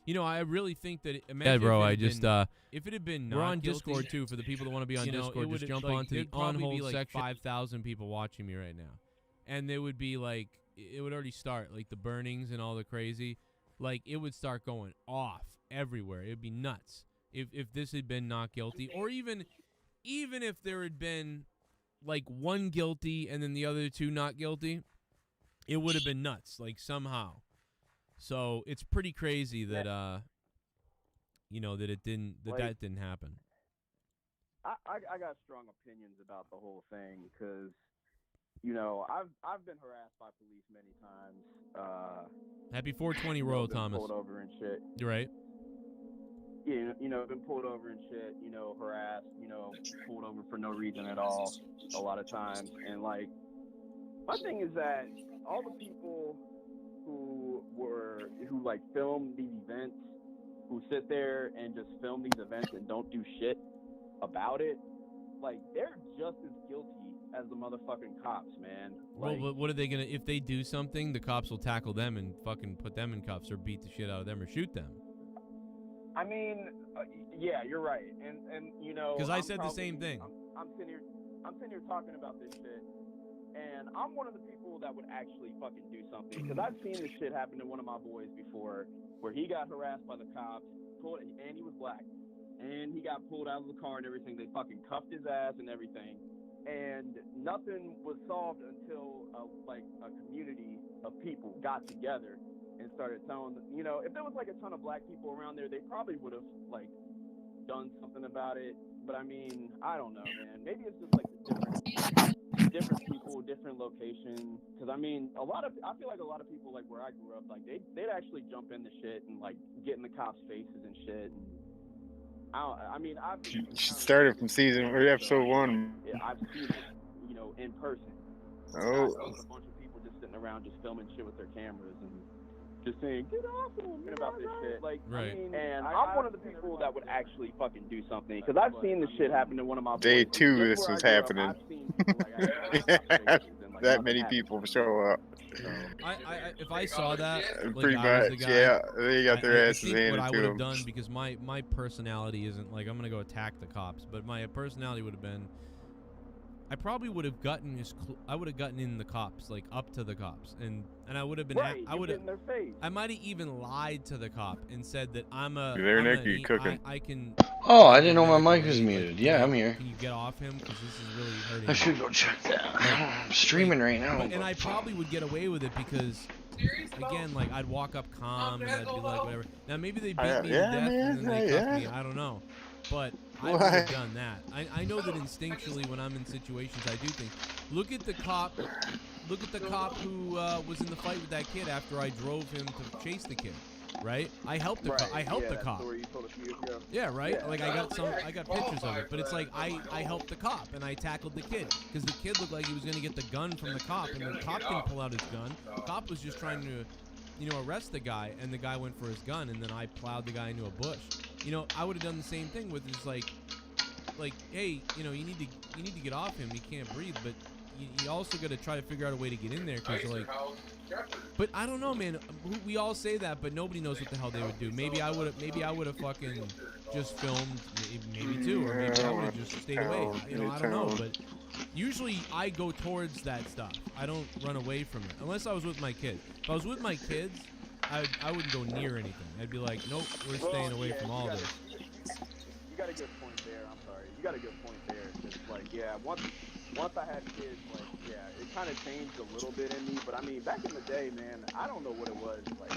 you know, I really think that. Yeah, bro. If it had been, we're on Discord too. For the people that want to be on Discord, just jump onto the on hold section. 5,000 people watching me right now, and they would be like, it would already start like the burnings and all the crazy, like it would start going off everywhere. It'd be nuts if this had been not guilty, or even if there had been like one guilty and then the other two not guilty, it would have been nuts. Like somehow. So it's pretty crazy that you know, that it didn't that didn't happen. I got strong opinions about the whole thing because, you know, I've been harassed by police many times. Happy 420 Royal Thomas. Pulled over and shit. You're right. been pulled over and shit, harassed, pulled over for no reason at all a lot of times. And like, my thing is that all the people who like film these events, who sit there and just film these events and don't do shit about it, like, they're just as guilty as the motherfucking cops, man. Like, well, but what are they gonna? If they do something, the cops will tackle them and fucking put them in cuffs or beat the shit out of them or shoot them. I mean, yeah, you're right, and Because I said the same thing. I'm sitting here talking about this shit, and I'm one of the people that would actually fucking do something, because I've seen this shit happen to one of my boys before, where he got harassed by the cops, and he was black, and he got pulled out of the car and everything. They fucking cuffed his ass and everything, and nothing was solved until a community of people got together and started telling them, if there was like a ton of black people around there, they probably would have like done something about it. But I mean, I don't know, man. Maybe it's just like different people, different location. Because I mean, I feel like a lot of people, like where I grew up, like they'd actually jump into shit and like get in the cops' faces and shit. And I've started from episode 1. Yeah, I've seen it, in person. Oh. A bunch of people just sitting around just filming shit with their cameras and just saying, get off him, about this shit. Like, right. I mean, and I'm one of the people that would actually fucking do something, because I've seen this shit happen to one of my boys. Day 2 this was happening. That many people show up. If I saw that, pretty much, yeah, they got their asses handed to them. What I would have done, because my personality isn't like I'm gonna go attack the cops, but my personality would have been, I probably would have gotten in the cops, like up to the cops, and I would have been, I would have, I might have even lied to the cop and said that I'm a. You're there, Nick. You cooking? I can. Oh, I didn't know my mic was muted. Yeah, I'm here. Can you get off him? Because this is really hurting. I should go check that. I'm streaming right now. And I probably would get away with it because, again, like I'd walk up calm and I'd be like, whatever. Now maybe they beat me to death and then they cuff me. I don't know, but I would have done that. I know that instinctually when I'm in situations, I do think. Look at the cop who was in the fight with that kid after I drove him to chase the kid. Right? I helped the cop. I helped the cop. Yeah, right. Yeah. Like I got pictures of it, but it's like I helped the cop and I tackled the kid because the kid looked like he was gonna get the gun from the cop, and the cop didn't pull out his gun. The cop was just trying to, arrest the guy, and the guy went for his gun, and then I plowed the guy into a bush. I would have done the same thing with just like, hey, you need to get off him. He can't breathe, but you also got to try to figure out a way to get in there because like. But I don't know, man. We all say that, but nobody knows what the hell they would do. Maybe I would have fucking just filmed, maybe too, or maybe I would have just stayed away. I don't know. But usually I go towards that stuff. I don't run away from it unless I was with my kids. If I was with my kids, I wouldn't go near anything. I'd be like, nope, we're staying away from all this. You got a good point there. I'm sorry. You got a good point there. It's like, yeah, once I had kids, like, yeah, it kind of changed a little bit in me. But I mean, back in the day, man, I don't know what it was. Like,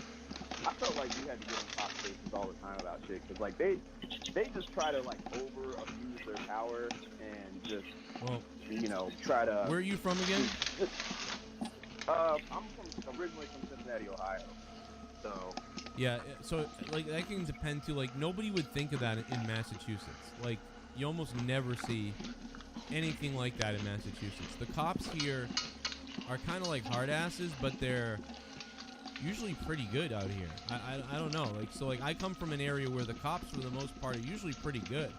I felt like you had to get on top faces all the time about shit, because like they just try to like over abuse their power and just try to. Where are you from again? I'm originally from Cincinnati, Ohio. So. Yeah, so like that can depend too. Like nobody would think of that in Massachusetts. Like you almost never see anything like that in Massachusetts. The cops here are kind of like hard asses, but they're usually pretty good out here. I don't know. Like I come from an area where the cops for the most part are usually pretty good.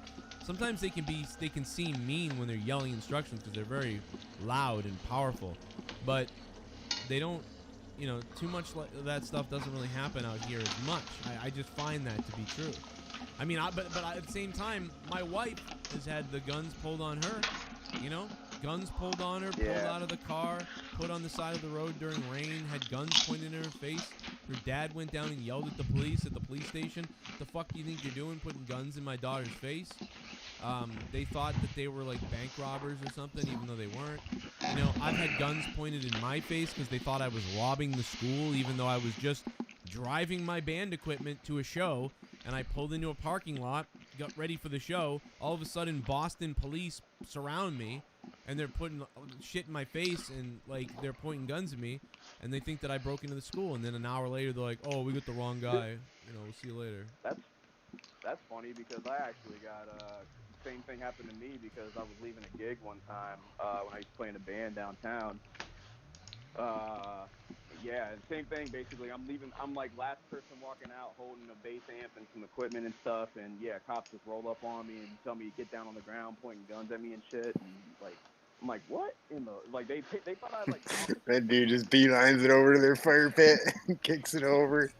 Sometimes they can seem mean when they're yelling instructions because they're very loud and powerful, but they don't. Too much that stuff doesn't really happen out here as much. I just find that to be true. I mean, but at the same time, my wife has had the guns pulled on her. Guns pulled on her, pulled out of the car, put on the side of the road during rain, had guns pointed in her face. Her dad went down and yelled at the police station. What the fuck do you think you're doing, putting guns in my daughter's face? They thought that they were like bank robbers or something, even though they weren't. I've had guns pointed in my face because they thought I was robbing the school, even though I was just driving my band equipment to a show, and I pulled into a parking lot, got ready for the show. All of a sudden, Boston police surround me, and they're putting shit in my face, and like they're pointing guns at me, and they think that I broke into the school. And then an hour later, they're like, "Oh, we got the wrong guy. We'll see you later." That's funny because I actually got same thing happened to me because I was leaving a gig one time when I used to play in a band downtown. Yeah, same thing basically. I'm leaving. I'm like last person walking out, holding a bass amp and some equipment and stuff. And yeah, cops just roll up on me and tell me to get down on the ground, pointing guns at me and shit. And like, I'm like, what in the like? They thought I like. That dude just beelines it over to their fire pit and kicks it over.